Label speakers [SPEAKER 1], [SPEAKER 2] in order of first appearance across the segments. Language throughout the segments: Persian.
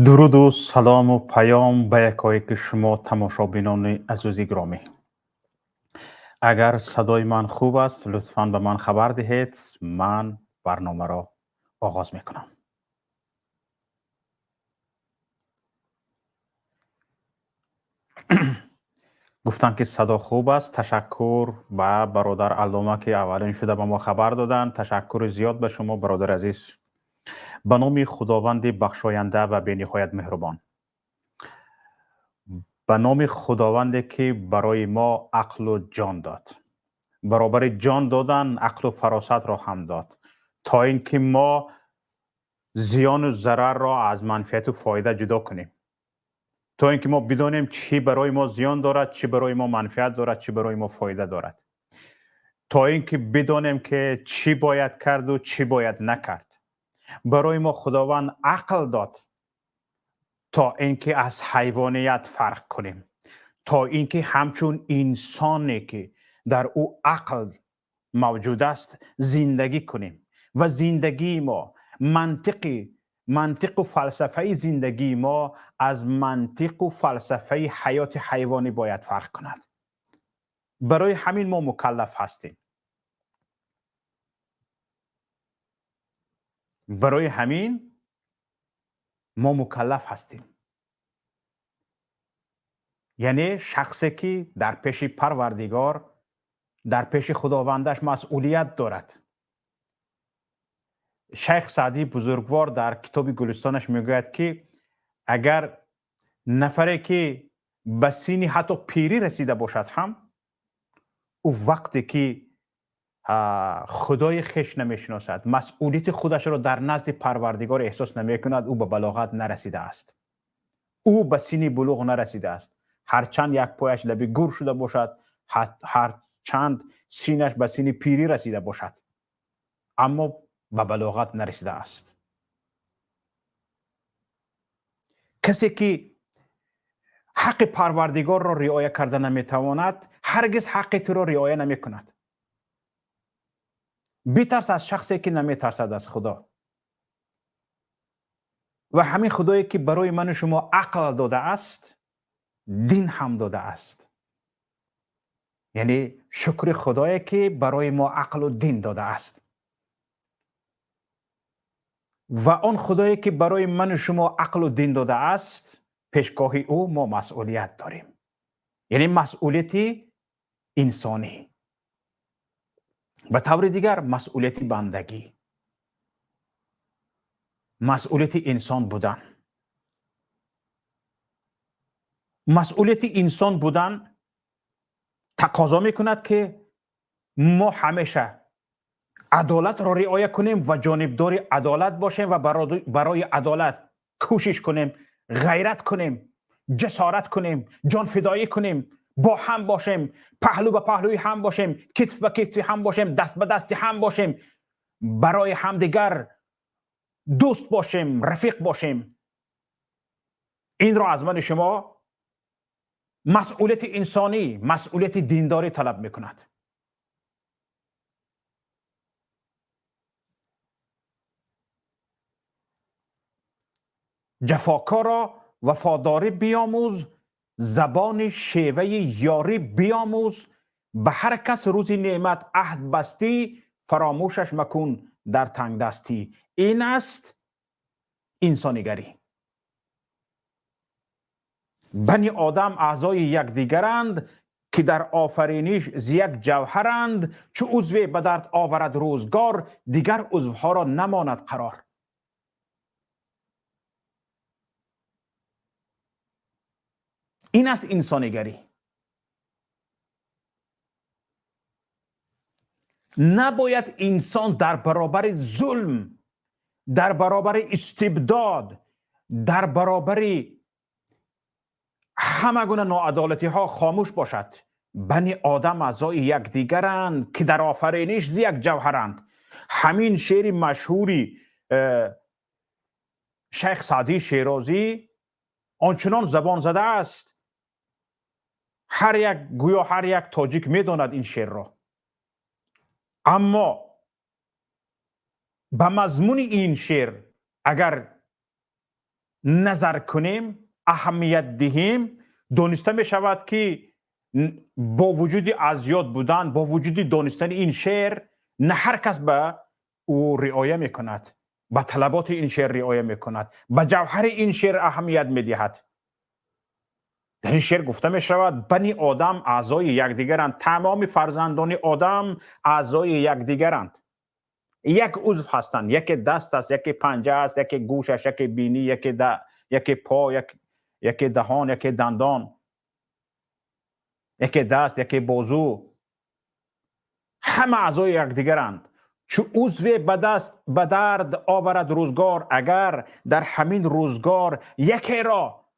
[SPEAKER 1] درود و سلام و پیام به یکایی که شما تماشابینان عزیزی گرامی. اگر صدای من خوب است لطفاً به من خبر دهید. من برنامه را آغاز میکنم. گفتن که صدا خوب است. تشکر به برادر علامه که اولین شده به ما خبر دادن. تشکر زیاد به شما برادر عزیز. به نام خداوند بخشاینده و بی‌نهایت مهربان، به نام خداوندی که برای ما عقل و جان داد، برابر جان دادن عقل و فراست را هم داد تا اینکه ما زیان و ضرر را از منفعت و فایده جدا کنیم، تا اینکه ما بدانیم چی برای ما زیان دارد، چی برای ما منفعت دارد، چی برای ما فایده دارد، تا اینکه بدانیم که چی باید کرد و چی باید نکرد. برای ما خداوند عقل داد تا اینکه از حیوانیت فرق کنیم، تا اینکه همچون انسانی که در او عقل موجود است زندگی کنیم و زندگی ما منطق و فلسفه زندگی ما از منطق و فلسفه حیات حیوانی باید فرق کند. برای همین ما مکلف هستیم. برای همین ما مکلف هستیم. یعنی شخصی که در پیش پروردگار، در پیش خداوندش مسئولیت دارد. شیخ سعدی بزرگوار در کتاب گلستانش میگوید که اگر نفری که به سین حتی پیری رسیده باشد هم، او وقتی که خدای خیش نمیشناسد، مسئولیت خودش را در نزد پروردگار احساس نمیکند، او به بلاغت نرسیده است، او به سین بلوغ نرسیده است. هرچند یک پایش لبی گور شده باشد، هرچند سینش به سین پیری رسیده باشد، اما به بلاغت نرسیده است. کسی که حق پروردگار را رعایت کرده نمیتواند، هرگز حق تو را رعایت نمیکند. بی‌ترس از شخصی که نمیترسد از خدا. و همین خدایی که برای من و شما عقل داده است، دین هم داده است. یعنی شکر خدایی که برای ما عقل و دین داده است. و آن خدایی که برای من و شما عقل و دین داده است، پیشگاه او ما مسئولیت داریم. یعنی مسئولیت انسانی. به طور دیگر مسئولیت بندگی، مسئولیت انسان بودن. مسئولیت انسان بودن تقاضا میکند که ما همیشه عدالت را رعایت کنیم و جانبدار عدالت باشیم و برای عدالت کوشش کنیم، غیرت کنیم، جسارت کنیم، جان فدایی کنیم، با هم باشیم، پهلو به پهلوی هم باشیم، کتف به کتف هم باشیم، دست به دست هم باشیم، برای همدیگر دوست باشیم، رفیق باشیم. این را از من شما مسئولیت انسانی، مسئولیت دینداری طلب میکند. جفاکارا وفاداری بیاموز، زبان شیوه یاری بیاموز، به هر کس روزی نعمت عهد بستی، فراموشش مکن در تنگ دستی. این است انسانیگری. بنی آدم اعضای یکدیگرند که در آفرینش ز یک جوهرند، چو عضو به درد آورد روزگار، دیگر عضوها را نماند قرار. این است انسانیگری. نباید انسان در برابر ظلم، در برابر استبداد، در برابر همه گونه ناعدالتی ها خاموش باشد. بنی آدم اعضای یکدیگرند که در آفرینش ز یک جوهرند. همین شعر مشهوری شیخ سعدی شیرازی آنچنان زبان زده است، گویا هر یک تاجیک میداند این شعر را. اما به مضمون این شعر اگر نظر کنیم، اهمیت دهیم، دانسته می شود که با وجود ازیاد بودن، با وجود دانستن این شعر، نه هر کس به او رعایت می کند، به طلبات این شعر رعایت می کند، به جوهر این شعر اهمیت می دهد. در این شعر گفته می شود بنی آدم اعضای یکدیگرند، تمام فرزندان آدم اعضای یکدیگرند، یک عضو هستند، یک دست است، یک پنجه است، یک گوشش، یک بینی، یک پا، یک دهان، یک دندان، یک دست، یک بازو، همه اعضای یکدیگرند. چو عضو به درد آورد روزگار، اگر در همین روزگار یکی را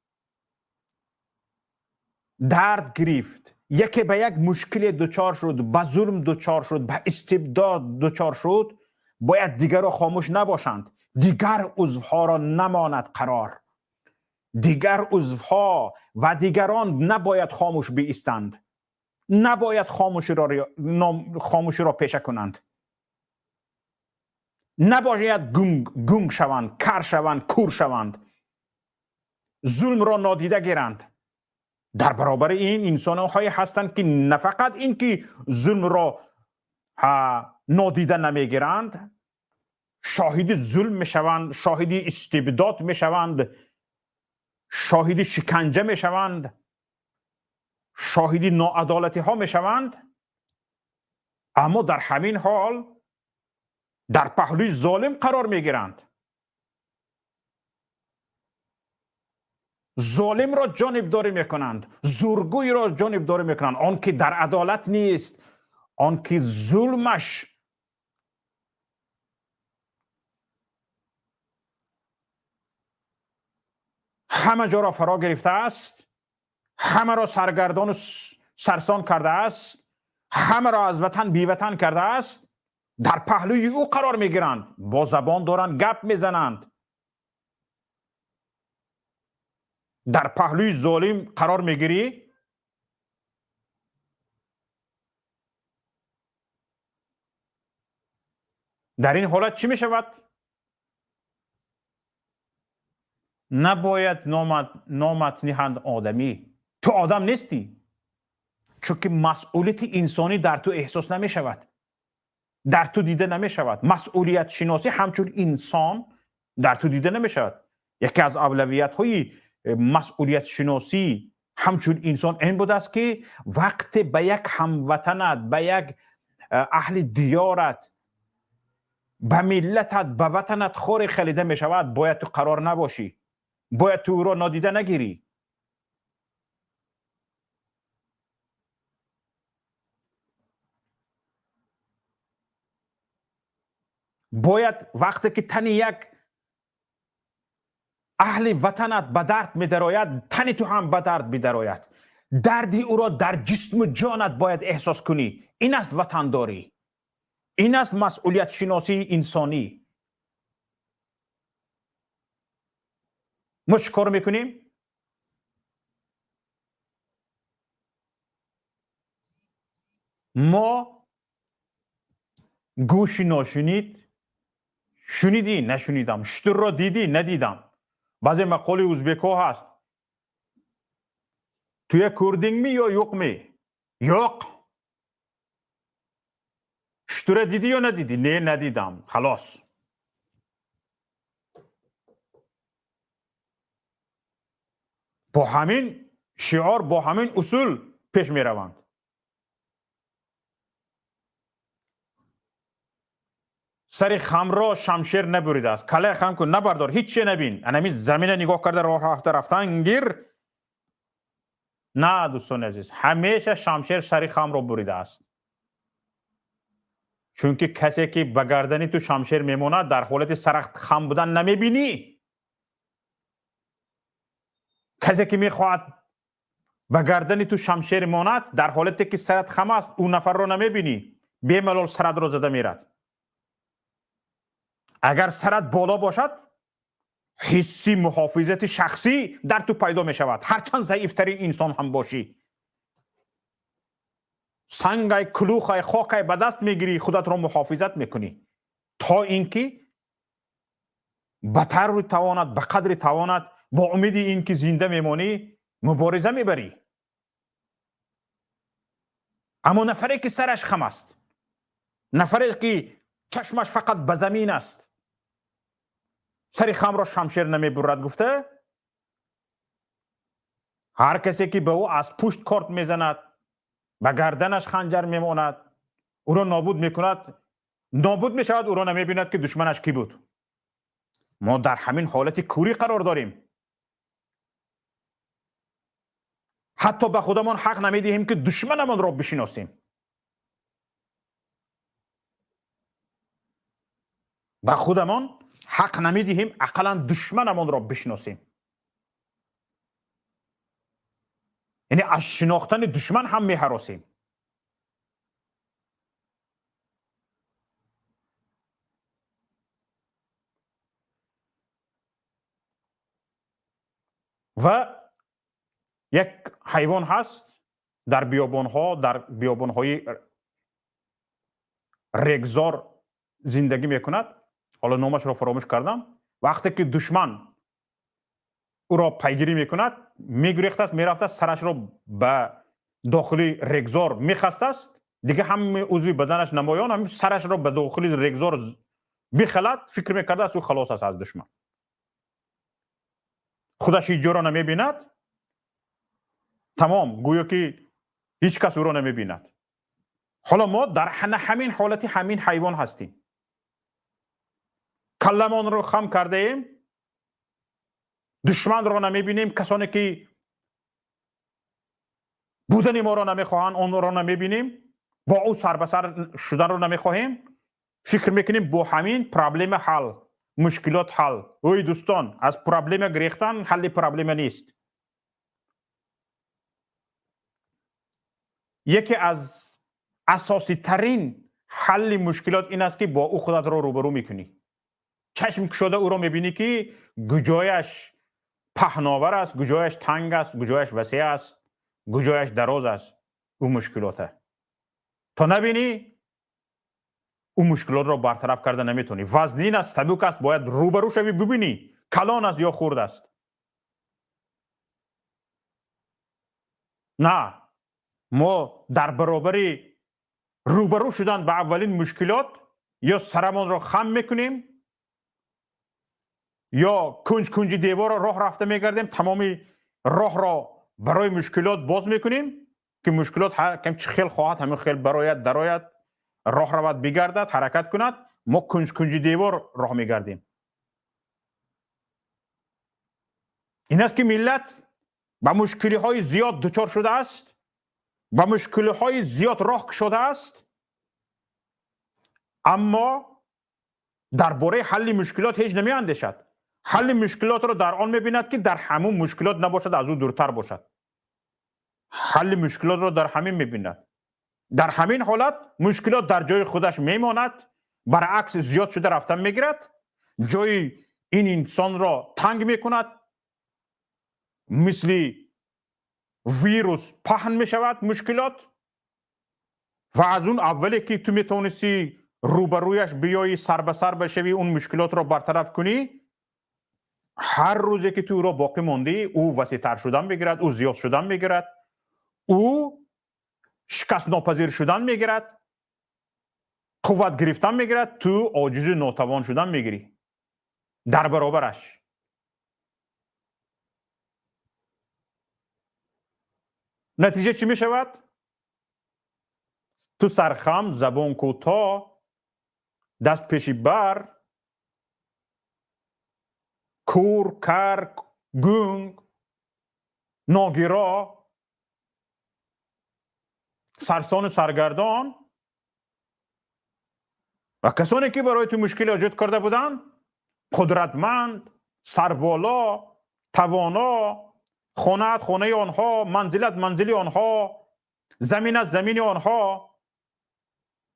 [SPEAKER 1] درد گرفت، یکی به یک مشکل دچار شد، به ظلم دچار شد، به استبداد دچار شد، باید دیگر را خاموش نباشند، دیگر عضوها را نماند قرار، دیگر عضوها و دیگران نباید خاموش بایستند، نباید خاموشی را پیشه کنند، نباید گنگ شوند، کر شوند، کور شوند، ظلم را نادیده گیرند. در برابر این انسان هایی هستند که نه فقط این که ظلم را نادیده نمیگیرند، شاهد ظلم میشوند، شاهد استبداد میشوند، شاهد شکنجه میشوند، شاهد ناعدالتی ها میشوند، اما در همین حال در پهلوی ظالم قرار میگیرند، ظالم را جانبداری میکنند، زورگوی را جانبداری میکنند، آن که در عدالت نیست، آن که ظلمش همه جا را فرا گرفته است، همه را سرگردان و سرسان کرده است، همه را از وطن بی وطن کرده است، در پهلوی او قرار میگیرند، با زبان دارند گپ میزنند، در پهلوی ظالم قرار میگیری، در این حالت چی میشود؟ نباید نامت نهند آدمی، تو آدم نیستی، چون که مسئولیت انسانی در تو احساس نمی شود، در تو دیده نمی شود، مسئولیت شناسی همچون انسان در تو دیده نمی شود. یکی از اولویت های مسئولیت شناسی همچون انسان این بود است که وقت به یک هموطنت، به یک اهل دیارت، به ملتت، به وطنت خور خلیده می شود، باید تو قرار نباشی، باید تو را نادیده نگیری. باید وقتی که تن یک اهل وطنت به درد می دراید، تن تو هم به درد بدراید، دردی او را در جسم و جانت باید احساس کنی. این است وطنداری، این است مسئولیت شناسی انسانی. ما چه کار میکنیم؟ ما گوش ناشنید شنیدی نشنیدم، شتر را دیدی ندیدم. بعضی مقاله ازبک‌ها هست، توی کوردینگ می یا یوق می؟ یوق. شتر دیدی یا ندیدی؟ نه ندیدم، خلاص. با همین شعار، با همین اصول پیش می روند. سر خم را شمشیر نبریده است، کله خم کن نبردار، هیچ چی نبین، انمی زمین نگاه کرده راه رفتن گیر. نه دوستان عزیز، همیشه شمشیر سر خم را بریده است، چون که کسی که به گردنی تو شمشیر میمونه در حالت سرخت خم بودن نمیبینی. کسی که میخواهد به گردنی تو شمشیر ماند در حالتی که سرت خم است، اون نفر رو نمیبینی، بی‌ملال سرت رو زده میرد. اگر سرت بالا باشد، حسی محافظت شخصی در تو پیدا می شود، هرچند ضعیفترین انسان هم باشی. سنگای کلوخای خاکای به دست میگیری، خودت رو محافظت میکنی تا اینکه بتر رو تواند به قدر تواند با امید این که زنده میمانی مبارزه میبری. اما نفری که سرش خم است، نفری که چشمش فقط به زمین است، سر خم را شمشیر نمیبرد. گفته هر کسی که به او از پشت کارت میزند، به گردنش خنجر میماند، او را نابود میکند، نابود میشود، او را نمیبیند که دشمنش کی بود. ما در همین حالت کوری قرار داریم. حتی به خودمان حق نمیدهیم که دشمنمان را بشناسیم. به خودمان حق نمیدهیم اقلا دشمنمان را بشناسیم. یعنی از شناختن دشمن هم میهراسیم. و یک حیوان هست در بیابانها، در بیابانهای رگزار زندگی میکند. حالا نامش را فراموش کردم. وقتی که دشمن او را پیگیری میکند، میگریخت است، میرفت است، سرش را به داخلی رگزار میخست است، دیگه هم عضوی بدنش نمایان، هم سرش را به داخلی رگزار بخلد، فکر میکرده است او خلاص است از دشمن. خودش اینجا را نمیبیند، تمام، گویا که هیچ کس او را نمیبیند. حالا ما در همین حالتی همین حیوان هستیم. کلمان رو خم کرده ایم، دشمن را نمیبینیم، کسانی که بودن ما را نمیخواهند آن را نمیبینیم، با او سر به سر شدن را نمیخواهیم، فکر میکنیم با همین پرابلم حل، مشکلات حل. اوی دوستان، از پرابلم گریختن حل پرابلم نیست. یکی از اساسی ترین حل مشکلات این است که با او خودت را روبرو میکنی. چشم کشاده او را میبینی که گوجایش پهناور است، گوجایش تنگ است، گوجایش وسیع است، گوجایش دراز است. او مشکلاته. تا نبینی او مشکلات را برطرف کرده نمیتونی. وزنین است، سبک است، باید روبرو شوی ببینی کلان است یا خرد است. نه، ما در برابر روبرو شدن به اولین مشکلات یا سرمان را خم میکنیم یا کنج کنج دیوار را راه رفته میگردیم، تمامی راه را برای مشکلات باز میکنیم که مشکلات هر کم چه خیل خواهد همین خیل برایت درایت، راه رود بگردد، حرکت کند، ما کنج کنج دیوار راه میگردیم. این است که ملت با مشکلی های زیاد دچار شده است، با مشکلی های زیاد راه کشیده است، اما درباره حل مشکلات هیچ نمی اندیشد. حل مشکلات را در آن میبیند که در همون مشکلات نباشد، از او دورتر باشد. حل مشکلات را در همین میبیند. در همین حالت مشکلات در جای خودش میماند، برعکس زیاد شده رفتن میگیرد، جای این انسان را تنگ میکند، مثل ویروس پهن میشود مشکلات. و از اون اولی که تو میتونستی روبرویش بیایی، سر به سر بشوی، اون مشکلات را برطرف کنی، هر روزی که تو را باقی موندی او وسیع‌تر شدن میگیرد، او زیاد شدن میگیرد، او شکست ناپذیر شدن میگیرد، قوت گرفتن میگیرد، تو عاجز و ناتوان شدن میگیری در برابرش. نتیجه چی میشود؟ تو سرخم، زبان کوتاه، دست پیشی بر، کور، کر، گنگ، ناگیرا، سرسان و سرگردان و کسانی که برای تو مشکل ایجاد کرده بودند، قدرتمند، سربالا، توانا، خانه‌ات خانه آنها، منزلت منزلی آنها، زمینت زمین آنها،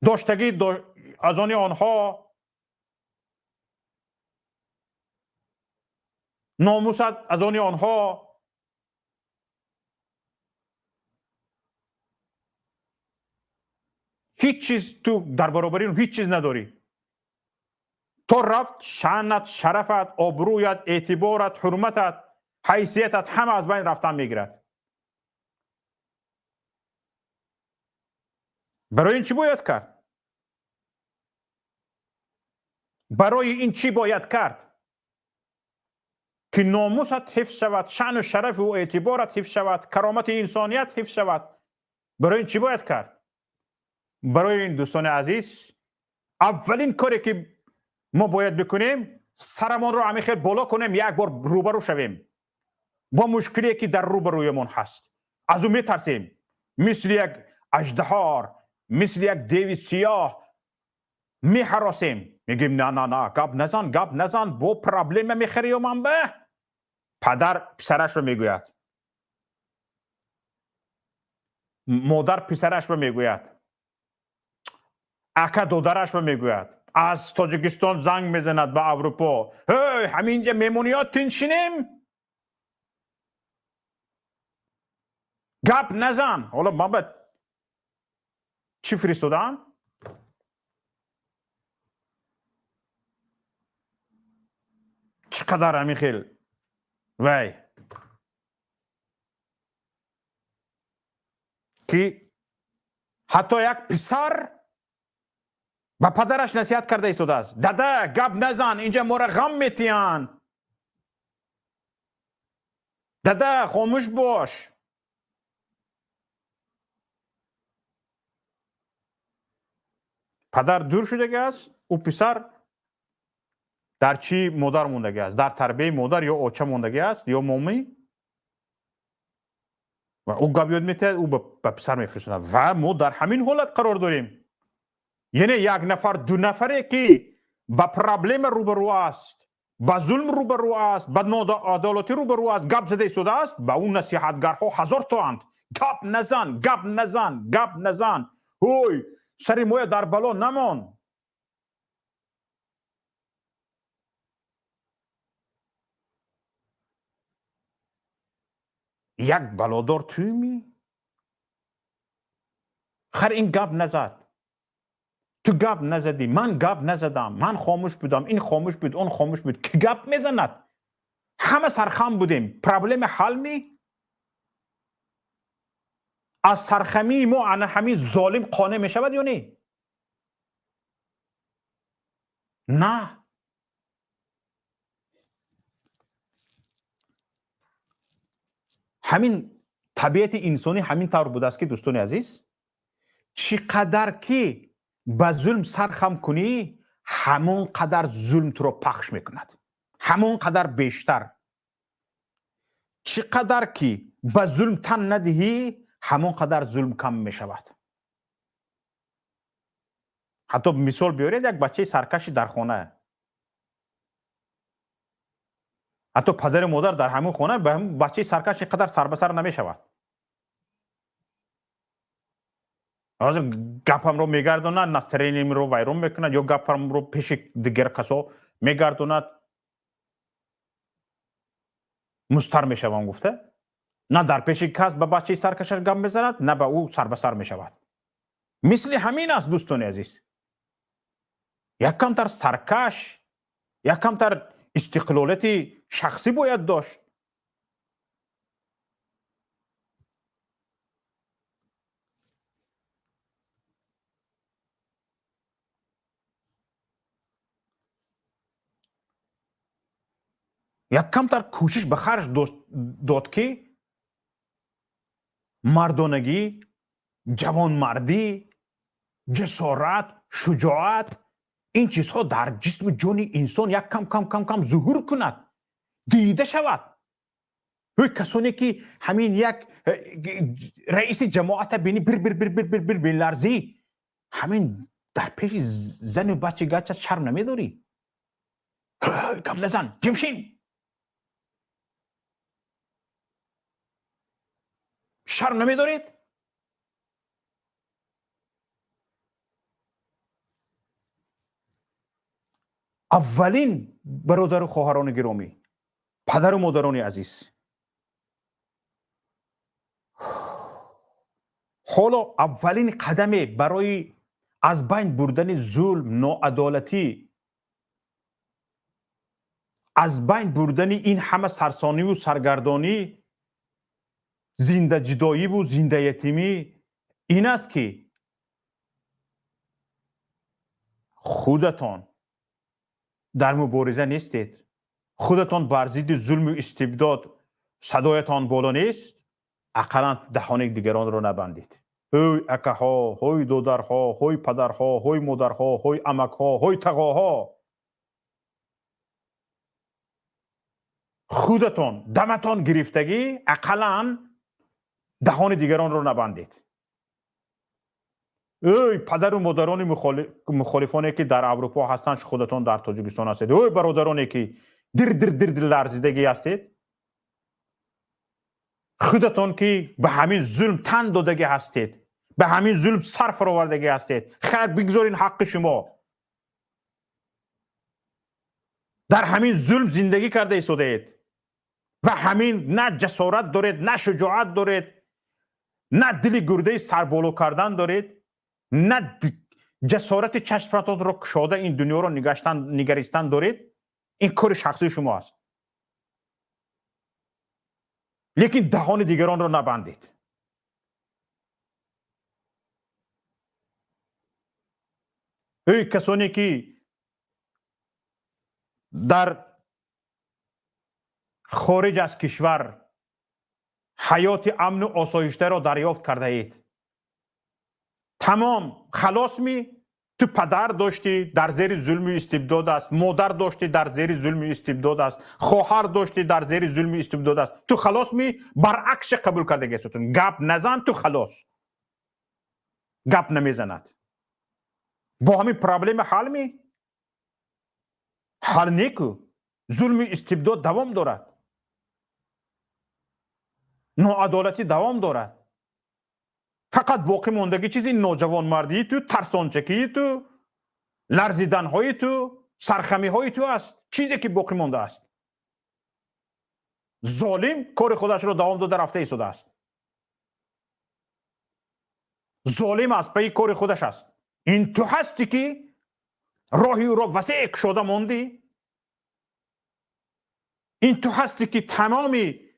[SPEAKER 1] داشتگی از آن آنها، ناموست از آن آنها. هیچ چیز تو در برابر این هیچ چیز نداری. تو رفت، شأنت، شرفت، آبرویت، اعتبارت، حرمتت، حیثیتت همه از بین رفتن میگیرد. برای این چی باید کرد؟ برای این چی باید کرد؟ که ناموست حفظ شود، شأن و شرف و اعتبارت حفظ شود، کرامت انسانیت حفظ شود. برای این چی باید کرد؟ برای این دوستان عزیز، اولین کاری که ما باید بکنیم سرمان رو همیشه بالا کنیم، یک بار روبرو شویم با مشکلی که در روبرویمون هست. از اون میترسیم، مثل یک اژدها، مثل یک دیو سیاه میهراسیم، میگیم نه نه نه، گپ نزن با پرابلم میخری من به. پدر پسرش رو میگوید، مادر پسرش رو میگوید، اکا دودرش رو میگوید، از تاجیکستان زنگ میزند به اروپا، هی همینجا میمونی یا تنشینیم؟ گپ نزن. حالا من به چی فرستادم؟ چقدر همین خیل وای که حتی یک پسر با پدرش نصیحت کرده ایستاده است، دادا گپ نزن، اینجا ما را غم میتیان، دادا خاموش باش. پدر دور شده است، او پسر در چی مادر موندگی است؟ در تربیه مادر یا اوچه موندگی است یا مومی، و او گپ یاد میته، او به پسر میفرستند و ما در همین حالت قرار داریم. یعنی یک نفر دو نفره که با پرابلم روبرو است، با ظلم روبرو است، با ناعدالتی روبرو است، گپ زده ایستاده است، با اون نصیحتگرها هزار تا اند. گپ نزن، گپ نزن، گپ نزن، هوی سر موی در بلا نمان. یک بلادار توی می خر این گپ نزد، تو گپ نزدی، من گپ نزدم، من خاموش بودم، این خاموش بود، اون خاموش بود، که گپ میزند؟ همه سرخم بودیم، پرابلم حل می از سرخمی ما انا همین ظالم قانع می شود یا نه؟ نه. همین طبیعت انسانی همین طور بوده است که دوستان عزیز، چقدر که به ظلم سرخم کنی همون قدر ظلم تو رو پخش میکند، همون قدر بیشتر. چقدر که به ظلم تن ندهی همون قدر ظلم کم میشود. حتی مثال بیارید، یک بچه سرکشی در خانه، حتی پدر مادر در همون خانه به همون بچه سرکش قدر سر به سر نمیشود. حاضر گپم رو میگرداند، نسترینیم رو ویرون میکند یا گپم رو پیش دیگر کسا میگرداند، مستر میشوم گفته. نه در پیش کس به بچه سرکشش گپ میزند، نه به او سر به سر میشود. مثل همین است دوستان عزیز، یک کمتر سرکش، یک کمتر استقلالیت شخصی باید داشت. یک کمتر کوشش به خرج داد که مردانگی، جوانمردی، جسارت، شجاعت، این چیزها در جسم جان انسان یک کم ظهور کند، دیده شود. هوی کسانی که همین یک رئیس جماعت بینی بر بر بر بر بر بر بلرزی، همین در پیش زن و بچه گچه شرم نمیداری؟ گپ نزن، جمشین، شرم نمیدارید؟ اولین برادر و خواهران گرامی، پدر و مادران عزیز، حالا اولین قدم برای از بین بردن ظلم، ناعدالتی از بین بردن این همه سرسانی و سرگردانی، زنده جدایی و زنده یتیمی، این است که خودتان در مبارزه نیستید، خودتان بر ضد ظلم و استبداد صدایتان بالا نیست، اقلا دهان دیگران رو نبندید. هوی اکه ها، هوی دودرها، هوی پدرها، هوی مادرها، هوی عمکها، هوی تقاها، خودتان دمتان گرفتگی، اقلا دهان دیگران رو نبندید. ای پدر و مادران مخالفانی که در اروپا هستند، خودتان در تاجیکستان هستید. ای برادرانی که در لرزیدگی هستید، خودتان که به همین ظلم تن دادگی هستید، به همین ظلم سر فراوردگی هستید، خیر بگذارین حق شما. در همین ظلم زندگی کرده ایستادید و همین نه جسارت دارید، نه شجاعت دارید، نه دل گرده سر بالا کردن دارید، نه جسارت چشمتان را کشاده این دنیا را نگریستن دارید. این کار شخصی شما است، لیکن دهان دیگران را نبندید. ای کسانی که در خارج از کشور حیات امن و آسایشته را دریافت کرده اید، تمام خلاص تو پدر داشتی در زیر ظلم و استبداد است، مادر داشتی در زیر ظلم و استبداد است، خواهر داشتی در زیر ظلم و استبداد است، تو خلاص برعکس قبول کرده گیستون. گپ نزن، تو خلاص. گپ نمیزند. با همین پرابلم حل نیکو. ظلم و استبداد دوام دارد، ناعدالتی دوام دارد. فقط باقی موندگی چیزی نوجوان مردی تو، ترسانچگی تو، لرزیدن های تو، سرخمی های تو است. چیزی که باقی مونده است. ظالم کار خودش رو دوام داده رفته ایستاده است. ظالم از پی کار خودش است. این تو هستی که راهی را وسیع شده موندی. این تو هستی که تمامی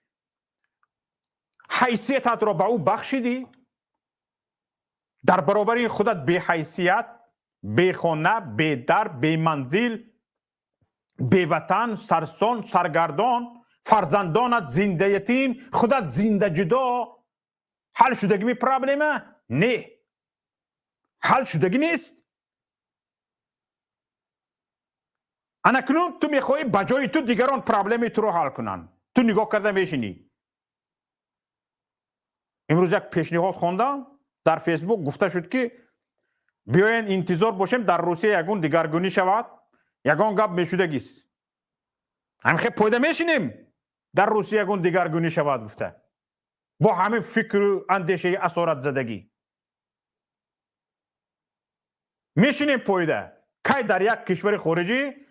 [SPEAKER 1] حیثیتت را به او بخشیدی. در برابر این خودت بی حیثیت، بی خانه، بی در، بی منزل، بی وطن، سرسان، سرگردان، فرزندانت زنده یتیم، خودت زنده جدا. حل شدگی می پرابلمه؟ نه، حل شدگی نیست. انکنون تو میخوایی بجای تو دیگران پرابلم تو رو حل کنن. تو نگاه کرده میشینی. امروز یک پیشنهاد خوندم در فیسبوک، گفته شد که بیاین انتظار باشیم در روسیه یگون دیگرگونی شود. یگان گپ میشدگیست. همین خیلی پایده میشینیم در روسیه یگون دیگرگونی شود گفته. با همین فکر و اندیشه اسارت زدگی میشینیم پایده. که در یک کشور خارجی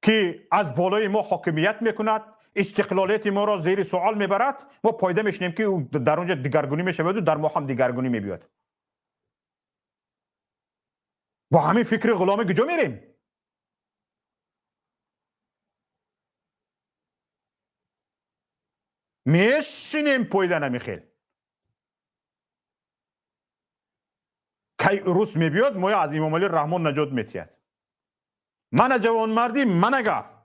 [SPEAKER 1] که از بالای ما حاکمیت میکند، استقلالیت ما را زیر سوال میبرد، ما پایده میشنیم که در اونجا دیگرگونی میشود و در ما هم دیگرگونی میبیاد. با همین فکر غلامی کجا میریم؟ میشینیم پایده نمیخیل. که روس میبیاد ما از امام علی رحمان نجات میتید. من جوان مردی منگه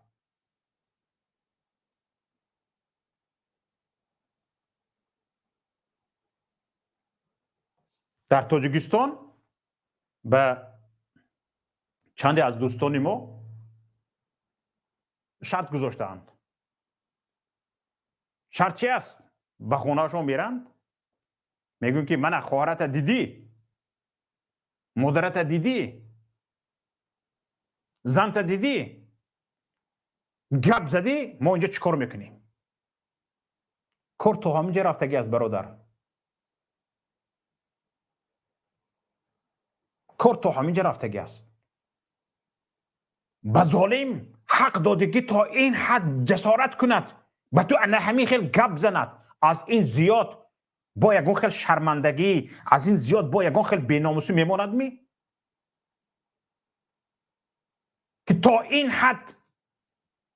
[SPEAKER 1] در تاجیکستان به چندی از دوستان ما شرط گذاشتند. شرط چی است؟ به خونهشون میرند، میگن که من خواهرت دیدی، مادرت دیدی، زنت دیدی، گپ زدی، ما اینجا چیکار میکنیم؟ کار تو همینجا رفتگی از برادر. کار تو همینجا رفتگی است. به ظالم حق دادگی تا این حد جسارت کند، به تو انه همین خیل گپ زند، از این زیاد با یگون خیل شرمندگی، از این زیاد با یگون خیل بیناموسی میماند می؟ که تا این حد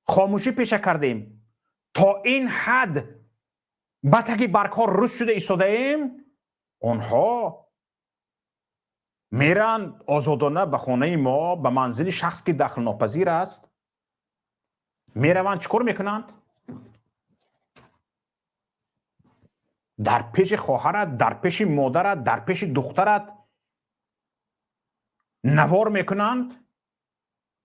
[SPEAKER 1] خاموشی پیشه کردیم تا این حد بتگی برکار روز شده ایستاده ایم. آنها میرن آزادانه به خانه ما، به منزل شخص که دخل ناپذیر است میروند. چیکار میکنند؟ در پیش خواهرت، در پیش مادرت، در پیش دخترت نوار میکنند،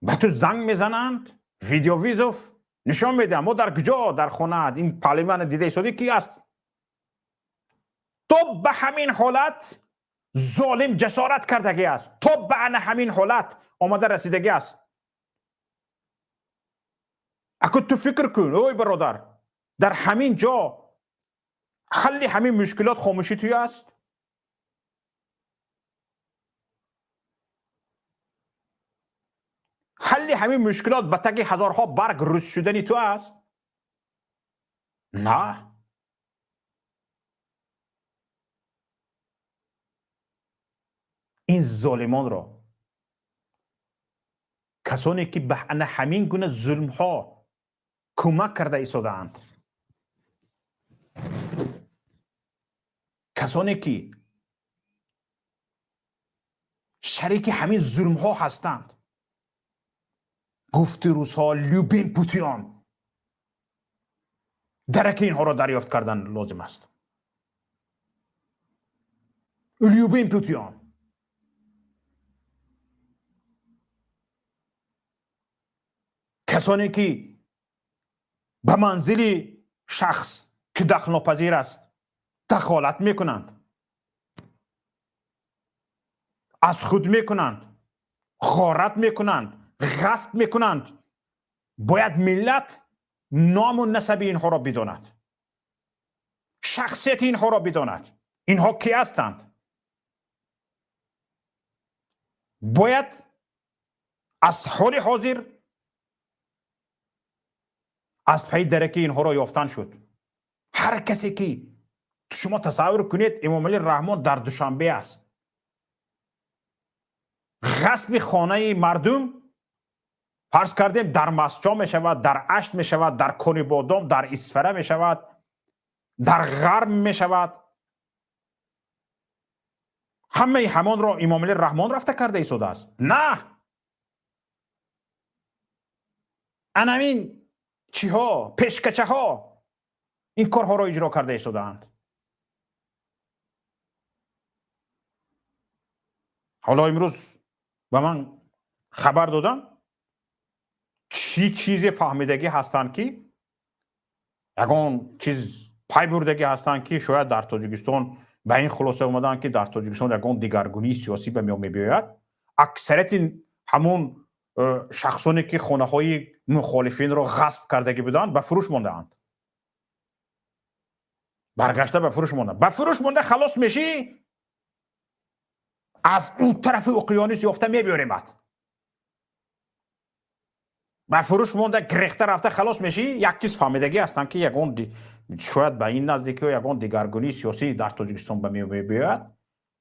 [SPEAKER 1] به تو زنگ میزنند، ویدیو ویزوف نشان میده ما در کجا در خانه این پارلمان دیده ایستادی کی است. تو به همین حالت ظالم جسارت کردگی است، تو به همین حالت آمده رسیدگی است. اگه تو فکر کن اوی برادر، در همین جا حل همین مشکلات خاموشی توی است. حل همین مشکلات به تک هزارها برگ روز شدنی تو است. نه، این ظالمان را، کسانی که به همین گونه ظلم ها کمک کرده ایستادند، کسانی که شریک همین ظلم ها هستند، گفت روزها لیوبین پوتیان، درک اینها را دریافت کردن لازم است. لیوبین پوتیان کسانی که به منزل شخص که دخل ناپذیر است دخالت میکنند، از خود میکنند، غارت میکنند، غصب میکنند، باید ملت نام و نسب اینها را بداند، شخصیت اینها را بداند. اینها کی هستند؟ باید از حال حاضر از پی درک اینها را یافتن شد. هر کسی که شما تصور کنید امام علی رحمان در دوشنبه است، غصب خانه مردم فرض کردیم در مسجد می شود، در اشت می شود، در کنی بادام، در اسفره می شود، در غرب می شود. همه همان را امام علی رحمان رفته کرده ایستاده است. نه، انمین چی ها، پیشکچه ها این کارها را اجرا کرده ایستاده اند. حالا امروز به من خبر دادن چی چیزی فهمیدگی هستند که یگان چیز پای بردگی هستند که شاید در تاجیکستان به این خلاصه اومدن که در تاجیکستان یگان دیگرگونی سیاسی به میان میباید. اکثریت همون شخصانی که خانه های مخالفین را غصب کردگی بودند به فروش مانده اند، برگشته به فروش مانده. به فروش مانده خلاص میشی، از اون طرف اقیانوس یافته میبیاریمت. به فروش مونده گرخته رفته خلاص میشی. یک چیز فهمیدگی هستن که یگان شاید به این نزدیکی و یگان دیگرگونی سیاسی در تاجیکستان به میان بیاید،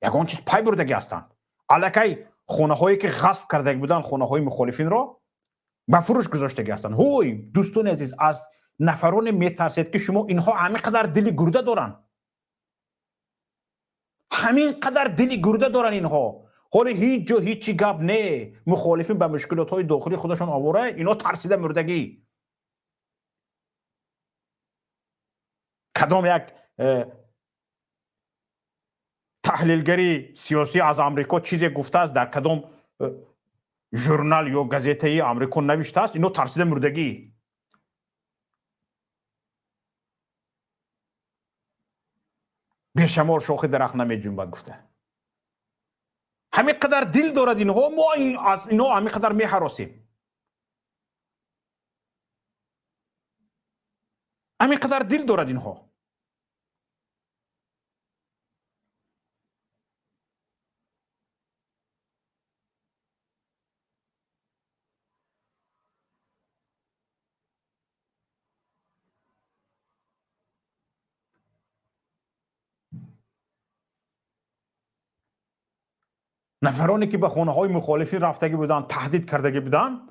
[SPEAKER 1] یگان چیز پای بردگی هستند. الکی خانه هایی که غصب کرده بودن، خانه های مخالفین را به فروش گذاشته هستند. هوی دوستان عزیز، از نفران میترسید که شما اینها همینقدر دل گرده دارن، همینقدر دل گرده دارن اینها. حالا هیچ جا هیچی گپ نه، مخالفین به مشکلات های داخلی خودشون آواره، اینا ترسیده مردگی. کدام یک تحلیلگری سیاسی از امریکا چیزی گفته است، در کدام ژورنال یا گازیته امریکا نوشته است، اینا ترسیده مردگی. بیشمار شاخ درخت نمی جنبد گفته. همین قدر دل دارد اینها، ما از اینا همین قدر می حراسیم، همین قدر دل دارد اینها. نفرانی که به خانه های مخالفین رفتگی بودن، تهدید کردگی بودن،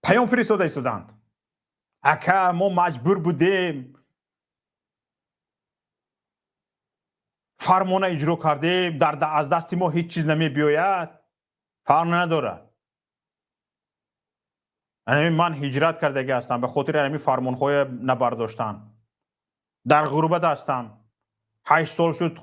[SPEAKER 1] پیام فرستاده ایستادند اکا ما مجبور بودیم فرمان اجرا کردیم از دست ما هیچ چیز نمی بیاید فرق ندارد. من هجرت کردگی هستم به خاطر همین فرمانهای نبرداشتن در غربت هستم 8 سال شد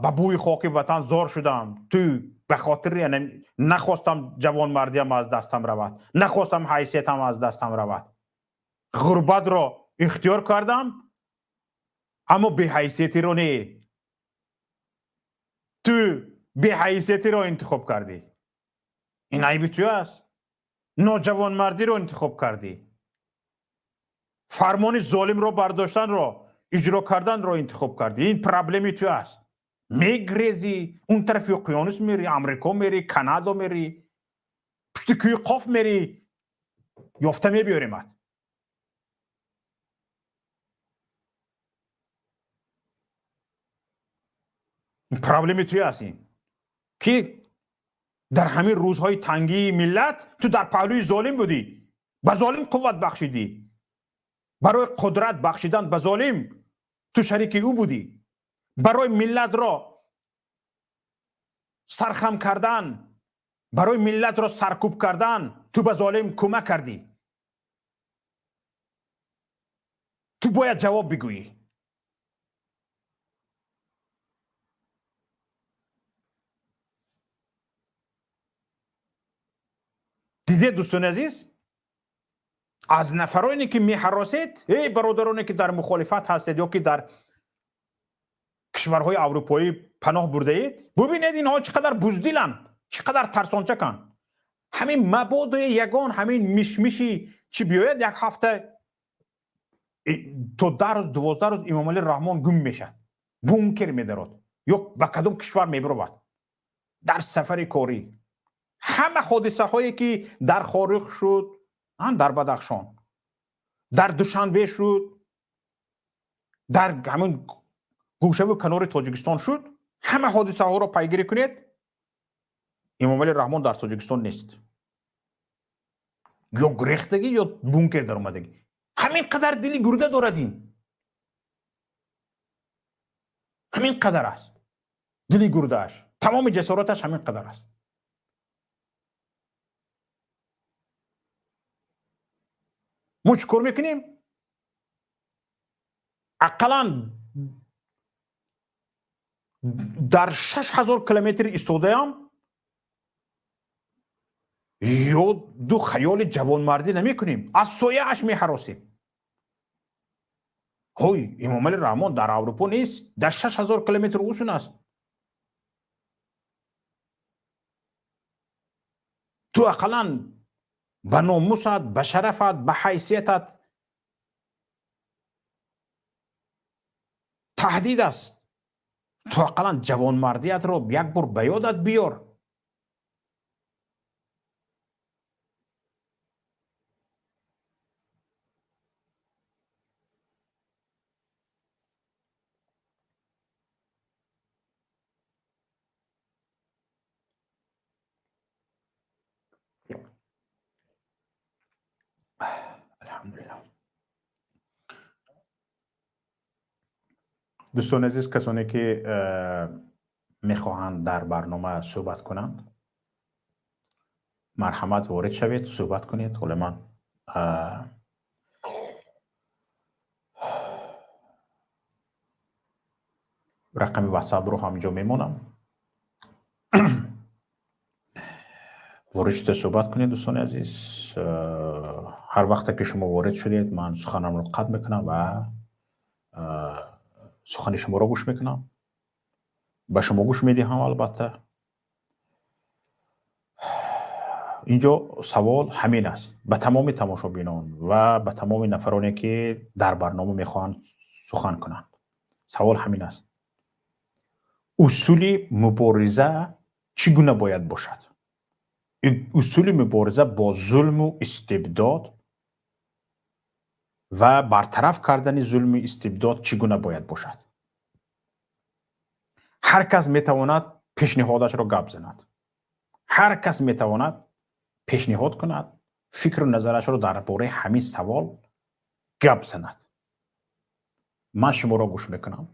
[SPEAKER 1] با بوی خاک وطن زار شدم تو به خاطر نخواستم جوان مردیم از دستم رود نخواستم حیثیتم از دستم رود غربت را اختیار کردم اما به حیثیتی رو نه تو به حیثیتی رو انتخاب کردی این عیب تو است نوجوان مردی رو انتخاب کردی فرمان ظالم رو برداشتن رو اجرا کردن رو انتخاب کردی این پرابلمی تو است میگریزی اون طرف اقیانوس میری امریکا میری کانادا میری پشت کوی قاف میری یافته میبیاریمت این پرابلمی توی است این که در همین روزهای تنگی ملت تو در پهلوی ظالم بودی به ظالم قوت بخشیدی برای قدرت بخشیدن به ظالم تو شریک او بودی برای ملت را سرخم کردن برای ملت را سرکوب کردن تو به ظالم کمک کردی تو باید جواب بگویی دیدید دوستان عزیز از نفرانی که می‌هراسید ای برادرانی که در مخالفت هستید یا که در کشورهای اروپایی پناه برده اید ببینید اینها چقدر بزدلند چقدر ترسانچکند همین مبادا یگان همین مشمشی چی بیاید یک هفته تا 10 روز 12 روز امام علی رحمان گم میشد بونکر میدارد یا به کدام کشور میبرود در سفر کاری همه حادثه هایی که در خارق شد در بدخشان در دوشنبه شد در همون گوشه و کنار تاجیکستان شد همه حادثه ها را پیگیری کنید امام علی رحمان در تاجیکستان نیست یا گریختگی یا بونکر در اومدگی همین قدر دلی گرده داردین همین قدر است دلی گردهش تمام جسارتش همین قدر است ما چیکار میکنیم اقلا در 6000 کیلومتر ایستاده ام یا دو خیال جوانمردی نمی کنیم از سایه اش می حراسیم های امام علی رحمان در اروپا نیست در 6000 کیلومتر اوسون است تو اقلا به ناموست به شرفت به حیثیتت تهدید است تو اقلا جوانمردیت رو یک بار به یادت بیار الحمدلله دوستان عزیز کسانی که میخواهند در برنامه صحبت کنند مرحمت وارد شوید صحبت کنید حالا من رقم واتساپ رو همینجا میمونم وارد شده صحبت کنید دوستان عزیز هر وقت که شما وارد شدید من سخنم رو قطع میکنم و سخن شما رو گوش میکنم به شما گوش میدهم البته اینجا سوال همین است به تمام تماشابینان و به تمام نفرانی که در برنامه میخوان سخن کنند سوال همین است اصول مبارزه چگونه باید باشد اصول مبارزه با ظلم و استبداد و برطرف کردن ظلم و استبداد چگونه باید باشد هر کس میتواند پیشنهادش را گپ زند هر کس میتواند پیشنهاد کند فکر و نظرش رو درباره همین سوال گپ زند. من شما را گوش میکنم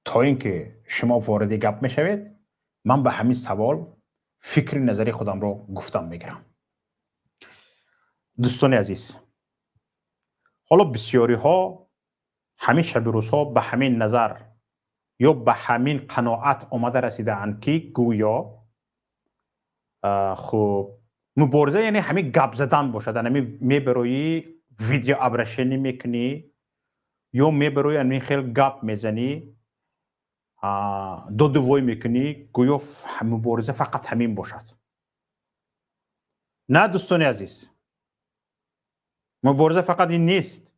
[SPEAKER 1] تا اینکه شما وارد گپ میشوید من به همین سوال فکر نظری خودم رو گفتم میگیرم. دوستان عزیز، حالا بسیاری ها همین شب روزها به همین نظر یا به همین قناعت آمده رسیدند که گویا خب مبارزه یعنی همین گپ زدن باشد، یعنی میبروی ویدیو ابرشنی میکنی یا میبروی همین خیلی گپ میزنی دو میکنی گویا مبارزه فقط همین باشد. نه دوستان عزیز، مبارزه فقط این نیست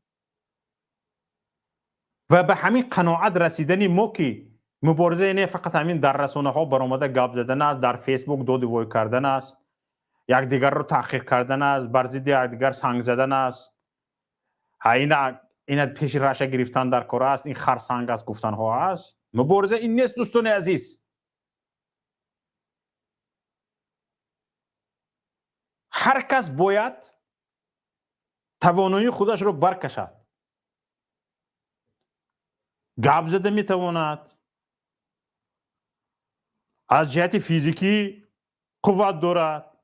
[SPEAKER 1] و به همین قناعت رسیدنی ما که مبارزه یعنی فقط همین در رسانه ها برآمده گپ زدن است، در فیسبوک دو کردن است، یک دیگر رو تحقیر کردن است، بر ضد یک دیگر سنگ زدن است، این پیش رشه گرفتن در کار است، این خرسنگ است گفتن ها است. مبارزه این نیست دوستان عزیز. هر کس باید توانایی خودش رو برکشد. گپ زده میتواند، از جهت فیزیکی قوت دارد،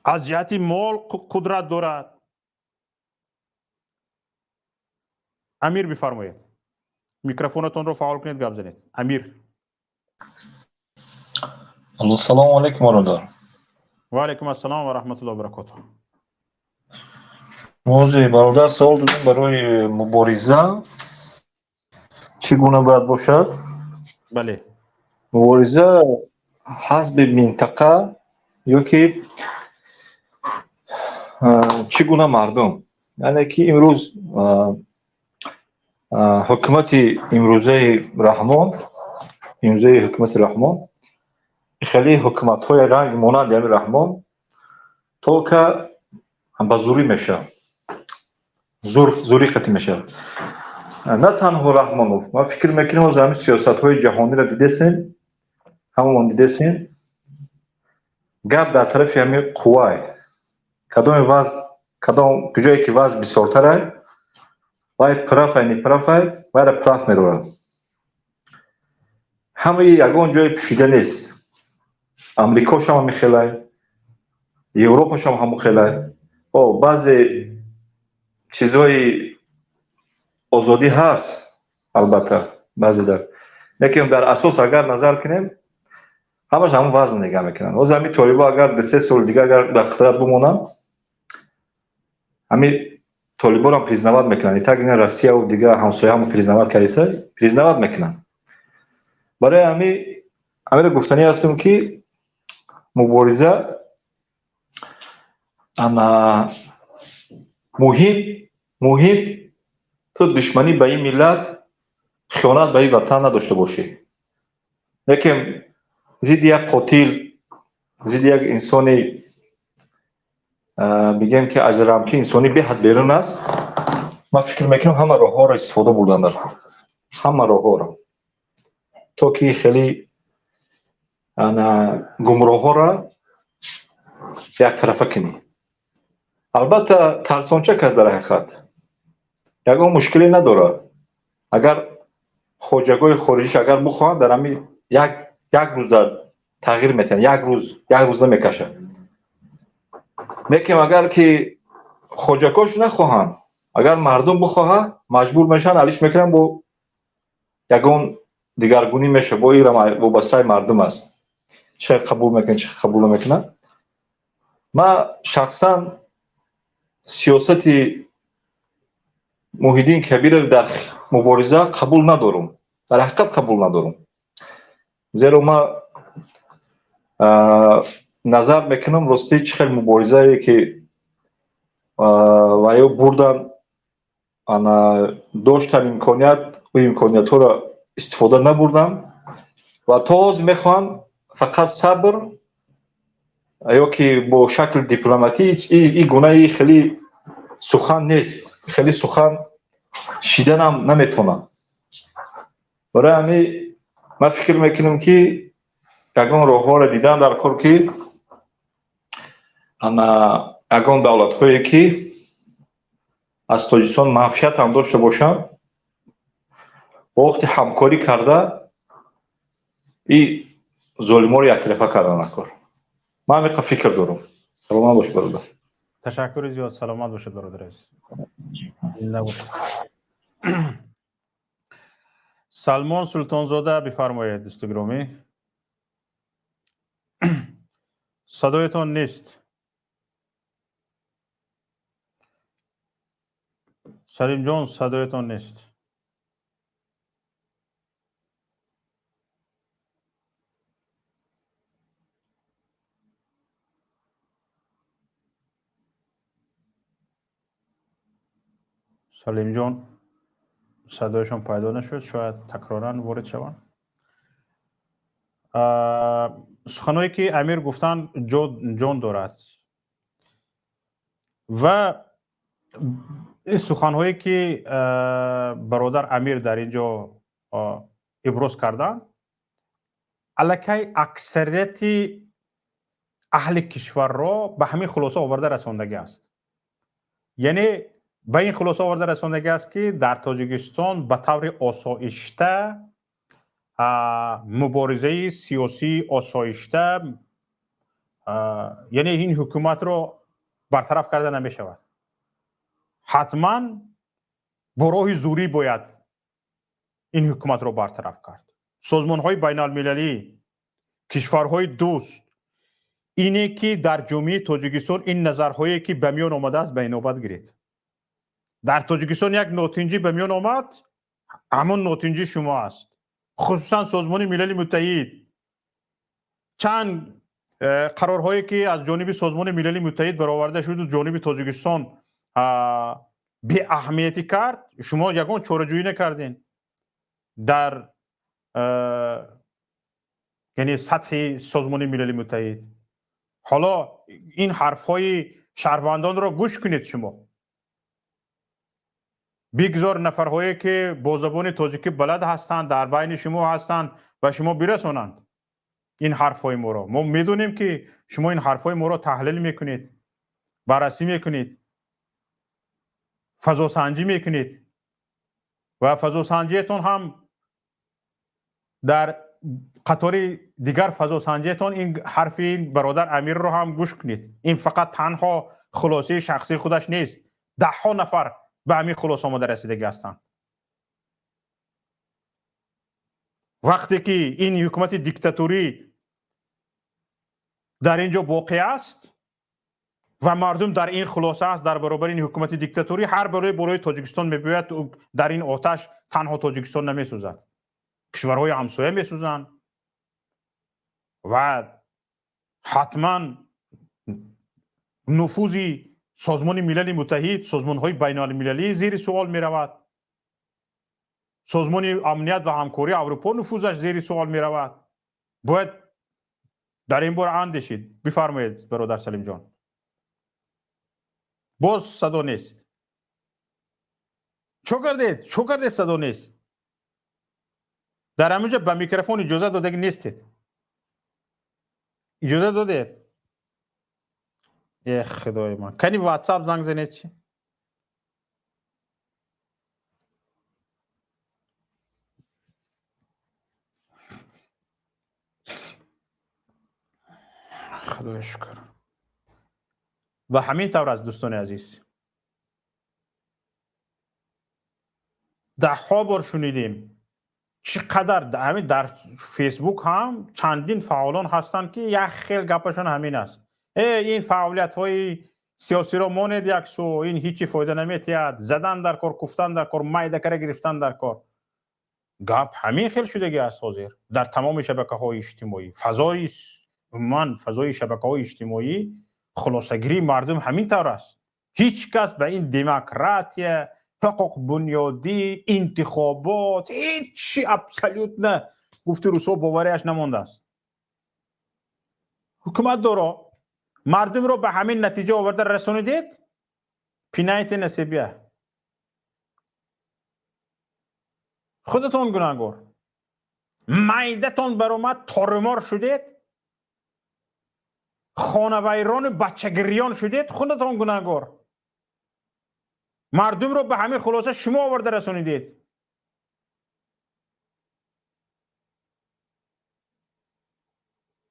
[SPEAKER 1] از جهت مال قدرت دارد. امیر بفرمایید، میکروفونتون رو فعال کنید، گپ زنید. امیر.
[SPEAKER 2] سلام علیکم برادر.
[SPEAKER 1] و علیکم السلام و رحمت الله و برکاته.
[SPEAKER 2] موضوع برادر سوال دادیم برای مبارزه چگونه باید باشد؟
[SPEAKER 1] بله.
[SPEAKER 2] مبارزه حسب منطقه یا که چگونه مردم، یعنی که امروز حکومت امروزه حکومت رحمان خیلی حکومت های رنگ مانند یعنی رحمان تا که به زوری میشه، زوری ختم میشه. نه تنها رحمانوف، ما فکر میکنیم از همین سیاست های جهانی را دیدیم، همون دیدیم گپ در طرف همین قوای کدام جایی که وضع بسیارتره وای پرافای میروه. همه یگان جای پوشیده نیست. امریکا شما میخیله، اروپا شما هم میخیله. بعضی چیزهای آزادی هست البته بعضی لیکن در اساس اگر نظر کنیم همش همون وزن نگاه میکنن. و همین طالبا اگر 3 سال دیگه اگر در قدرت بمونن همین طالبا هم признавать میکنن. تا این روسیه و دیگه همسایه هم признавать کردیسه признавать میکنن. برای همین گفتنی هستم که مبارزه اما مهم تو دشمنی به این ملت، خیانت به این وطن نداشته باشی. لیکن ضد یک قاتل، ضد یک انسانی بگیم که از رمکی انسانی به حد بیرون است، من فکر میکنم همه راه ها را استفاده بردن، همه راه ها را تا که خیلی گمراه ها را یک طرفه کنی. البته ترسانچه که در حقیقت یکان مشکلی نداره. اگر خواجگاه خارجیش اگر بخواهند در همین یک روز در تغییر میتن، یک روز نمیکشه. لیکن اگر که خواجگاهش نخواهند، اگر مردم بخواهند مجبور میشن علیش میکنن با یگان دیگرگونی میشه. با این وابسته مردم است، چه قبول میکنن چه قبول نمیکنن. من شخصا سیاست محیدین کبیر در مبارزه قبول ندارم، در حقیقت قبول ندارم. زیرا ما نظر میکنم راستی چه خیلی مبارزه که و یا بردن داشتن امکانیت و امکانیت ها را استفاده نبردن و تاز میخوان فقط صبر یا که با شکل دیپلماتی این گونه خیلی سخن نیست، خیلی سخن شیدن هم نمیتونن. برای همین من فکر میکنم که یگان راه ها را دیدن در کار که ана ягон давлатҳое ки аз тоҷикистон маъфият ҳам дошта бошанд вақти ҳамкорӣ карда и золиморо яктарафа карданак кор. ман ҳамиқа фикр дорам. саломат бош бародар.
[SPEAKER 1] تشکر زیاد. سلامت باشید برادر عزیز. زنده باشید. سلمان سلطانزاده بفرمایید دوست گرامی. صدایتان نیست. سلیم جان صدایتان نیست. سلیم جان صدایشان پیدا نشد. شاید تکرارا وارد شوند. سخنهایی که امیر گفتن جان دارد و این سخنهایی که برادر امیر در اینجا ابراز کردن الکی اکثریت اهل کشور را به همین خلاصه آورده رساندگی است. یعنی به این خلاصه آورده رساندگی است که در تاجیکستان به طور آسایشته مبارزه سیاسی آسایشته یعنی این حکومت رو برطرف کرده نمی شود. حتما با راه زوری باید این حکومت رو برطرف کرد. سازمان های بین المللی، کشورهای دوست، اینه که در جمعیت تاجیکستان این نظرهایی که به میان آمده است به نوبت گیرید. در تاجیکستان یک ناتنجی به میان آمد، همون ناتنجی شما است. خصوصا سازمان ملل متحد چند قرارهایی که از جانب سازمان ملل متحد برآورده شد و جانب تاجیکستان بی اهمیتی کرد، شما یگان چاره‌جویی نکردین در یعنی سطح سازمان ملل متحد. حالا این حرفهای شهروندان را گوش کنید. شما بگذار نفرهایی که با زبان تاجیکی بلد هستند در بین شما هستند و شما برسانند این حرفهای ما را. ما میدونیم که شما این حرفهای ما را تحلیل میکنید، بررسی میکنید، فضاسنجی میکنید و فضاسنجیتون هم در قطار دیگر فضاسنجیتون این حرف این برادر امیر رو هم گوش کنید. این فقط تنها خلاصه شخصی خودش نیست. 10 نفر به همین خلاصه آمده رسیدگی هستند. وقتی که این حکومت دیکتاتوری در اینجا واقع است و مردم در این خلاصه است در برابر این حکومت دیکتاتوری، هر برای تاجیکستان میباید در این آتش تنها تاجیکستان نمیسوزد، کشورهای همسایه میسوزند و حتما نفوذ سازمان ملل متحد، سازمان های بین المللی زیر سوال می رود. سازمان امنیت و همکاری اروپا نفوذش زیر سوال می رود. باید در این بار اندیشید. بفرمایید برادر سلیم جان. باز صدا نیست. چو کردید صدا نیست. در همونجا به میکروفون اجازه داده نیستید. اجازه دادید. ای خدای من. کنی واتساپ زنگ زنید چی؟ خدای شکر. و همین طور از دوستان عزیز 10 بار شنیدیم چقدر در فیسبوک هم چندین فعالان هستند که یک خیل گپشون همین است. این فعالیت های سیاسی رو ماند یک سو، این هیچی فایده نمیتید، زدن در کار، گفتن در کار، مایده کره گرفتن در کار. گپ همین خیل شدگی است حاضر در تمام شبکه‌های اجتماعی. فضای شبکه‌های اجتماعی خلاصه‌گیری مردم همین طور است. هیچ کس به این دموکراسی، حقوق بنیادی، انتخابات هیچی ابسولوت نه گفت روسو باوریش نمانده است. حکومت داره مردم رو به همین نتیجه آورده رسوندید، پینایت نصیبیه. خودتون گناهگار. معدتون برآمد تارمار شدید. خانوایران بچه‌گریان شدید، خودتان گناهگار. مردم رو به همین خلاصه شما آورده رسانیدید.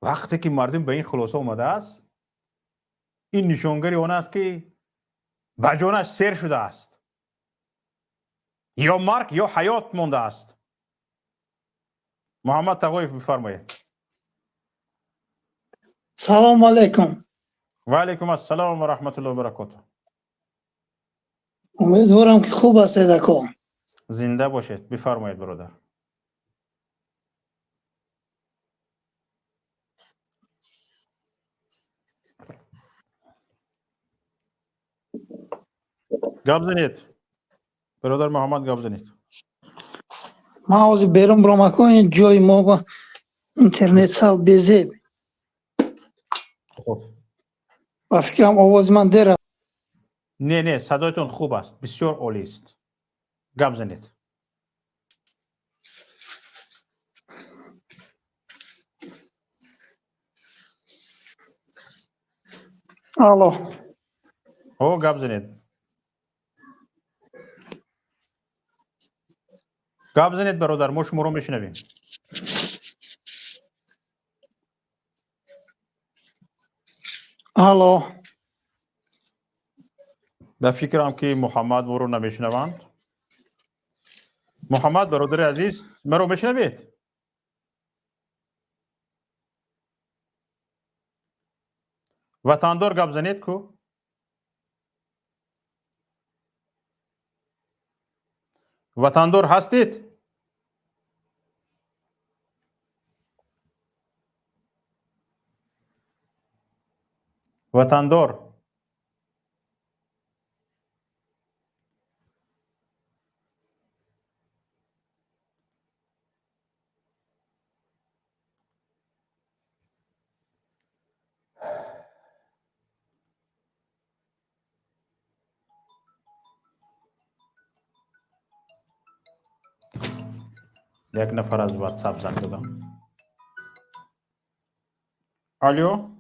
[SPEAKER 1] وقتی که مردم به این خلاصه اومده است، این نشانگری آن است که بجانش سیر شده است، یا مرگ یا حیات مانده است. محمد تقویف بفرمایید.
[SPEAKER 3] سلام علیکم.
[SPEAKER 1] و علیکم السلام و رحمت الله و برکاته.
[SPEAKER 3] امیدوارم که خوب هستید اکو.
[SPEAKER 1] زنده باشید. بفرمایید برادر. گپ زنید برادر محمد، گپ زنید.
[SPEAKER 3] ما از بیرون برام اکو، این جای ما با اینترنت سال بیزه
[SPEAKER 1] خب
[SPEAKER 3] و فکرم آواز من دیره.
[SPEAKER 1] نه صدایتون خوب است، بسیار عالی است. گپ زنید.
[SPEAKER 3] الو.
[SPEAKER 1] او گپ زنید. گپ زنید برادر، ما شما رو میشنویم.
[SPEAKER 3] الو.
[SPEAKER 1] به فکرم که محمد ما رو نمیشنوند. محمد برادر عزیز، ما رو میشنوید؟ وطندار گپ زنید کو. وطندار هستید؟ وطندار. یک نفر از واتساپ زنگ زدم. الو،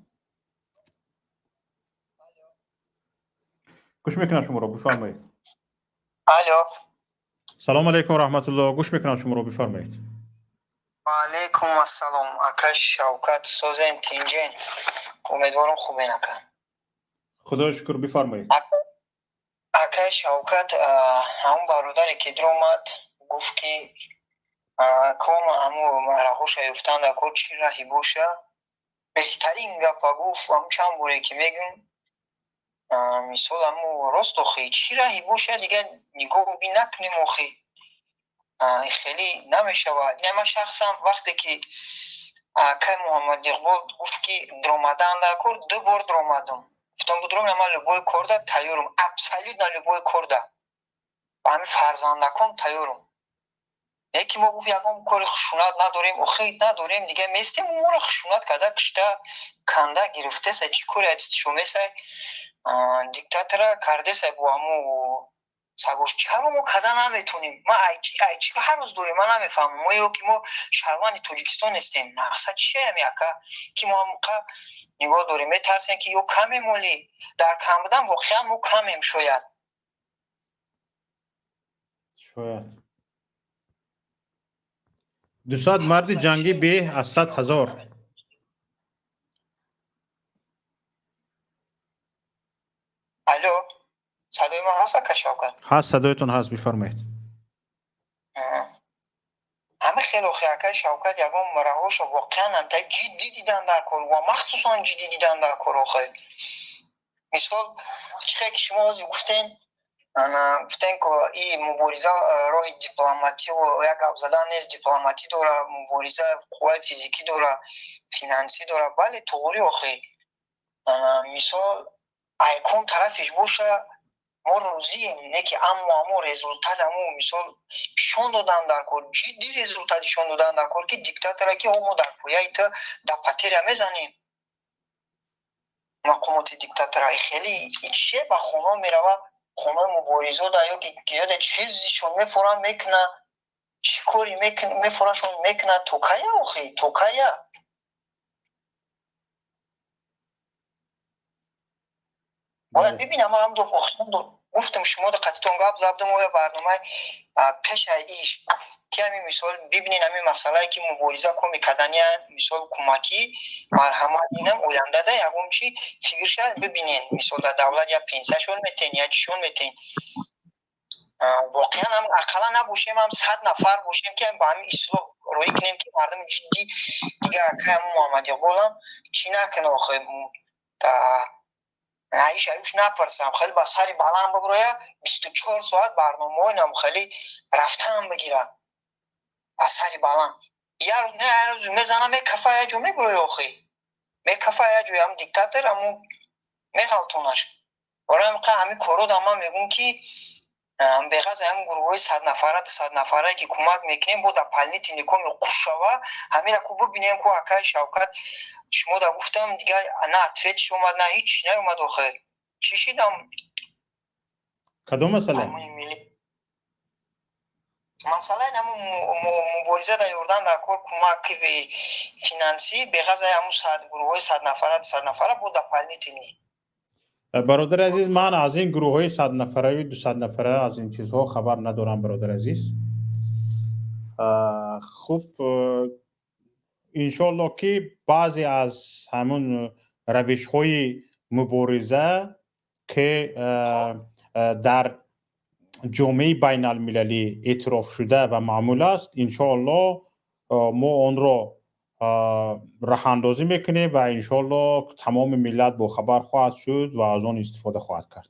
[SPEAKER 1] گوش میکنم شما رو، بفرمایید.
[SPEAKER 4] الو.
[SPEAKER 1] سلام علیکم و رحمت الله. گوش میکنم شما رو، بفرمایید.
[SPEAKER 4] و علیکم السلام. اکا شوکت سوزن تینجین. امیدوارم خوبین اکا.
[SPEAKER 1] خدا شکر، بفرمایید.
[SPEAKER 4] اکا شوکت همون برادری که در اومد گفت که کام همون راهوش یفتن اکا چی راهی باشه. بهترین گپا گفت هم چند بوره که میگن مثال همون راست خیلی چی راهی باشه دیگه نگاه بی نکنیم و خیلی نمیشه. و من شخصا وقتی که که محمد اقبال گفت که درآمدن در کار، 2 بار درآمدم. گفتم بدرم من لبای کار ده تیارم، ابسولوت نه لبای کار ده و همین فرزندکم تیارم. یکی ما گفت یکم کار خشونت نداریم و خیلی نداریم دیگه میستیم ما رو خشونت کرده کشته کنده گرفته سه چی کاری هست شما سه دیکتاتور کرده سه با همو سگوش چرا ما کده نمیتونیم. ما ایچی که هر روز داریم من نمیفهمم. ما یا که ما شهروند تاجیکستان هستیم، مقصد چیه همی اکا که ما هم نگاه داریم میترسیم که یا کمی مولی در کم بودن واقعا ما کمیم. شاید
[SPEAKER 1] 200 مرد جنگی به از 100,000.
[SPEAKER 4] الو، صدای ما هست اکا شوکت؟
[SPEAKER 1] هست، صدایتون هست، بفرمایید.
[SPEAKER 4] همه خیلی اکا شوکت یکم مراهوش واقعا هم تا جدی دیدن در کار و مخصوصا جدی دیدن در کار آخه. مثال چه که شما از گفتین گفتن که این مبارزه راه دیپلماتی و یک گپ زدن نیست. دیپلماتی داره، مبارزه قوه فیزیکی داره، فینانسی داره. بله طوری آخه مثال ایکون طرفش باشه ما روزی نه که اما رزولتات همون مثال شون دادن در کار، جدی رزولتات شون دادن در کار که دیکتاتوره که همو در پایه تا دپاتیر میزنیم. مقامات دیکتاتوره خیلی چیه با خونه میروه، خونه مبارزه دا یا که یاد چیزشون میفورن میکنه، چی کاری میکنه میفورشون میکنه. توکایه آخی توکایه. حالا ببینم ما هم گفتم شما دقتتون گپ زدم و برنامه پیش ایش که همین مثال ببینین همین مسئله که مبارزه کمی کردنی مثال کمکی مرحمت اینم آینده ده یکم چی فکر شد ببینین مثال دولت یا پنسه شون میتین یا چیشون میتین واقعا هم اقلا نباشیم هم 100 نفر باشیم که با همین اصلاح روی کنیم که مردم جدی دیگه که هم محمد اقبال چی نکنه آخه نایش ایوش نپرسم خیلی با سری بلند ببرویه 24 ساعت برنامه اینم خیلی رفتن بگیره با سری بلند یه روز نه یه روز میزنم یک کفه یه جو میبروی آخه می کفه یه جو هم دیکتاتر همون میخلطونش برای همین کارو داما میگون که به غض هم گروه های 100 نفره 100 نفره که کمک میکنیم بود پلنی تینیکوم قشوا همین کو ببینیم کو اکای شوکت شما دا گفتم دیگه نه تویچ اومد نه هیچ نه اومد آخه چی شدم
[SPEAKER 1] کدوم مسئله
[SPEAKER 4] مسئله همون مبارزه در یوردن در کار کمک فینانسی به غض همون گروه های 100 نفره 100 نفره بود پلنی تینی
[SPEAKER 1] برادر عزیز من از این گروه های 100 نفره و 200 نفره از این چیزها خبر ندارم برادر عزیز. خوب انشالله که بعضی از همون روش های مبارزه که در جامعه بین المللی اعتراف شده و معمول است انشالله ما آن را راه اندازی میکنیم و انشالله تمام ملت با خبر خواهد شد و از آن استفاده خواهد کرد.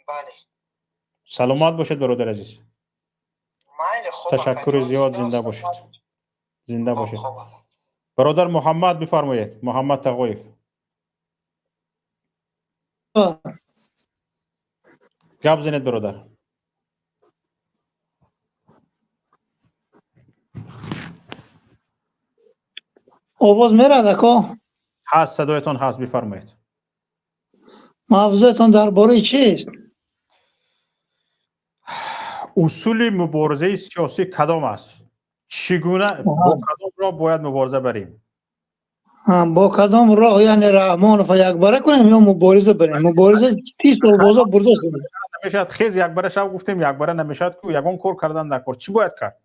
[SPEAKER 4] بله.
[SPEAKER 1] سلامت باشید برادر عزیز. تشکر زیاد. زنده باشید. زنده باشید. برادر محمد بفرمایید. محمد تقویف. گپ زنید برادر.
[SPEAKER 3] آواز میره دکا؟
[SPEAKER 1] هست صدایتان هست بفرمایید.
[SPEAKER 3] موضوعتان درباره چیست؟
[SPEAKER 1] اصول مبارزه سیاسی کدام است؟ چگونه با کدام راه باید مبارزه بریم؟
[SPEAKER 3] با کدام راه یعنی رحمان و یکباره کنیم یا مبارزه بریم؟ مبارزه 30 سال بازا برده است.
[SPEAKER 1] نمیشد خیز یکباره شب گفتیم یکباره نمیشد که یگان کار کردن نکرد. چی باید کرد؟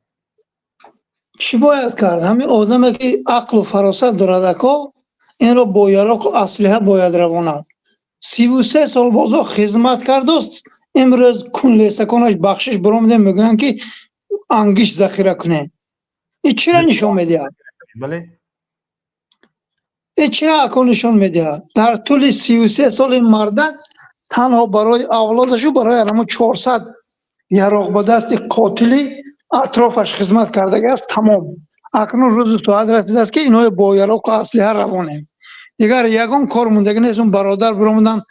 [SPEAKER 3] چی باید کرد؟ همین آدمی که عقل و فراست دارد اکا این را با یراق و اسلحه باید رواند. 33 سال بازا خدمت کرد است. امروز کن لیسکانش بخشش برآمده میگن که انگیش ذخیره کنه. این چرا نشون میده؟
[SPEAKER 1] بله.
[SPEAKER 3] این چرا اکا نشون میده؟ در طول 33 سال این مرد تنها برای اولادش و برای همون 400 یراق با دست قاتلی اطرافش خدمت کرده است. تمام اکنون روز ساعت رسیده است که اینها با یراق و اسلحه روانه. دیگر یگان کار موندگی نیست. اون برادر برآمدن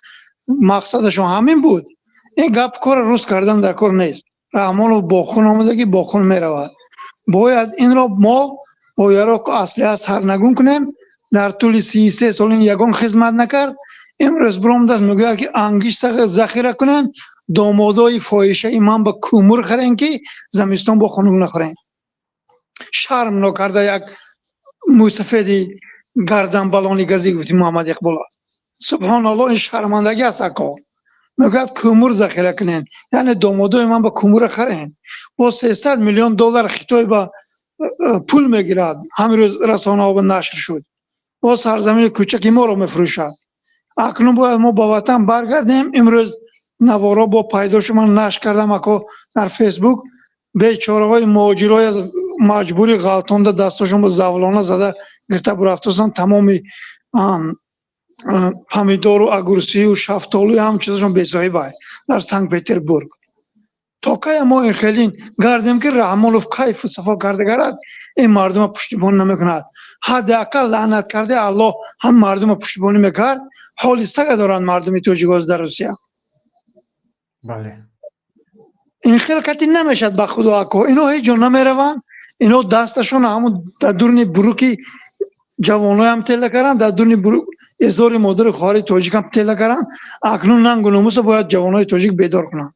[SPEAKER 3] مقصدشون همین بود. این گپ کار روز کردن در کار نیست. رحمان و باخون آمدگی باخون میرود. باید این را ما با یراق و اسلحه سرنگون کنیم. در طول 33 سال این یگان خدمت نکرد. امروز برآمده است میگه که انگیش ذخیره کنن دامادای فاحشه ایمان با کومور خورن که زمستان با خانم نخورن. شرم نکرده یک موسفیدی گردن بلانی گزی گفتی محمد اقبال است. سبحان الله این شرمندگی است اکا. میگه کومور ذخیره کنن یعنی دامادای من با کومور خورن. با 300 میلیون دلار خطای با پول میگیرد. همین روز رسانه ها نشر شد. با سرزمین کوچکی ما رو میفروشد. اکنون باید ما با وطن برگردیم. امروز نوارا با پیداش من نشر کردم اکا در فیسبوک بیچاره های مهاجرای مجبوری غلطانده دستاشون با زولانه زده گرفته برفتن. تمامی پمیدار و اگورسی و شفتالو هم چیزشون بیچاره باید در سنت پترزبورگ. تا که ما این خیلی گردیم که رحمانوف کیف و صفا کرده گرد این مردم پشتیبانی نمیکند. حداقل لعنت کرده الله هم مردم پشتیبانی میکرد. حالی سگه دارن مردمی توجیگاز در روسیه.
[SPEAKER 1] بله.
[SPEAKER 3] این خلقتی نمیشد به خدا اکا. اینا هیچ جا نمیرون. اینا دستشون همون در دورنی بروکی جوانای هم تله کردن. در دورنی بروک ازار مادر خواهر تاجیک هم تله کردن. اکنون ننگ و ناموس باید جوانای تاجیک بیدار کنن.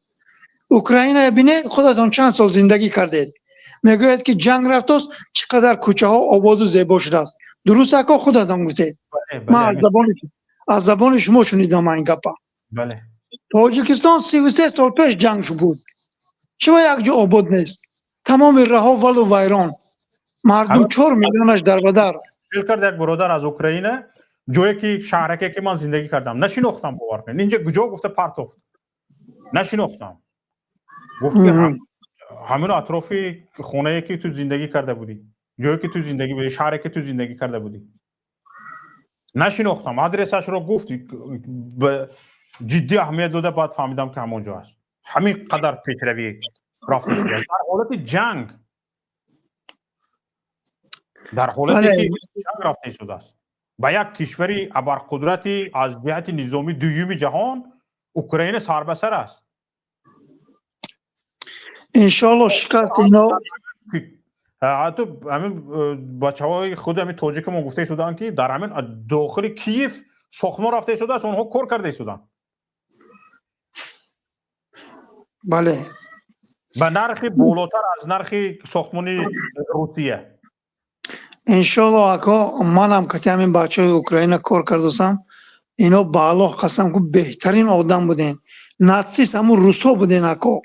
[SPEAKER 3] اوکراین بینه خودتان چند سال زندگی کردید. میگوید که جنگ رفت است چقدر کوچه ها آباد و زیبا شده است. درست اکا خودتان گفتید. من از زبان شما شنیدم این گپا.
[SPEAKER 1] بله
[SPEAKER 3] تاجیکستان 33 سال پیش جنگش بود. چرا یک جا آباد نیست؟ تمام رها و ویران، مردم 4 میلیونش در بدر.
[SPEAKER 1] شل کرد یک برادر از اوکراین، جایی که شهرکی که من زندگی کردم نشناختم، باور کنید. اینجا کجا گفته پارتوف، نشناختم. گفت که همین اطرافی خونه‌ای که تو زندگی کرده بودی، جایی که تو زندگی بودی، شهری که تو زندگی کرده بودی، نشناختم. آدرسش رو گفتی، به جدی اهمیت داده، بعد فهمیدم که همونجا است. همین قدر پیشروی رفته شده در حالت جنگ، در حالتی که جنگ رفته شده است با یک کشوری ابرقدرتی از جهت نظامی دوم جهان. اوکراین سر به سر است.
[SPEAKER 3] انشالله شکست اینا.
[SPEAKER 1] حتی همین بچه‌های خود همین تاجیک ما گفته شدن که در همین داخل کیف ساختمان رفته شده است، اونها کار کرده شدن.
[SPEAKER 3] بله.
[SPEAKER 1] به نرخ بالاتر از نرخ ساختمان روسیه.
[SPEAKER 3] انشالله اکا منم که همین بچهای اوکراین کار کردم، اینا بالا قسم که بهترین آدم بودن. ناتسیست همون روسا بودن اکا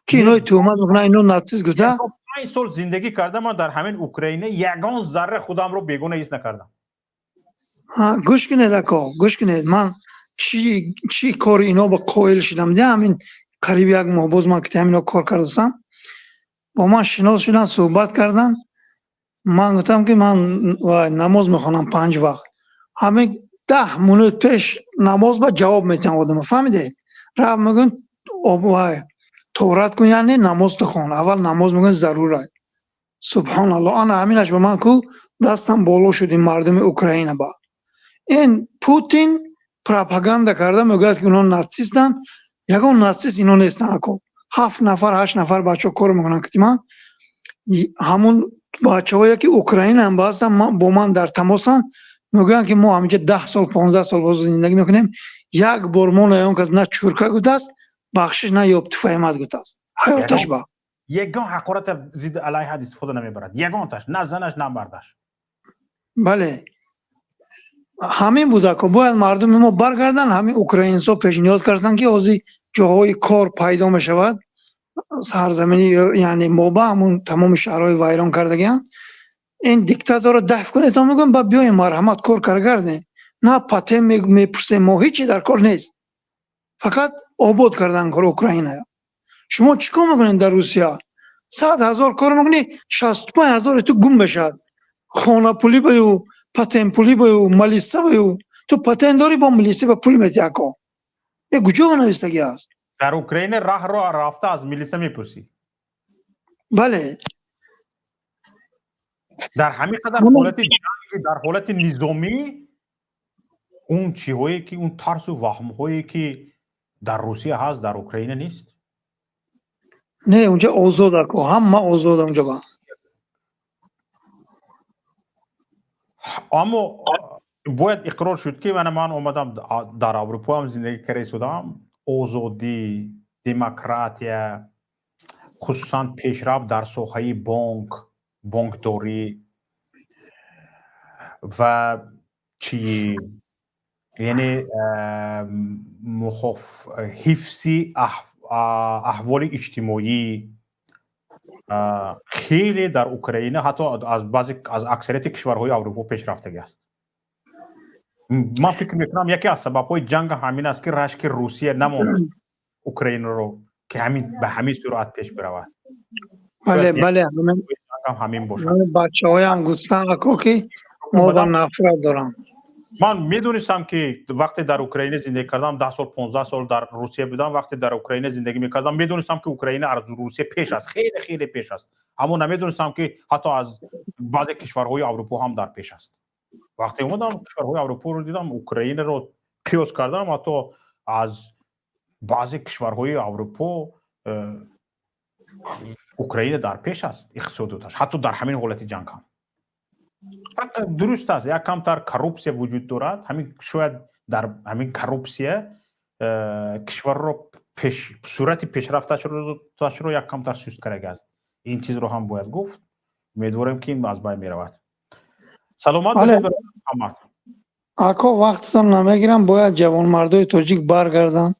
[SPEAKER 3] که اینا تومت میکنن اینو ناتسیست گفته.
[SPEAKER 1] 5 سال زندگی کردم من در همین اوکراین، یگان ذره خودم رو بیگانه حس نکردم.
[SPEAKER 3] گوش کنید اکا، گوش کنید. من چی کار اینا با قائل شدم ده. همین قریب یک ماه باز من که اینا کار کردم، با من شناس شدن، صحبت کردن. من گفتم که من نماز میخوانم 5 وقت. همین 10 minut پیش نماز با جواب میتن آدم، فهمیده؟ رفت میگن تورات کن، یعنی نماز بخون. اول نماز میگن ضروره. سبحان الله. انا همینش به من کو دستم بالا شد. این مردم اوکراین با این پوتین پروپاگاندا کرده، میگه که اونا ناتسیستن. یگان ناتسیست اینا نیستن اکو. 7 نفر 8 نفر بچه کار میکنن که من همون بچه‌هایی که اوکراین هم هستن با من در تماسن، میگن که ما همینجا 10 سال 15 سال باز زندگی میکنیم، یک بار ما نیام که نه چورکا گفته است بخشش، نه یاب تفاهمت گفته است. حیاتش با
[SPEAKER 1] یگان حقارت ضد علیه حد استفاده نمیبرد، یگانش، نه زنش نه مردش.
[SPEAKER 3] بله همین بوده که باید مردم ما برگردن. همین اوکراینسا پیشنهاد کردن که اوزی جاهای کار پیدا میشود سرزمینی، یعنی ما با همون تمام شهرهای ویران کردگیان این دیکتاتور رو دفع کنه. تا میگم با بیاین مرحمت کار کارگرده، نه پته میپرسه. ما هیچی در کار نیست، فقط آباد کردن کار اوکراین. شما چیکار میکنین در روسیه؟ 100,000 کار میکنی، 65,000 تو گم بشد. خانه پولی بیو، پتن پولی بیو، ملیسه بیو. تو پتن داری با ملیسه با پول میتی اکا. یه گجا نویستگی است.
[SPEAKER 1] در اوکراین راه رو رفته از ملیسه میپرسی.
[SPEAKER 3] بله.
[SPEAKER 1] در همین قدر حالت جنگ، در حالت نظامی، اون چیزهایی که اون ترس و وهم‌هایی که در روسیه هست در اوکراین نیست.
[SPEAKER 3] نه اونجا آزاد اکو، همه آزاد اونجا با.
[SPEAKER 1] اما باید اقرار شد که من اومدم در اروپا هم زندگی کرده شدم، آزادی، دموکراسی، خصوصا پیشرفت در ساحه بانکداری و چی، یعنی حفظ احوال اجتماعی خیلی در اوکراین حتی از اکثریت کشورهای اروپا پیشرفته است. من فکر میکنم یکی از سبب‌های جنگ همین است که رشک روسیه نماند اوکراین رو که همین به همین صورت پیش برود.
[SPEAKER 3] بله بله
[SPEAKER 1] همین باشد.
[SPEAKER 3] بچه‌های هم گفتن اکو که ما با نفرت دارم.
[SPEAKER 1] من میدونستم که وقتی در اوکراین زندگی کردم 10 سال 15 سال در روسیه بودم، وقتی در اوکراین زندگی میکردم میدونستم که اوکراین از روسیه پیش است، خیلی خیلی پیش است. اما نمیدونستم که حتی از بعضی کشورهای اروپا هم در پیش است. وقتی اومدم کشورهای اروپا رو دیدم، اوکراین رو قیاس کردم، حتی از بعضی کشورهای اروپا اوکراین در پیش است اقتصادش، حتی در همین حالت جنگ هم. درست است یک کمتر کروپسیه وجود دارد، همین شاید در همین کروپسیه کشور رو صورت پیشرفتش رو یک کمتر سست کرده است. این چیز رو هم باید گفت. امیدوارم که این از بین میرود. سلامت باشید محمد.
[SPEAKER 3] اکا وقتتان نمیگیرم، باید جوانمردای تاجیک برگردن.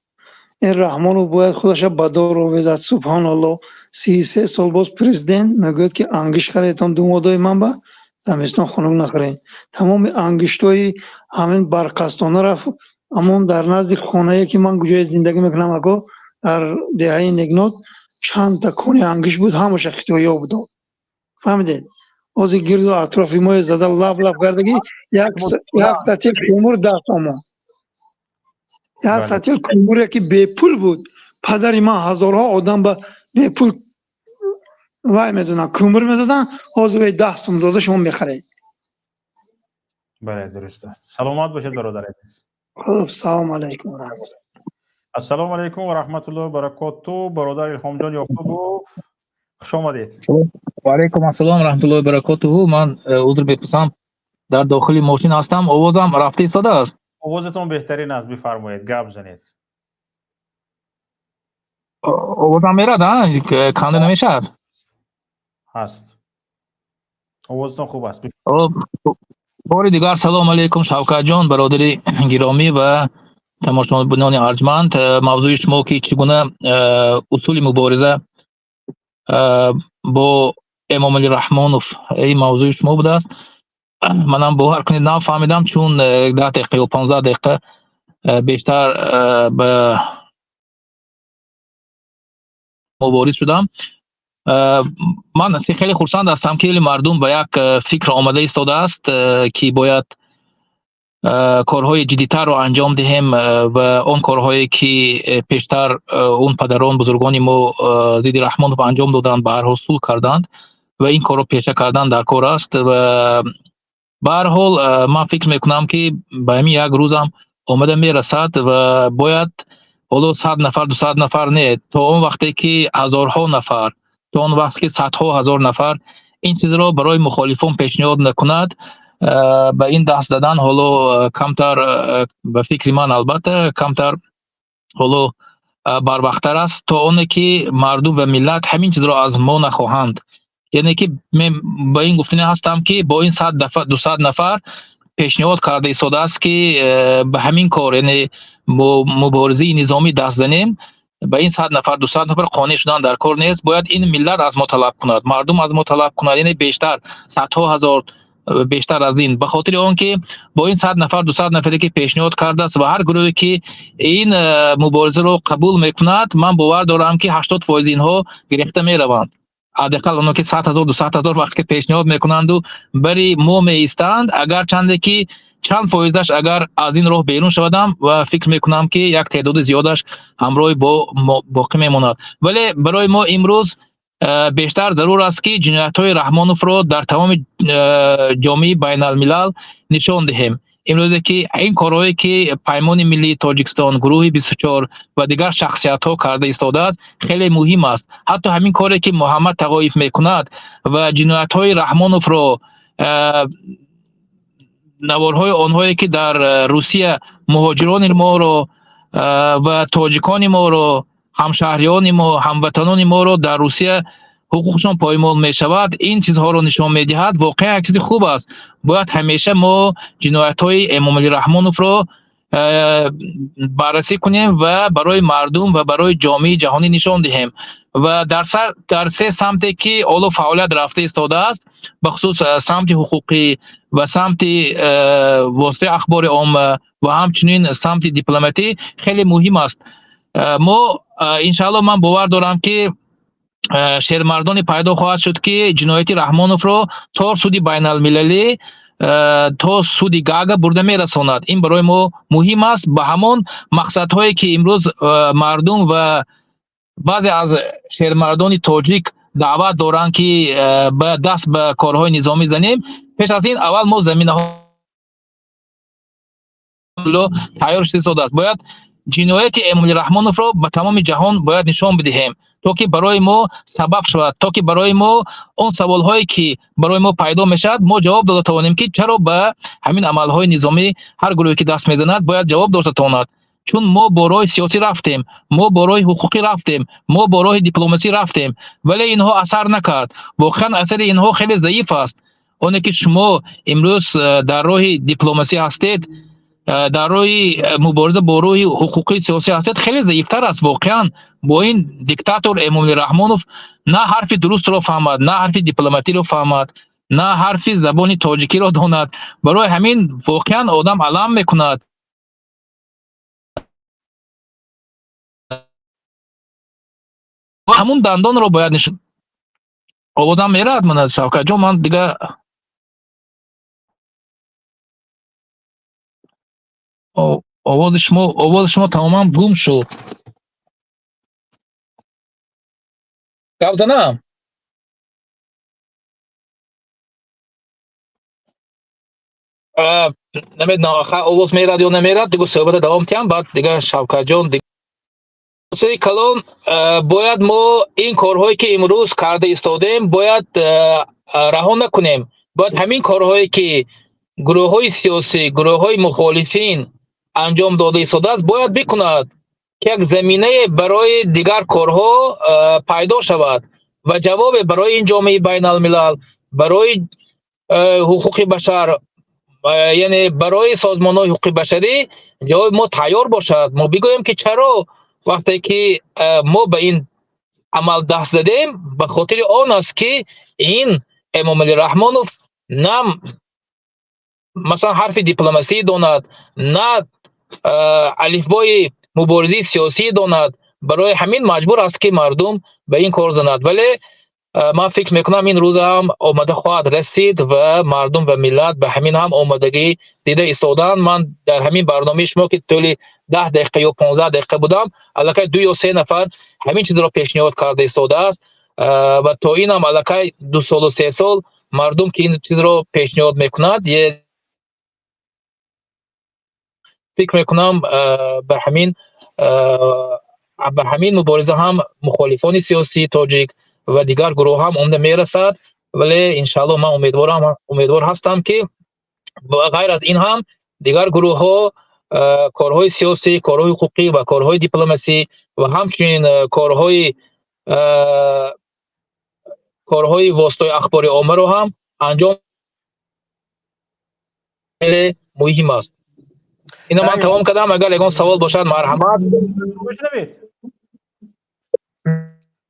[SPEAKER 3] این رحمانو باید خودش به دار آویزد. سبحان الله، 33 سال باز پرزیدنت میگوید که انگشت خریدتان دو مادای من به زمستان خنک نخورین. تمام انگشتای همین برقصدانه رفت. همون در نزد خانه‌ای که من کجای زندگی میکنم اکا، در دهه نگنات چند تا کنه انگشت بود، همش اختیار بود. فهمیدید؟ از گرد و اطراف ما زده لب لب کردگی یک سطل کومور دست آما. یک
[SPEAKER 1] بله.
[SPEAKER 3] سطل کومور که بے پول بود. پدر ما هزارها آدم به بے پول وای میدونن کومور میدادن، از وی 10 سوم داده شما میخرید.
[SPEAKER 1] بله درست است. سلامت باشید برادر عزیز.
[SPEAKER 3] خب سلام علیکم.
[SPEAKER 1] السلام علیکم و رحمت الله و برکاته. برادر الهام جان یعقوب خوش آمدید.
[SPEAKER 5] و علیکم السلام و رحمت الله و برکاته. من عذر می‌خوام در داخل ماشین هستم، آوازم رفته ایستاده است.
[SPEAKER 1] آوازتون بهترین است، بفرمایید گپ بزنید.
[SPEAKER 5] آوازم میرد ها، کنده نمیشد.
[SPEAKER 1] هست. آوازتون خوب است.
[SPEAKER 5] بار دیگر سلام علیکم شوکت جان، برادر گرامی و تماشاچیان ارجمند. موضوع شما که چگونه اصول مبارزه با امام علی رحمانوف، این موضوع شما بوده است. منم باور کنید نفهمیدم، چون 10 دقیقه و 15 دقیقه بیشتر به مبارز شدم. من خیلی خرسند هستم که مردم به یک فکر آمده ایستاده است که باید کارهای جدی‌تر رو انجام دهیم و اون کارهایی که پیشتر اون پدران بزرگان ما ضد رحمانوف انجام دادند به هر حال کردند و این کار رو پیشه کردن در کار است. و به هر حال من فکر میکنم که به همین یک روزم آمده میرسد و باید حالا 100 نفر 200 نفر نه، تا اون وقتی که هزارها نفر، تا اون وقتی که صدها هزار نفر این چیز رو برای مخالفان پیشنهاد نکند، به این دست دادن حالا کمتر، به فکر من البته کمتر حالا بر وقتتر است تا اونی که مردم و ملت همین چیز رو از ما نخواهند. یعنی که من با این گفتنی هستم که با این 100 نفر 200 نفر پیشنهاد کرده ایستاده است که به همین کار، یعنی مبارزه نظامی دست زنیم، به این 100 نفر 200 نفر قانع شدن در کار نیست. باید این ملت از ما طلب کند، مردم از ما طلب کند، یعنی بیشتر، صدها هزار بیشتر از این، به خاطر اون که با این 100 نفر 200 نفری که پیشنهاد کرده است و هر گروهی که این مبارزه رو قبول میکند، من باور دارم که 80% اینها گرفته میروند. حداقل اونها که 100,000 200,000 وقت که پیشنهاد میکنند و بری ما میستند، اگر چنده که چند فایزش اگر از این راه بیرون شودم و فکر میکنم که یک تعداد زیادش همراه با باقی میماند. ولی برای ما امروز بیشتر ضرور است که جنایت‌های رحمانوف را در تمام جامعه بین الملل نشان دهیم. امروز که این کارهایی که پیمان ملی تاجیکستان، گروه 24 و دیگر شخصیت‌ها کرده ایستاده است خیلی مهم است. حتی همین کاری که محمد تقایف میکند و جنایت‌های رحمانوف را، نوارهای آنهایی که در روسیه مهاجران ما را و تاجیکان ما را، همشهریان ما، هموطنان ما را در روسیه حقوقشان پایمال می شود، این چیزها را نشان می دهد. واقعا یک چیز خوب است. باید همیشه ما جنایت های امام علی رحمانوف را بررسی کنیم و برای مردم و برای جامعه جهانی نشان دهیم. و در سه سمتی که اولو فعالیت رفته ایستاده است، بخصوص سمت حقوقی و سمت واسطه اخبار عامه و همچنین سمت دیپلماتی خیلی مهم است. ما انشاءالله من باور دارم که شهرمردانی پیدا خواهد شد که جنایت رحمانوف را تا سود بین المللی، تا سود گاگا برده میرساند. این برای ما مهم است. به همون مقصدهایی که امروز مردم و بعضی از شهرمردان تاجیک دعوت دارند که به دست به کارهای نظامی زنیم، پیش از این اول ما زمینه ها تیار شده است. باید جنایت امام علی رحمانوف را به تمام جهان باید نشان بدهیم تا که برای ما سبب شود، تا که برای ما اون سوال هایی که برای ما پیدا میشد ما جواب داده توانیم که چرا به همین عمل های نظامی هر گروهی که دست میزند باید جواب داشته تواند. چون ما با راه سیاسی رفتیم، ما با راه حقوقی رفتیم، ما با راه دیپلماسی رفتیم، ولی اینها اثر نکرد. واقعا اثر اینها خیلی ضعیف است. اونی که شما امروز در راه دیپلماسی هستید، در روی مبارزه با روی حقوقی سیاسی هست خیلی ضعیفتر است. واقعا با این دیکتاتور امامی رحمانوف نه حرف درست رو فهمد، نه حرف دیپلماتی رو فهمد، نه حرف زبان تاجیکی رو داند. برای همین واقعا آدم علم میکند همون دندان رو باید نشون. آوازم میرد من از شوکت جان، من دیگه آواز شما تماما گم شد. گپ زنم نمیدونم آخه آواز میرد یا نمیرد. دیگه صحبت دوام تیم بعد دیگه شوکت جان دیگه دوستای کلان باید ما این کارهایی که امروز کرده ایستادیم باید رها نکنیم. باید همین کارهایی که گروه های سیاسی، گروه های مخالفین انجام داده ایستاده است باید بکند که یک زمینه برای دیگر کارها پیدا شود و جواب برای این جامعه بین الملل، برای حقوق بشر، یعنی برای سازمان های حقوق بشری جواب ما تیار باشد. ما بگوییم که چرا وقتی که ما به این عمل دست زدیم به خاطر آن است که این امام علی رحمانوف نه مثلا حرف دیپلماسی داند، نه الفبای مبارزه سیاسی داند. برای همین مجبور است که مردم به این کار زند. ولی من فکر میکنم این روز هم آمده خواهد رسید و مردم و ملت به همین هم آمادگی دیده ایستادن. من در همین برنامه شما که طول 10 دقیقه یا 15 دقیقه بودم الکی 2 یا 3 نفر همین چیز را پیشنهاد کرده ایستاده است و تا این هم الکی 2 سال و 3 سال مردم که این چیز را پیشنهاد میکند یه فکر میکنم به همین مبارزه هم مخالفان سیاسی تاجیک و دیگر گروه هم عمده میرسد. ولی انشالله من امیدوار هستم که غیر از این هم دیگر گروه ها کارهای سیاسی، کارهای حقوقی و کارهای دیپلماسی و همچنین کارهای واسطه اخباری عامه رو هم انجام مهم است. اینا من تمام کردم. اگر یگان سوال باشد مرحمت.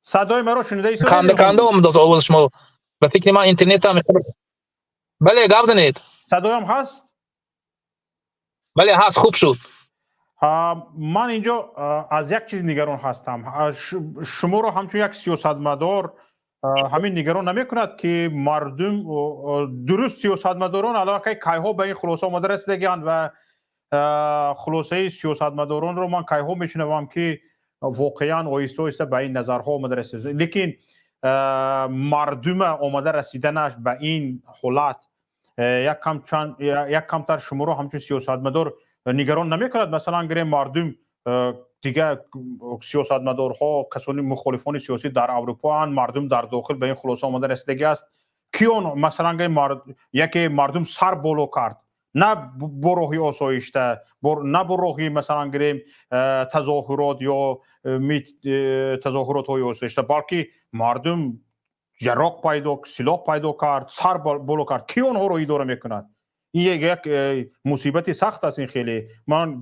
[SPEAKER 1] صدای مرا شنیده ایست؟
[SPEAKER 5] کنده آمد آواز شما. به فکر من اینترنت هم بله گپ زنید.
[SPEAKER 1] صدایم هست؟
[SPEAKER 5] بله هست. خوب شد.
[SPEAKER 1] من اینجا از یک چیز نگران هستم. شما رو همچون یک سیاستمدار همین نگران نمی کند که مردم درست سیاستمداران علاقه کایها به این خلاصه آمده رسیدگیند و خلاصه سیاستمداران رو من کایها میشنوم که واقعا آیسته آیسته به این نظرها آمده رسیده، لیکن مردم آمده رسیدنش به این حالت یک کمتر شما رو همچون سیاستمدار نگران نمی کند؟ مثلا گره مردم دیگه سیاستمدارها کسانی مخالفان سیاسی در اروپا هستند، مردم در داخل به این خلاصه آمده رسیدگی است کیون مثلا گره یکی مردم سر بالا کرد، نه بروحی آسایشته، نه بروحی مثلا گریم تظاهرات یا تظاهرات های آسایشته، بلکه مردم جراق سلاح پیدا کرد، سر بالا کرد. کی اونها رو اداره میکند؟ این یک مصیبت سخت است. این خیلی من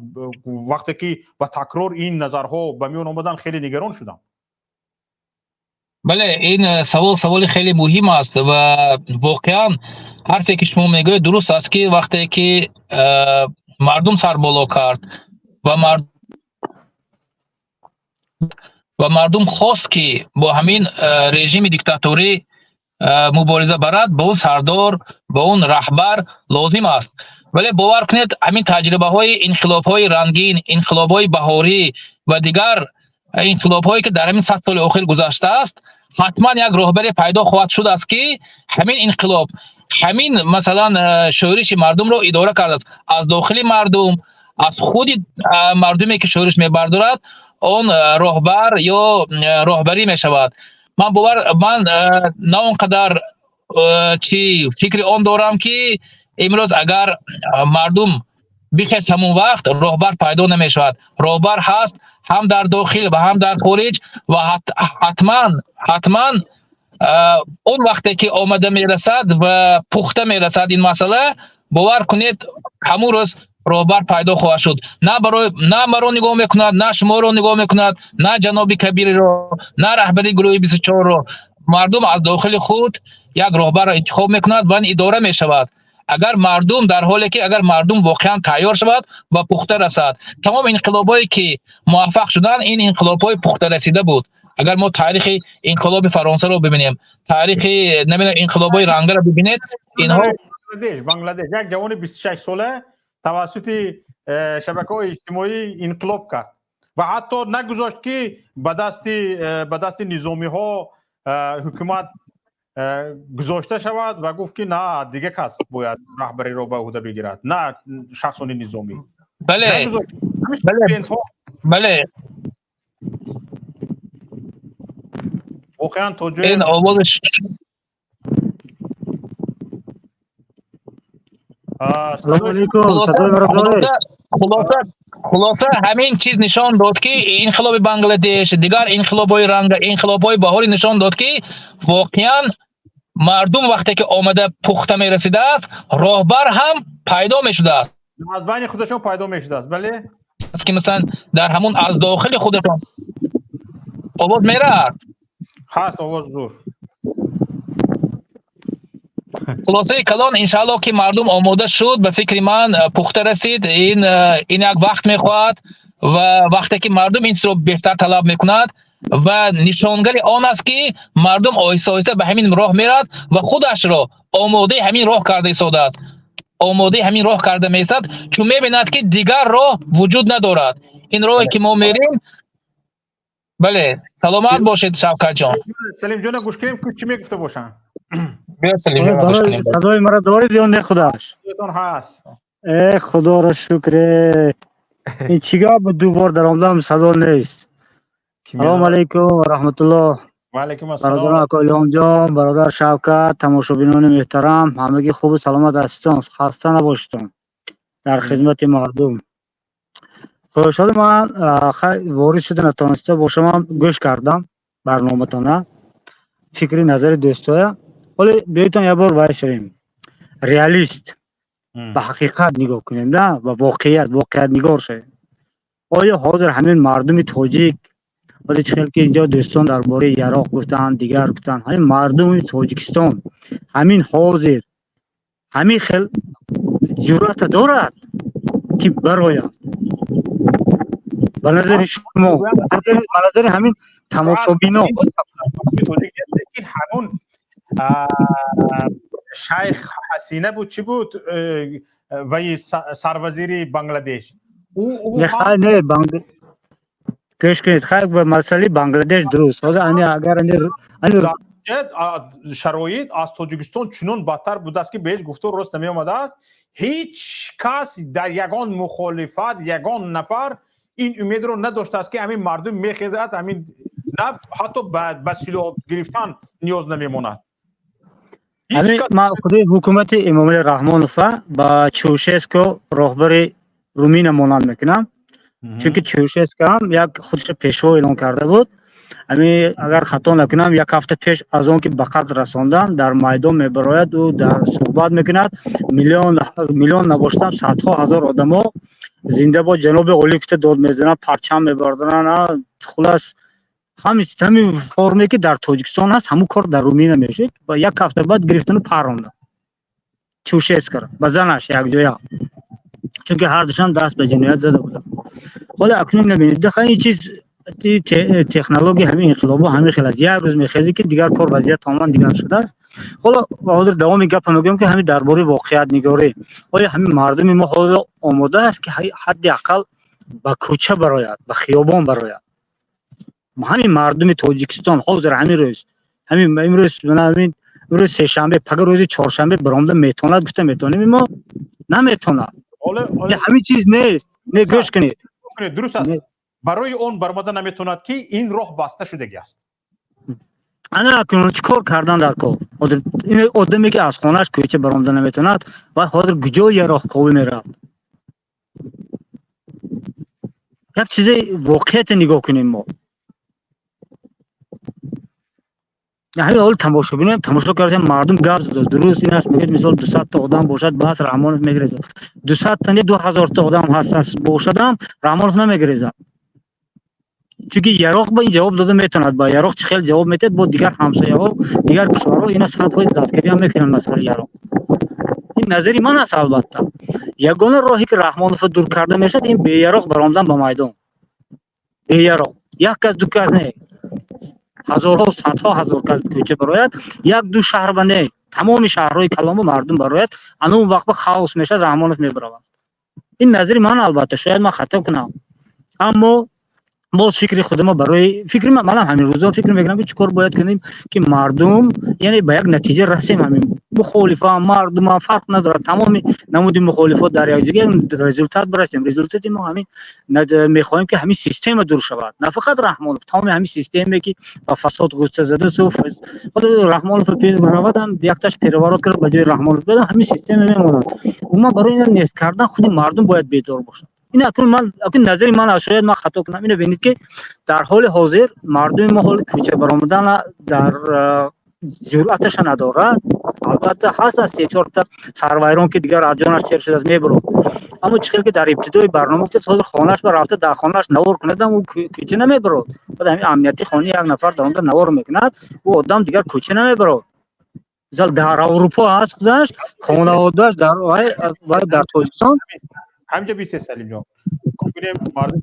[SPEAKER 1] وقتی که با تکرار این نظرها به میون آمدن خیلی نگران شدم.
[SPEAKER 5] بله این سوال خیلی مهم است و واقعا حرفی که شما میگوید درست است که وقتی که مردم سر بالا کرد و مردم خواست که با همین رژیم دیکتاتوری مبارزه برد، به اون سردار، به اون رهبر لازم است. ولی باور کنید همین تجربه های انقلاب های رنگین، انقلاب های بهاری و دیگر انقلاب هایی که در همین 100 سال اخیر گذشته است حتما یک راهبر پیدا خواهد شد است که همین انقلاب، همین مثلا شورش مردم رو اداره کرده است، از داخل مردم، از خود مردمی که شورش میبردارد اون راهبر یا راهبری می شود. من نه اونقدر چی فکر آن دارم که امروز اگر مردم بخواست همون وقت راهبر پیدا نمی شود. راهبر هست هم در داخل و هم در خارج و حتما اون وقتی که آمده می رسد و پخته می رسد این مسئله باور کنید همون روز راهبر پیدا خواهد شد. نه مرا نگاه میکند، نه شما رو نگاه میکند، نه جناب کبیر رو، نه رهبری گروه 24 رو. مردم از داخل خود یک راهبر را انتخاب میکند و اداره میشود. اگر مردم واقعا تیار شود و پخته رسد. تمام انقلابایی که موفق شدن این انقلاب‌های پخته رسیده بود. اگر ما تاریخ انقلاب فرانسه رو ببینیم، تاریخ نمیدونم انقلاب‌های رنگه رو ببینید، اینها
[SPEAKER 1] بنگلادش یک جوان 26 ساله توسط شبکه‌های اجتماعی انقلاب کرد و حتی نگذاشت که به دست نظامی ها حکومت گذاشته شود و گفت که نه دیگه کس باید رهبری رو به عهده بگیرد، نه شخصان نظامی.
[SPEAKER 5] بله بله
[SPEAKER 1] واقعا توجه
[SPEAKER 5] این آوازش
[SPEAKER 6] سلام علیکم.
[SPEAKER 5] خلاصه همین چیز نشان داد که انقلاب بنگلادش دیگر انقلاب‌های رنگ، انقلاب‌های بهاری نشان داد که واقعا مردم وقتی که آمده پخته می رسیده است، راهبر هم پیدا می شده است،
[SPEAKER 1] از بین خودشون پیدا می شده است. بله
[SPEAKER 5] که مثلا در همون از داخل خودشون آواز میره
[SPEAKER 1] هست آواز زور.
[SPEAKER 5] خلاصه کلان انشالله که مردم آماده شد، به فکر من پخته رسید. این یک وقت میخواهد و وقتی که مردم این رو بهتر طلب میکند و نشانگر آن است که مردم آهسته آهسته به همین راه میرد و خودش را آماده همین راه کرده ایستاده است، آماده همین راه کرده میستد، چون میبیند که دیگر راه وجود ندارد. این راهی که ما میریم. بله سلامت باشید شوکت جان.
[SPEAKER 1] سلیم جان گوش کنیم که چی میگفته باشن.
[SPEAKER 6] صدای مرا دارید یا نه خداش؟
[SPEAKER 1] هست.
[SPEAKER 6] خدا را شکر. این چیگاه به دوبار در آمدم صدا نیست. سلام علیکم و رحمت الله.
[SPEAKER 1] و علیکم السلام.
[SPEAKER 6] برادر اکایلام جان، برادر شوکت، تماشابینان محترم، همگی خوب و سلامت هستید، خسته نباشید. در خدمت مردم. خوشحال من وارد شده نتونسته باشم، گوش کردم برنامه‌تان، فکری نظر دوستای. ولی بیایتان یک بار وای شویم ریالیست، به حقیقت نگاه کنیم، نه و واقعیت نگار شویم. آیا حاضر همین مردم تاجیک، ولی چه که اینجا دوستان درباره عراق گفتن، دیگر گفتن، همین مردم تاجیکستان همین حاضر، همین خل جرأت دارد که براید؟ به نظر شما، به نظر همین تماشابینا
[SPEAKER 1] این همون شیخ حسینه بود، چی بود وی سروزیر بنگلادش، او
[SPEAKER 6] نه کش کنید خیلی به مسئله بنگلادش درست. حالا اگر
[SPEAKER 1] شرایط از تاجیکستان چنان بدتر بوده است که بهش گفتار راست نمی آمده است. هیچ کس در یگان مخالفت، یگان نفر این امید رو نداشته است که همین مردم میخیزد، همین نه حتی به سلاح گرفتن نیاز نمیماند.
[SPEAKER 6] ما خودی حکومت امام رحمانوف با چاوشسکو راهبر رومین مانند میکنم، چون که چاوشسکو هم یک خودش پیشوا اعلان کرده بود. اگر خطا نکنم یک هفته پیش از اون که به قتل رساندن در میدان میبراید و در صحبت میکند، میلیون نباشتم صدها هزار آدما زنده با جناب عالی که داد میزنن، پرچم میبردن. خلاص همین فرمی که در تاجیکستان هست همون کار در رومینه میشه. و یک هفته بعد گرفتن و پروندن چاوشسکو با زنش یک جایا، چون که هر دوشان دست به جنایت زده بودن. حالا اکنون نبینید دقیقا این چیز تکنولوژی همین انقلابا همین خیلی از یک روز میخیزی که دیگر کار وضعیت تماما دیگر شده است. حالا حاضر دوام گپ میگم که همین درباره واقعیت نگاری، آیا همین مردم ما حالا آماده است که حداقل با کوچه براید، با خیابان براید؟ همین مردم تاجیکستان حاضر همین امروز سه شنبه پگاه روز چهارشنبه برآمده میتوند گفته میتونیم، ما نمیتوند. همین چیز نیست. نه گوش کنید
[SPEAKER 1] درست است. برای اون برآمده نمیتوند که این راه بسته شده است.
[SPEAKER 6] انا اکنون چیکار کردن در کار؟ این آدمی که از خانهش کوچه برآمده نمیتوند و حاضر کجا یه راه کوی میره؟ یک چیز واقعیت نگاه کنیم ما. همین اول تماشا ببینیم تماشا کردیم مردم گپ زد درست این است میگه مثلا 200 تا آدم باشد بس رحمانوف میگریزه 200 تا نه 2000 تا آدم هست باشدم رحمانوف نمیگریزه چونکه یراق با این جواب داده میتوند با یراق چه خیلی جواب میده با دیگر همسایه ها دیگر کشورها اینا صد دستگیری هم میکنن مثلا یراق این نظری من است البته یگانه راهی که رحمانوف دور کرده میشد این به یراق برآمدن به میدان به یراق یک کس دو کس نه هزارها و صدها هزار کس کوچه براید یک دو شهر بنده تمام شهرهای کلام مردم براید اون وقت به خاص میشه رحمانوف میبرود این نظری من البته شاید من خطا کنم اما باز فکر خود ما برای فکر من همین روزا فکر میکنم که چیکار باید کنیم که مردم یعنی به یک نتیجه رسیم همین مخالفان مردم فرق نداره تمام نمود مخالفات در یک جگه رزولتات برسیم رزولتات ما همین میخوایم که همین سیستم دور شود نه فقط رحمانوف تمام همین سیستمی که با فساد غصه زده سو خود رحمانوف پیر برود هم دیگتاش پیروارات کرد به جای رحمانوف بدم همین سیستم میمونه ما برای این نیست کردن خود مردم باید بیدار باشند این اکنون نظری من شاید من خطا کنم اینو ببینید که در حال حاضر مردم ما حال کوچه برآمدن در جرأتش ندارد البته هست از 3-4 تا سروایران که دیگر از جانش چیر شده است میبرد اما چخیل که در ابتدای برنامه گفت حاضر خانه‌اش بر رفته در خانه‌اش نوار کند او کوچه نمیبرد بعد همین امنیتی خانه یک نفر در اونجا نوار میکند او آدم دیگر کوچه نمیبرد مثلا در اروپا هست خودش خانواده‌اش در تاجیکستان
[SPEAKER 1] همجا 20 سلیم جان کنیم مردم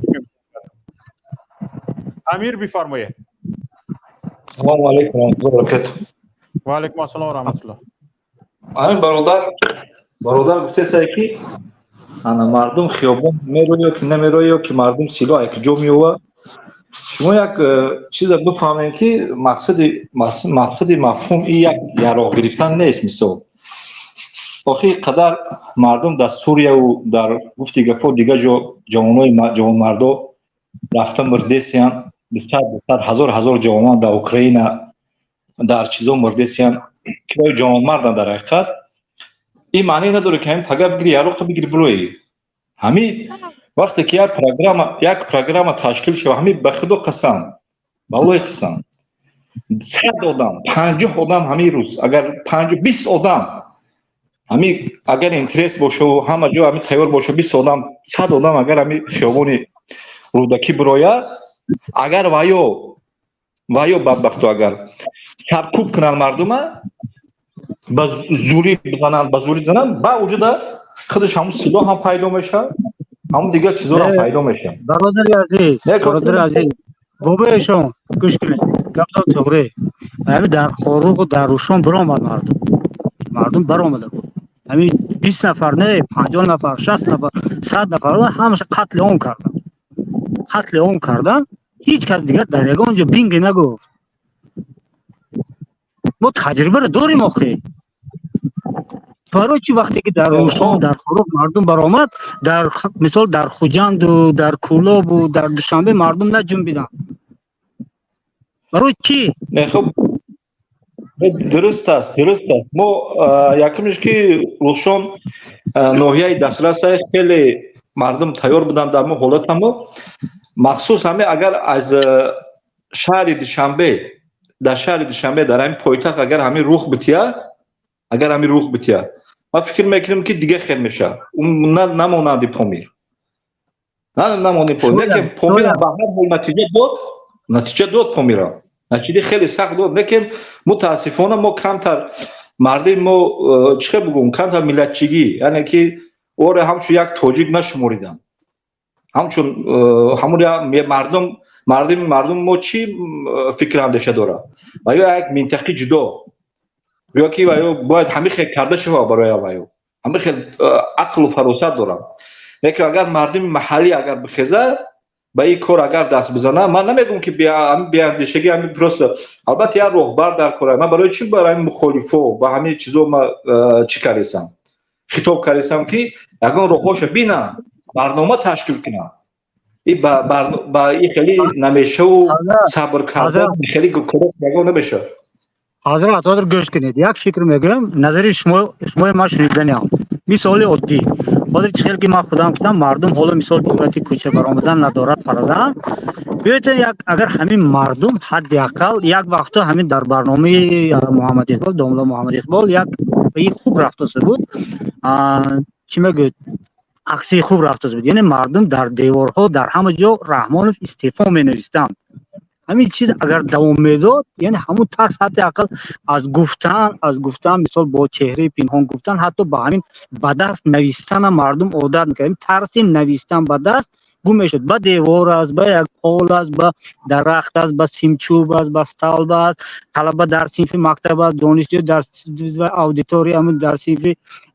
[SPEAKER 1] امیر بفرمایید
[SPEAKER 2] سلام علیکم و رحمت الله و برکاته
[SPEAKER 1] و علیکم السلام و رحمت الله
[SPEAKER 2] همین برادر گفته سعی که انا مردم خیابون میروی که نمیروی که مردم سلاح یک جا میوه شما یک چیز بفهمید که مقصد مفهوم این یک یراق گرفتن نیست مثلا آخه قدر مردم در سوریه و در گفتی گپا دیگه جوان مردم رفتن مردیسیان بسیار هزار جوان در اوکراین در چیزا مردیسیان که جوان مردن در حقیقت این معنی نداره که همین پگه بگیری یراق بگیری بروی همین وقتی که یک پروگرام تشکیل شد همین به خدا قسم والله قسم 100 آدم 50 آدم همین روز اگر 20 آدم همین اگر اینترس باشه و همه جا همین تیار باشه 20 آدم 100 آدم اگر همین خیابون رودکی بروید اگر وایو بدبختو اگر سرکوب کنن مردم با زوری بزنن با وجود خودش همون سلاح هم پیدا میشه همون دیگه چیزا هم پیدا میشه
[SPEAKER 6] برادر عزیز بابایشون گوش کنید گفتم توره همین در خاروق و در روشن برآمد مردم برآمده بود همین 20 نفر نه 50 نفر 60 نفر 100 نفر همش قتل عام کردن هیچ کس دیگر در یگان اونجا بینگ نگفت ما تجربه رو داریم آخه برای چی وقتی که در روشن در خاروق مردم برآمد در مثال در خوجند و در کولاب و در دوشنبه مردم نجنبیدن برای چی؟
[SPEAKER 2] خب درست است ما یکمیش که روشن ناحیه دسترس خیلی مردم تیار بودن در ما حالت هم مخصوص همه اگر از شهر دوشنبه در این پایتخت اگر همین رخ بتیه ما فکر میکنیم که دیگه خیلی میشه اون نماند پامیر نه که پامیر به هر حال نتیجه داد پامیر نتیجه خیلی سخت داد لیکن متاسفانه ما کمتر مردم ما چه بگم کمتر ملتچگی یعنی که اور همچون یک تاجیک نشموریدن همچون همون مردم ما چی فکر اندیشه داره و یا یک منطقه جدا یا که باید همه خیلی کرده شود برای همه خیلی عقل و فراست داره لیکن اگر مردم محلی اگر بخیزه به این کار اگر دست بزنه من نمیگم که بیاندیشگی همین درست البته یا رهبر در کار من برای چی برای مخالفا و همه چیزا ما چی کردم خطاب کردم که یگان راهاش بینن برنامه تشکیل کنن این با این خیلی نمیشه و صبر کردن خیلی کار یگان نمیشه
[SPEAKER 6] حضرت گوش کنید یک فکر میگم نظری شما ما شنیدنی هم مثال عادی بازی چهل که ما خودم گفتم مردم حالا مثال دولتی کوچه برآمدن ندارد فرزن بیایید یک اگر همین مردم حداقل یک وقتا همین در برنامه محمد اقبال داملا محمد اقبال یک خوب رفته بود چی میگه عکسی خوب رفته بود یعنی مردم در دیوارها در همه جا رحمانov استعفا می نوشتند همین چیز اگر دوام میداد یعنی همون ترس حداقل از گفتن مثال با چهره پنهان گفتن حتی با همین به دست نوشتن مردم عادت میکردیم ترس نوشتن به دست گم میشد با دیوار است با یک پول است با درخت است با سیمچوب است با استالب است طلبه در صنف مکتب است دانشجو در اودیتوریوم در صنف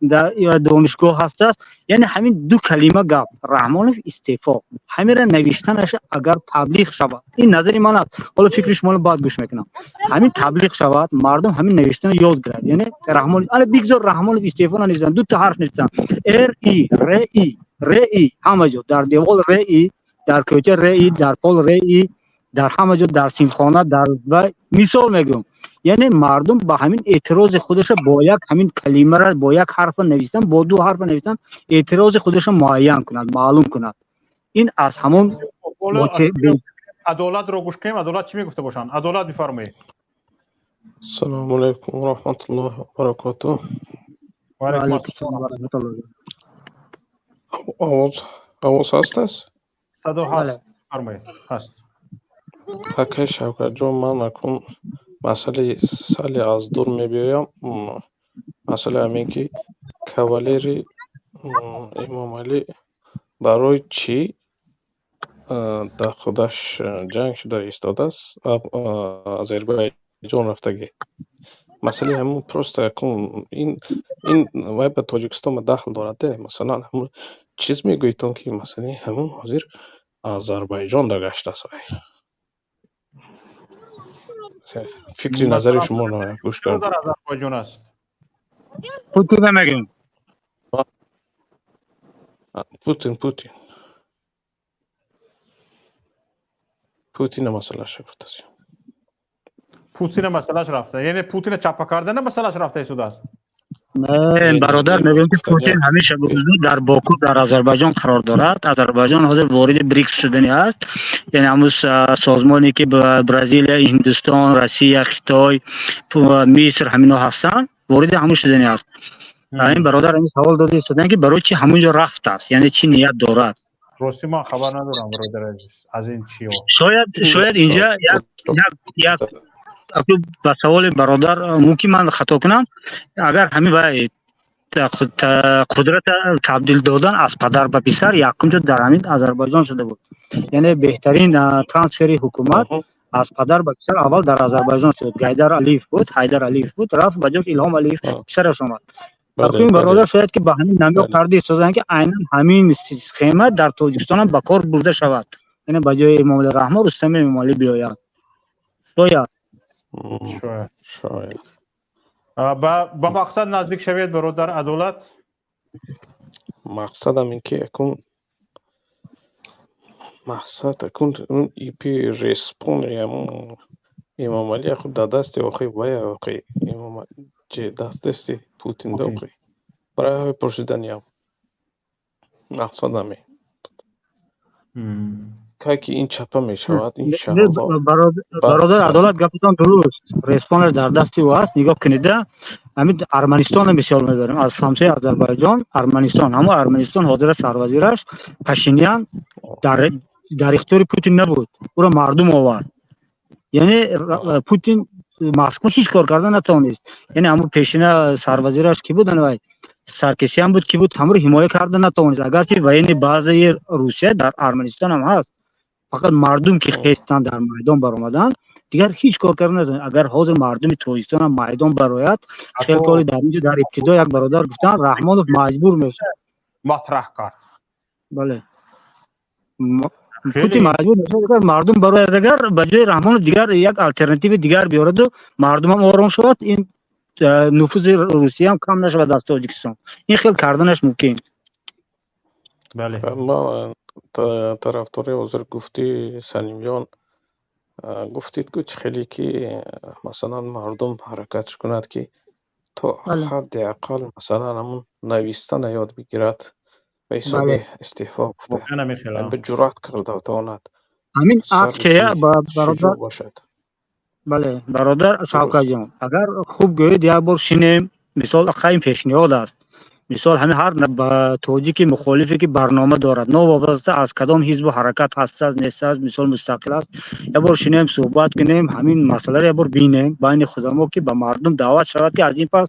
[SPEAKER 6] در دانشگاه هست است یعنی همین دو کلمه گفت رحمانov استعفا همین را نوشتنش اگر تبلیغ شود این نظر من است حالا فکر شما رو بعد گوش میکنم همین تبلیغ شود مردم همین نوشتن یاد گیرند یعنی رحمانov الا بگذار رحمانov استعفا نوشتن دو تا حرف نوشتن ر ای همه جا در دیوار ر ای در کوچه ر ای در پل ر ای در همه جا در سیمخانه در و مثال میگم یعنی مردم با همین اعتراض خودش با یک همین کلمه را با یک حرف نوشتن با دو حرف نوشتن اعتراض خودش معین کند معلوم کند این از همون
[SPEAKER 1] عدالت رو گوش کنیم عدالت چی میگفته باشن عدالت بفرمایید
[SPEAKER 7] السلام علیکم و رحمت الله و برکاته
[SPEAKER 1] و علیکم السلام و رحمت الله
[SPEAKER 7] آواز هست است؟
[SPEAKER 1] صدا هست فرمایید هست
[SPEAKER 7] اکه شوکت جان من اکن مسئله سالی از دور میبیایم مسئله همین که کاوالری امام علی برای چی در خودش جنگ شده ایستاده است آذربایجان رفتگی مسئله همون پروست اکن این وای به تاجیکستان داخل دارده مثلا همون چیز میگویتون که مثلا همون حاضر آذربایجان در گشت است فکری نظر شما رو گوش کردم
[SPEAKER 1] در آذربایجان است
[SPEAKER 6] پوتین نمیگیم
[SPEAKER 7] پوتین مسئلهش رفته است
[SPEAKER 1] پوتین مسئلهش رفته یعنی پوتین چاپا کردن مسئلهش رفته سود است
[SPEAKER 6] نه برادر میگم که پوتین همیشه در باکو در آذربایجان قرار دارد آذربایجان حاضر وارد بریکس شدنی است یعنی همون سازمانی که برزیل هندوستان روسیه خیتای مصر همینا هستند وارد همون شدنی است این برادر این سوال داده شدن که برای چی همونجا رفت است یعنی چی نیت دارد
[SPEAKER 1] راستی من خبر ندارم برادر عزیز از این چی
[SPEAKER 6] شاید اینجا یک با سوال برادر ممکن من خطا کنم اگر همین باید قدرت تبدیل دادن از پدر به پسر یکم در همین آذربایجان شده بود یعنی بهترین ترانسفر حکومت از پدر به پسر اول در آذربایجان شد حیدر علیف بود رفت به جای الهام علیف پسرش آمد این برادر شاید که به همین نمیو پرده سازن که عیناً همین سخیمه در تاجیکستان هم به کار برده شود یعنی به جای امام علی رحمه رستم امام علی بیاید
[SPEAKER 7] شاید
[SPEAKER 1] با مقصد نزدیک شوید برادر عدالت
[SPEAKER 7] مقصدم این که اون ای پی ریسپون امام علی خود در دست آقای امام علی دست پوتین داقی برای پرسیدنی هم مقصدم که این چپه می شود این شهرها
[SPEAKER 6] برادر عدالت گفتن درست ریسپانر در دستی او هست نگاه کنیده همین ارمنستان مثال میبریم از همسایه آذربایجان ارمنستان حاضر سروزیرش پاشینیان در اختیار پوتین نبود او را مردم آورد یعنی پوتین مسکو هیچ کار کردن نتوانست یعنی همون پیشینه سروزیرش کی بود سرکشیان بود کی بود همون حمایت کردن نتوانست اگرچه وین بعضی روسیه در ارمنستان هم هست فقط مردم که خیستن در میدان برآمدن دیگر هیچ کار کردن ندارن اگر حاضر مردم تاجیکستان هم میدان برآید چه کاری در اینجا در ابتدا یک برادر گفتن رحمانov مجبور میشه
[SPEAKER 1] مطرح کرد
[SPEAKER 6] بله پوتین مجبور میشه اگر مردم برآید اگر به جای رحمانov دیگر یک الटरनेटिव دیگر بیارد و مردم هم آرام شود این نفوذ روسیه هم کم نشه در تاجیکستان این خیلی کردنش ممکن
[SPEAKER 1] بله
[SPEAKER 7] ما طرفدار حضور گفتی سلیم جان گفتید که خیلی که مثلا مردم حرکت کند که تا حد اقل مثلا همون نویستن یاد بگیرد به حساب
[SPEAKER 6] بله.
[SPEAKER 7] استعفا گفته
[SPEAKER 1] واقعا میخیلا
[SPEAKER 7] به جرأت کرده و تواند
[SPEAKER 6] همین
[SPEAKER 7] سر
[SPEAKER 6] عکسیه
[SPEAKER 7] که
[SPEAKER 6] برادر.
[SPEAKER 7] شجاع باشد.
[SPEAKER 6] بله برادر شوکت
[SPEAKER 7] درست.
[SPEAKER 6] جان، اگر خوب گوید یک بار شینیم، مثال خیلی پیشنهاد است. مثال همین هر توجیه که مخالفی که برنامه دارد، نه وابسته از کدام حزب و حرکت هست نیست است، مثال مستقل است، یک بار شینیم صحبت کنیم، همین مسئله را یک بار بینیم بین خودمون که به مردم دعوت شود که از این پس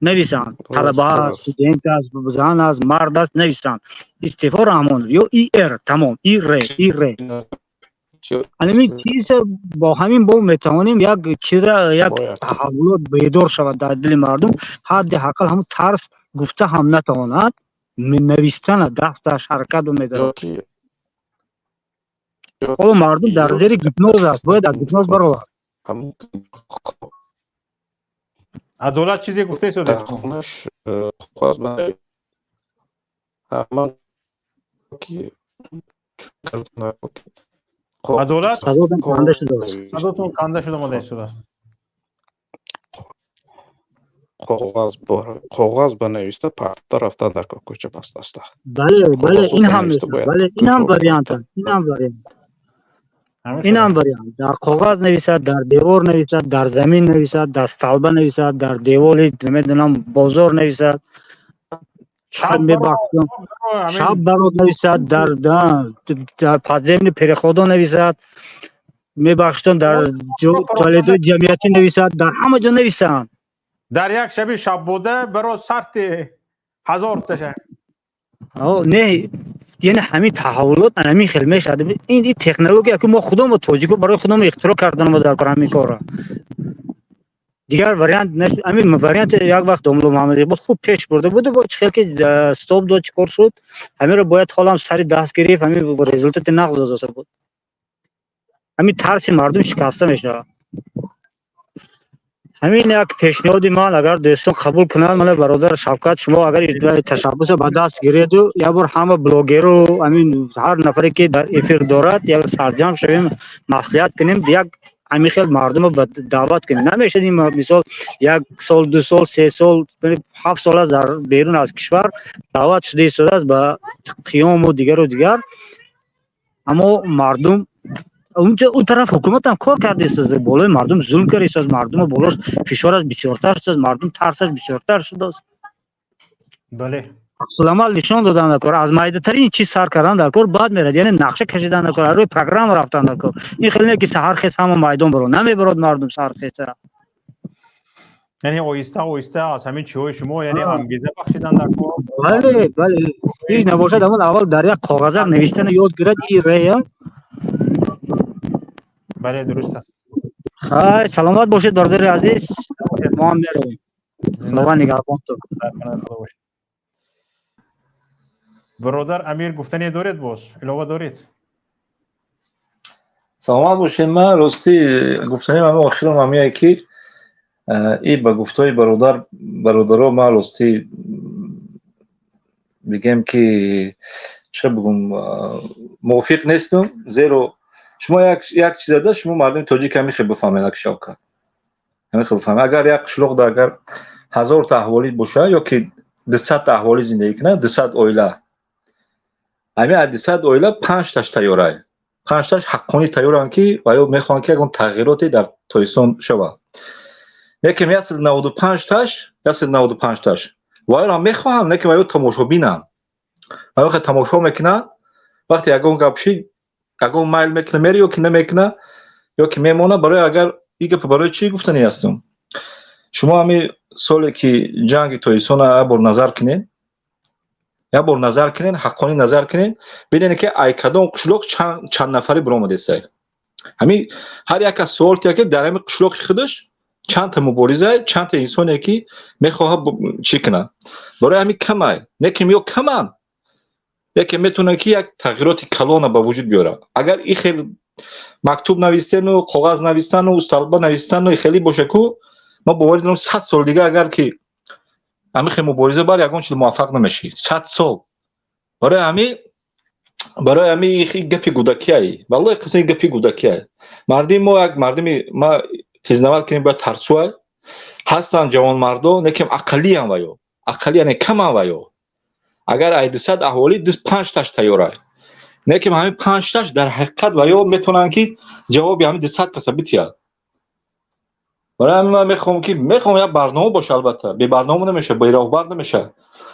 [SPEAKER 6] نویسند طلبه است، استودنت است، زن است، مرد است، نویسند استعفا را همون یا تمام ای همین چیز با همین با میتوانیم یک چیز یک تحولات بیدار شود در دل مردم. حد اقل هم ترس گفته هم نتواند نوشتن دستش حرکت و میدارد. حالا مردم در زیر گیپنوز است، باید از گیپنوز برود.
[SPEAKER 1] عدالت چیزی گفته شده
[SPEAKER 7] خونش خواست برای من که
[SPEAKER 1] عدالت
[SPEAKER 6] صداتون
[SPEAKER 1] کنده شده ماده شده است.
[SPEAKER 7] کاغذ بنویسته پرتا رفته در کوچه بسته است.
[SPEAKER 6] بله این هم واریانت است. این هم واریانت در کاغذ نویسد، در دیوار نویسد، در زمین نویسد، در استالبه نویسد، در دیوار نمیدونم بازار نویسد، شب برات نویسد، در پادزمین پرخودا نویسد، میبخشتن در توالت جمعیتی نویسد، در همه جا نویسند.
[SPEAKER 1] در یک شب شب بوده برای سرت 1000 تشه.
[SPEAKER 6] نه یعنی همین تحولات همین خیلی شده. این تکنولوژی که ما خودمون توجیه برای خودمون اختراع کردن ما در همین کارا. دیگر واریانت همین واریانت یک وقت داملو محمدی بود خوب پیش برده بود و چه که استاپ داد چیکار شد همین رو باید حالا هم سری دست گرفت، همین رزولت نقض داده بود. همین ترس مردم شکسته میشه. همین یک پیشنهاد من اگر دوستان قبول کنند، من برادر شوکت شما اگر تشبث به دست گیرید و یا بار همه بلاگر و همین هر نفری که در افیر دارد یا سرجم شویم مصلحت کنیم، یک همین خیلی مردم رو دعوت کنیم. نمیشه این مثال یک سال 2 سال 3 سال 7 سال از در بیرون از کشور دعوت شده است به قیام و دیگر، اما مردم اونجا اون طرف حکومت هم کار کرده است، بالای مردم ظلم کرده است، مردم بالاش فشار از بسیارتر است، مردم ترس از بسیارتر شده است.
[SPEAKER 1] بله
[SPEAKER 6] عمل نشان دادن در کار، از مایده ترین چیز سر کردن در کار بعد میرد، یعنی نقشه کشیدن در کار، روی پروگرام رفتن در کار. این خیلی نه که سحر خیس هم میدان برو نمیبرد مردم سحر خیس.
[SPEAKER 1] یعنی آیسته از همین چیهای شما یعنی انگیزه بخشیدن در کار.
[SPEAKER 6] بله این نباشد اول در یک کاغذ نوشتن یاد گرفت این راه.
[SPEAKER 1] بله درست است.
[SPEAKER 6] های سلامت باشید برادر عزیز. ما هم میرویم. خدا نگهبان تو.
[SPEAKER 1] برادر امیر گفتنی دارید باز علاوه دارید؟
[SPEAKER 2] سلامت باشید. من راستی گفتنی من آخرم همیه که این به گفتای برادرها من راستی بگم که چه بگم موافق نیستم، زیرا شما یک چیز داشت شما مردم تاجیک همی خیلی بفهمید که شوکت همی خیلی بفهمید. اگر یک قشلاق در اگر 1000 تا احوالی باشه یا که 200 تا احوالی زندگی کنه 200 اویله همی از 200 اویله 5 تاش تیاره 5 تاش حقانی تیارن که و یا میخوان که اون تغییراتی در تایسون شود. یکی میاسل 95 تاش یاسل 95 تاش و یا میخوام نه که و یا تماشا بینن و یا تماشا میکنن وقتی اگون گپشی اگه مایل میکنه میری یا که نمیکنه یا که میمونه برای اگر ایگه برای چی گفتنی هستم. شما همی سالی که جنگ تایسون را بر نظر کنین یا بر نظر کنین حقانی نظر کنین ببینید که ای کدام قشلاق چند نفری برآمده است. همین هر یک از سوال که در همین قشلاق خودش چند تا مبارزه چند تا انسانی که میخواد چی کنه برای همین کمه نه که میو کمن یکی میتونه که یک تغییرات کلان به وجود بیاره. اگر این خیلی مکتوب نوشتن و کاغذ نوشتن و استالبه نوشتن و خیلی باشه که ما باور دارم 100 سال دیگه اگر که همین خیلی مبارزه بر یگان چیز موفق نمیشی 100 سال برای همین گپی گودکیه والله قصه گپی گودکیه. مردم ما خدمت کنیم با ترسوه هستن جوان مردا نکم اقلی هم وایو اقلی یعنی کم هم وایو اگر ایدیصد احوالی 5 تاش تیاره نه که همین 5 تاش در حقیقت و یا میتونن که جواب همین 200 کسا بیتیا. برای همین من میخوام یک برنامه باشه، البته به برنامه نمیشه، به راهبر نمیشه،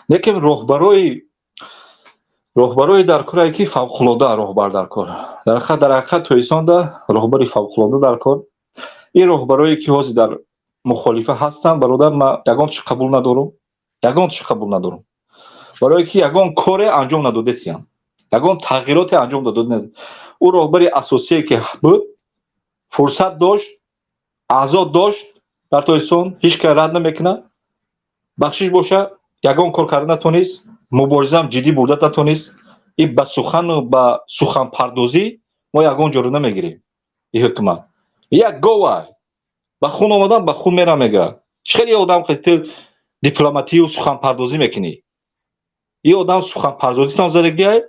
[SPEAKER 2] لیکن راهبرای در کار که فوق العاده راهبر در کار در حقیقت تویسان در راهبری فوق العاده در کار. این راهبرایی که حاضر در مخالفه هستند برادر، من یگان چی قبول ندارم، برای که یگان کار انجام نداده سیان، یگان تغییرات انجام داده. او راهبری اساسی که بود فرصت داشت، آزاد داشت در تویسان، هیچ که رد نمیکنه، بخشش باشه، یگان کار کردن نتونست، مبارزه هم جدی برده نتونست. این با سخن و با سخن پردازی ما یگان جلو نمیگیریم. این حکومت یک گوه با خون آمدن با خون میره میگه. خیلی آدم خیلی دیپلماتی و سخن پردازی میکنی، این آدم سخن پردازی تان زدگیه،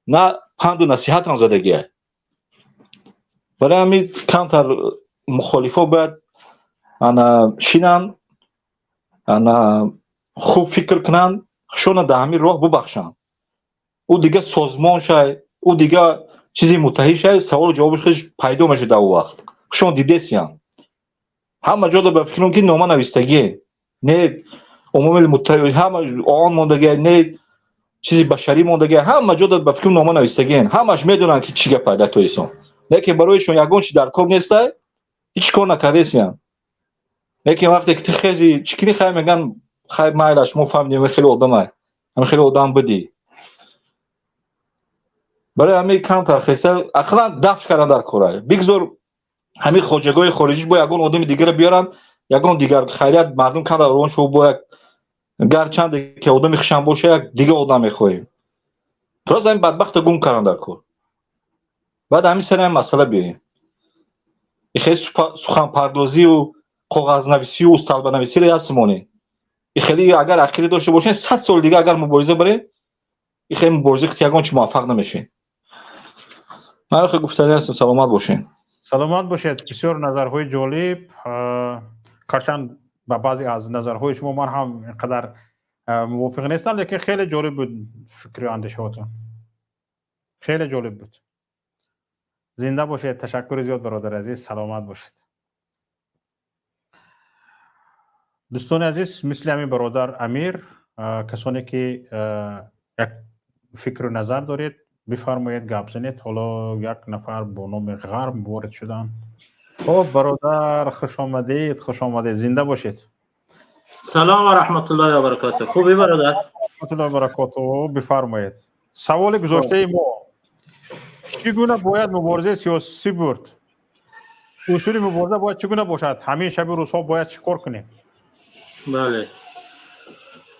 [SPEAKER 2] نه پند و نصیحت تان زدگیه. برای همین کمتر مخالفا باید شینن، خوب فکر کنن، شون در همین راه ببخشن. او دیگه سازمان شای، او دیگه چیزی متحد شای، سوال و جوابش خیلی پیدا میشه در او وقت. شون دیده سیان همه جا به فکرم که نامه نویستگیه، نه عموم متحد، همه آن موندگیه، نه چیزی بشری موندگیه، همه جا به فکرم نامه نویستگیه. همش میدونن که چی پیدا تویسون، نه که برایشون یگان چی در کار نیسته، هیچ کار نکرده سیان. نه که وقتی که خیلی چیکلی خیلی میگن خیلی مایلش ما فهمیدیم خیلی آدمه، هم خیلی آدم بدی. برای همین کم ترخیصه اصلا دفع کردن در کاره. بگذار همین خواجگاه خارجی با یگان آدم دیگر بیارن، یگان دیگر خیلیت مردم کنه روان شو با یک گرچند که آدم خشن باشه یک دیگه آدم میخواهیم. پس همین بدبخت گم کردن در کار. بعد همین سر این مسئله بیاییم. این خیلی سخن پردازی و کاغذ نویسی و طلبه نویسی را هستمونه. این خیلی اگر عقیده داشته باشین 100 سال دیگه اگر مبارزه بره، این خیلی مبارزه که یگان چی موفق نمیشه. من خیلی گفتنی هستم. سلامت باشین.
[SPEAKER 1] سلامت باشید. بسیار نظرهای جالب. کارچند با بعضی از نظرهای شما من هم اینقدر موافق نیستم، لیکن خیلی جالب بود فکر و اندیشهاتون. خیلی جالب بود. زنده باشید. تشکر زیاد برادر عزیز. سلامت باشید. دوستان عزیز، مثل همین برادر امیر، کسانی که یک فکر و نظر دارید بفرمایید گپ زنید. حالا یک نفر با نام غرب وارد شدن. خب برادر خوش آمدید. زنده باشید.
[SPEAKER 8] سلام و رحمت الله و برکاته. خوبی برادر؟
[SPEAKER 1] رحمت الله و برکاته. بفرمایید. سوال گذاشته ما چگونه باید مبارزه سیاسی برد؟ اصول مبارزه باید چگونه باشد؟ همین شب روزها باید چیکار کنیم؟
[SPEAKER 8] بله،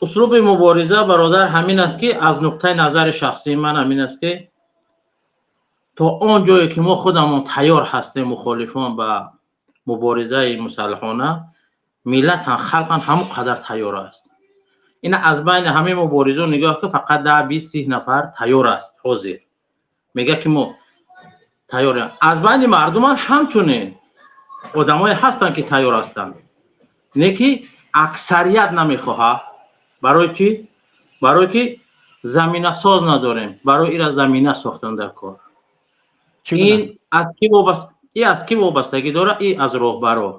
[SPEAKER 8] اسلوب مبارزه برادر همین است که از نقطه نظر شخصی من همین است که تا آن جایی که ما خودمون تیار هستیم مخالفان به مبارزه مسلحانه، ملت هم خلق هم قدر تیار است. این از بین همه مبارزون نگاه که فقط 10-20 نفر تیار است حاضر، میگه که ما تیاریم. از بین مردمان همچنین آدمای هستن که تیار هستن، نه که اکثریت نمیخواه. برای چی؟ برای که زمینه ساز نداریم برای این زمینه ساختن در کار. این از کی وابستگی داره؟ این از راهبر.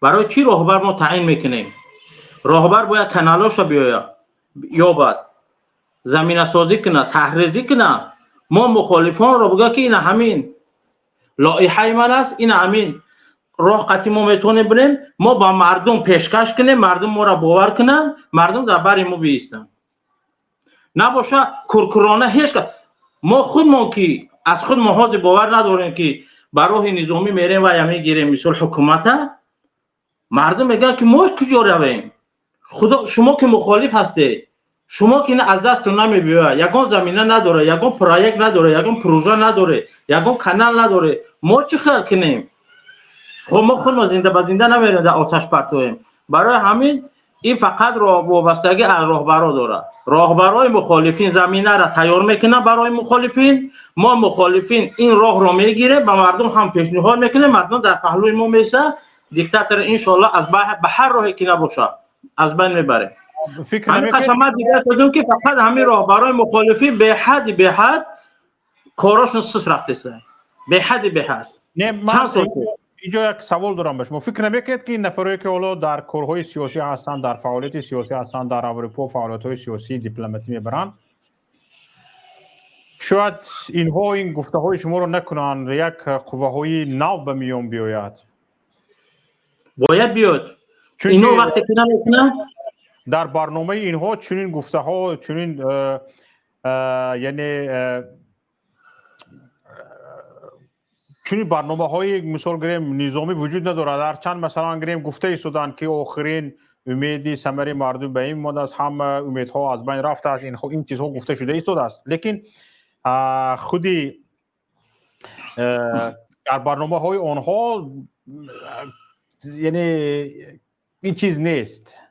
[SPEAKER 8] برای چی راهبر ما تعیین میکنیم؟ راهبر باید کانالاشو بیاید یا بعد زمینه سازی کنه، تحریزی کنه. ما مخالفان رو بگه که این همین لایحه من است، این همین راه قطعی ما میتونیم بریم، ما با مردم پیشکش کنیم، مردم ما را باور کنن، مردم در بر ما بیستن. نباشه کرکرانه هیچ ما خودمون که از خود محاض باور نداریم که برای نظامی میریم و یا میگیریم مثل حکومت، مردم میگن که ما کجا رویم؟ خدا شما که مخالف هستی، شما که از دستتون نمیبیه، یگان زمینه نداره، یگان پروژه نداره، یگان پروژه نداره، یگان کانال نداره، ما چه خلق کنیم؟ خب ما خودمون زنده به زنده نمیریم، در آتش پرتویم. برای همین این فقط وابستگی از راهبرا داره. راهبرای مخالفین زمینه را تیار میکنه برای مخالفین، ما مخالفین این راه را میگیره به مردم هم پیشنهاد میکنه، مردم در پهلوی ما میسه. دیکتاتور ان شاء الله از به هر راهی که نباشه از بین میبره.
[SPEAKER 1] فکر
[SPEAKER 8] همین
[SPEAKER 1] نمیکنید
[SPEAKER 8] قسمت دیگه شدیم که فقط همین راه برای مخالفی به حد کاراشون سس رفته سر به حد
[SPEAKER 1] نه
[SPEAKER 8] چند
[SPEAKER 1] من
[SPEAKER 8] سال
[SPEAKER 1] اینجا یک سوال دارم به شما. فکر نمیکنید که این نفرایی که حالا در کارهای سیاسی هستن، در فعالیت سیاسی هستن، در اروپا فعالیت‌های سیاسی دیپلماتی میبرن، شاید اینها این گفته‌های شما رو نکنن، یک قوه‌های نو به میان بیاید؟
[SPEAKER 8] باید بیاد.
[SPEAKER 1] چون
[SPEAKER 8] اینو وقتی که نمیکنن
[SPEAKER 1] در برنامه اینها چنین گفته‌ها، چنین یعنی چنین برنامه‌های مثال گریم نظامی وجود نداره. در چند مثلا گریم گفته ایستادن که آخرین امیدی ثمره مردم به این ماده است، هم امیدها از بین رفته است. این چیزها گفته شده ایستاده است، لیکن خودی در برنامه‌های آنها یعنی این چیز نیست.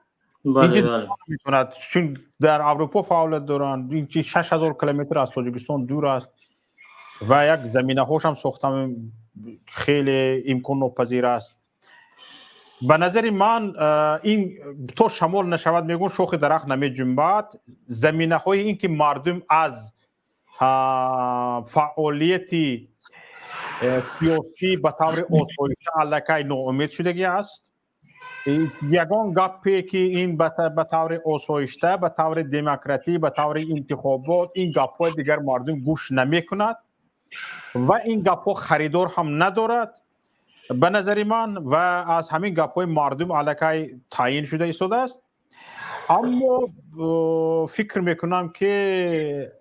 [SPEAKER 8] بله.
[SPEAKER 1] میتوند، چون در اروپا فعالیت دارند. این چیز 6000 کیلومتر از تاجیکستان دور است و یک زمینه هاش هم ساختن خیلی امکان ناپذیر است. به نظر من این تو شمال نشود میگون شاخ درخت نمی جنبد. زمینه های این که مردم از فعالیتی سیاسی به طور آسایشته الکی ناامید شدگی است. یگان گپی که این به طور آسایشته، به طور دموکراتی، به طور انتخابات این گپ‌های دیگر مردم گوش نمی کند و این گپ‌ها خریدار هم ندارد به نظر من، و از همین گپ‌های مردم الکی تعیین شده ایستاده است. اما فکر میکنم که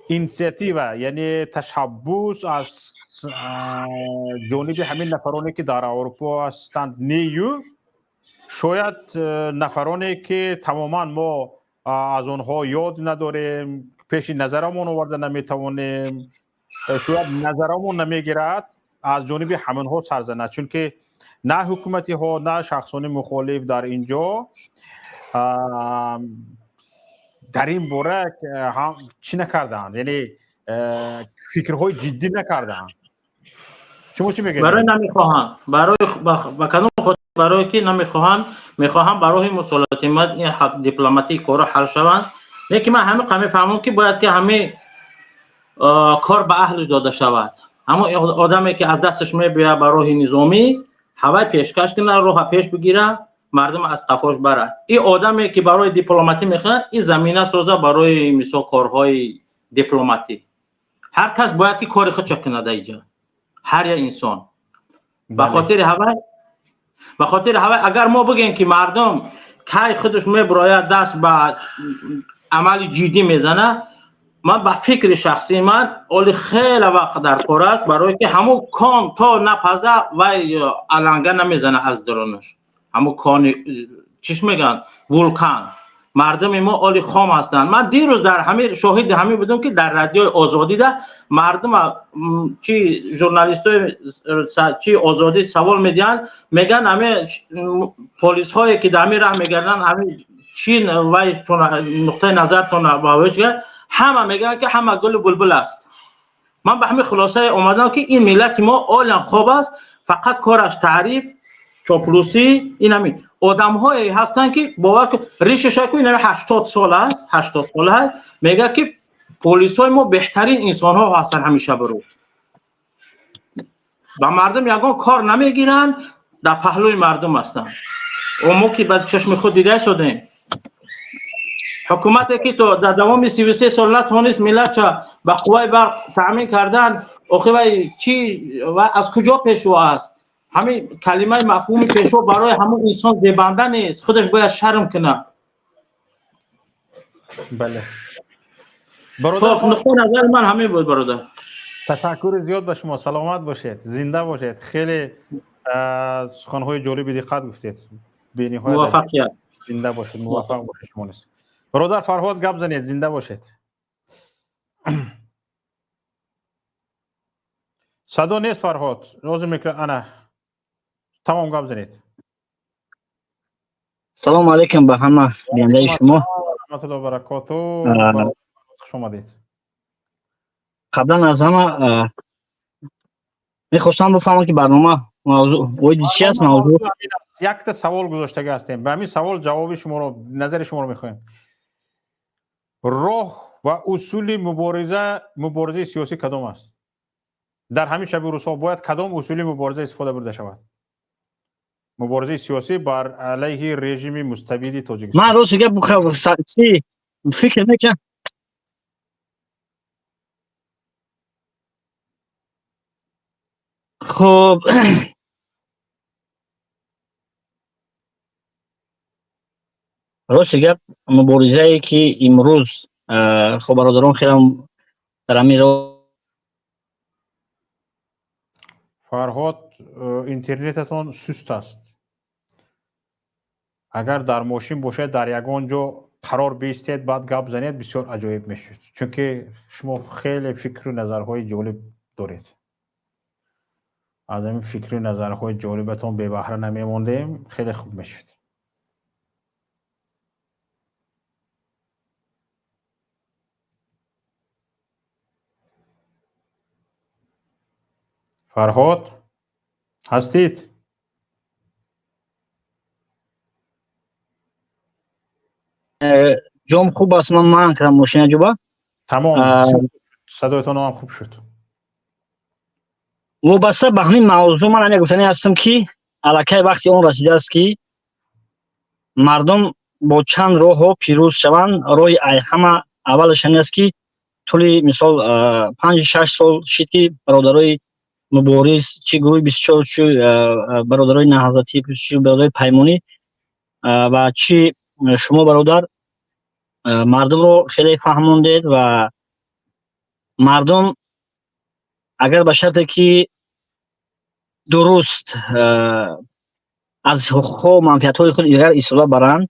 [SPEAKER 1] اینسیاتیو یعنی تشبوس از جانب همین نفرانی که در اروپا هستند نیو، شاید نفرانی که تماما ما از آنها یاد نداریم، پیش نظرمون آورده نمیتوانیم، شاید نظرمون نمیگیرد، از جانب همونها سرزنه. چون که نه حکومتی ها نه شخصان مخالف در اینجا در این باره هم چی نکردن، یعنی فکرهای جدی نکردن. شما چی میگید؟
[SPEAKER 8] برای نمیخواهن، برای با کدوم خاطر؟ برای که نمیخواهن، میخواهن برای مسالمت این دیپلماتی کارا حل شوند. لیکن من همه قمی فهمم که باید که همه کار به اهلش داده شود. اما آدمی که از دستش میبیه برای نظامی هوای پیشکش کنه، راه پیش بگیره، مردم از قفاش بره. این آدمی که برای دیپلماتی میخواد این زمینه سازه برای مثلا کارهای دیپلماتی. هر کس باید که کار خود کنه در اینجا، هر یک انسان. به خاطر هوای اگر ما بگیم که مردم کی خودش میبراید دست به عمل جدی میزنه، من به فکر شخصی من اولی خیلی وقت در کار است برای که همون کان تا نپزه و علنگه نمیزنه از درونش. همون کان چیش میگن ولکان. مردم ما اولی خام هستن. من دیروز در همین شاهد همین بودم که در رادیو آزادی ده مردم چی ژورنالیستای چی آزادی سوال میگن همه پلیس هایی که در همین راه میگردن همین چین و نقطه نظرتون باوجه همه میگن که همه گل بلبل است. من به همین خلاصه اومدم که این ملت ما اولا خوب است، فقط کارش تعریف چاپلوسی. این همین آدم هایی هستن که باور کن ریشش کو این 80 سال است، 80 سال است، میگه که پلیس های ما بهترین انسان ها هستن همیشه برو و مردم یگان کار نمیگیرن، در پهلوی مردم هستن. ما که بعد چشم خود دیده شدیم حکومتی که تو در دوام 33 سال نتونست ملت چه به قوای برق تامین کردن، اخوای چی و از کجا پیشو است؟ همین کلمه مفهوم پیشو برای همون انسان زیبنده نیست، خودش باید شرم کنه.
[SPEAKER 1] بله برادر،
[SPEAKER 8] نقطه نظر من همین بود برادر.
[SPEAKER 1] تشکر زیاد به شما، سلامت باشید، زنده باشید. خیلی سخنهای جالبی دقت گفتید.
[SPEAKER 8] موفقیت.
[SPEAKER 1] زنده باشید، موفق باشید شما. برادر فرهاد گپ زنید، زنده باشید. صدا نیست فرهاد، لازم میکنه انا تمام گپ زنید.
[SPEAKER 9] سلام علیکم به همه بیننده شما.
[SPEAKER 1] رحمت الله و برکاته. خوش آمدید.
[SPEAKER 9] قبلا از همه میخواستم بفهمم که برنامه موضوع چی است؟ موضوع
[SPEAKER 1] یک تا سوال گذاشته هستیم. به همین سوال جواب شما رو، نظر شما رو میخوایم. راه و اصول مبارزه سیاسی کدام است؟ در همین شب روزها باید کدام اصول مبارزه استفاده برده شود؟ مبارزه سیاسی بر علیه رژیم مستبد تاجیکستان.
[SPEAKER 9] من روز دیگه چی فکر میکنم. خب روز دیگه مبارزه ای که امروز خب برادران خیلی در همین رو
[SPEAKER 1] فرهاد اینترنتتون سست است. اگر در ماشین باشد در یگان جا قرار بیستید بعد گپ زنید بسیار عجایب میشد، چون که شما خیلی فکر و نظرهای جالب دارید. از این فکر و نظرهای جالبتون به بهره نمیموندیم، خیلی خوب میشد. فرهاد هستید؟
[SPEAKER 9] جام خوب است. من کردم ماشین جوبا
[SPEAKER 1] تمام. صدایتون هم خوب شد.
[SPEAKER 9] وابسته به همین موضوع من یک گفتنی هستم که الکی وقتی اون رسیده است که مردم با چند راه ها پیروز شوند. راه همه اولش این است که طولی مثال 5-6 سال شد که برادرای مبارز چی گروه 24 چی برادرای نهضتی چی برادرای پیمانی و چی شما برادر مردم رو خیلی فهموندید و مردم اگر به شرطی که درست از حقوق و منفعت‌های خود دیگر اصلاح برند،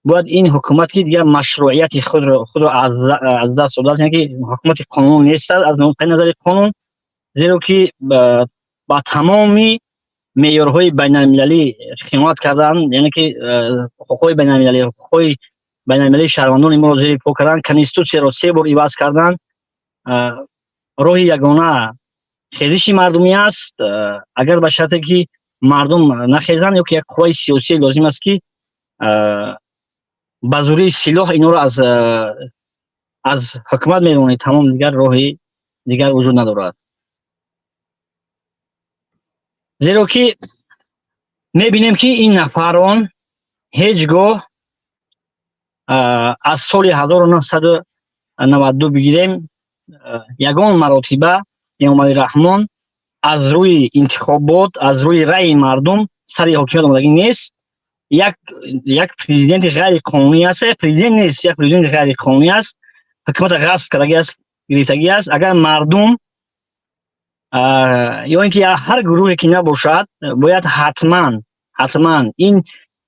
[SPEAKER 9] باید این حکومت که دیگر مشروعیت خود رو از دست داده، یعنی که حکومت قانون نیست از نظر قانون، زیرا که با تمامی معیارهای بین‌المللی خیانت کردن، یعنی که حقوق بین‌المللی شهروندان ما رو زیر پا کردن، کنستیتوسیون رو 3 بار عوض کردن. راه یگانه خیزش مردمی است. اگر به شرطی که مردم نخیزند یا که یک قوه سیاسی لازم است که به زوری سلاح اینا رو از حکومت میرونه، تمام دیگر راهی دیگر وجود ندارد. زیرا که میبینیم که این نفران هیچگاه از سال 1992 بگیریم یگان مراتبه امام علی رحمان از روی انتخابات، از روی رأی مردم سر حاکمیت آمدگی نیست. یک پرزیدنت غیر قانونی است، پرزیدنت نیست، یک پرزیدنت غیر قانونی است، حکومت غصب کردگی است، گرفتگی است. اگر مردم یا اینکه هر گروهی که نباشد باید حتما این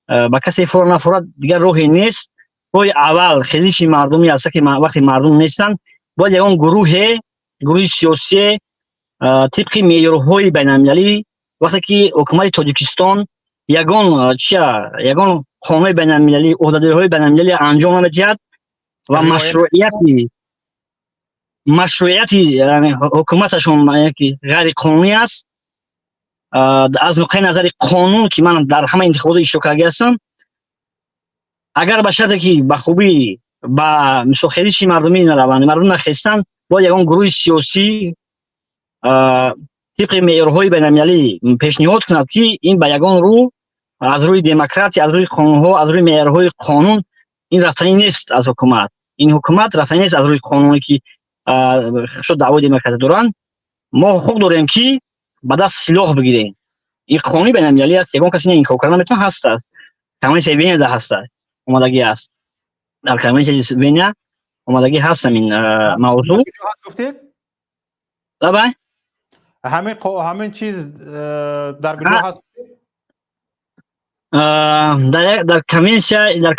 [SPEAKER 9] با کسی فور نفورد دیگر راهی نیست. روی اول خیزش مردمی است که وقتی مردم نیستن باید یگان گروه سیاسی طبق معیارهای بین‌المللی، وقتی که حکومت تاجیکستان یگان قانون بین‌المللی، عهدهداری‌های بین‌المللی انجام نمی‌دهد و مشروعیت حکومتشون غیر قانونی است. از نقطه نظر قانون که من در همه انتخابات اشتراک هستم، اگر به شرطی که به خوبی با مثل خیزش مردمی نروند، مردم نخستن، باید یگان گروه سیاسی طبق معیارهای بین‌المللی پیشنهاد کند که این به یگان رو از روی دموکراسی، از روی قانون‌ها، از روی معیارهای قانون این رفتنی نیست از حکومت. این حکومت رفتنی نیست از روی قانونی که شد دعوای دموکراسی دارن. ما حقوق داریم که به دست سلاح بگیریم. این قانون بین‌المللی است، یگان کسی انکار کردن نمیتونه. هست کنوانسیون وین هست، اومدگی است در کنوانسیون وین اومدگی هست این موضوع.
[SPEAKER 1] گفتید
[SPEAKER 9] طبعا
[SPEAKER 1] همین چیز در گروه هست.
[SPEAKER 9] در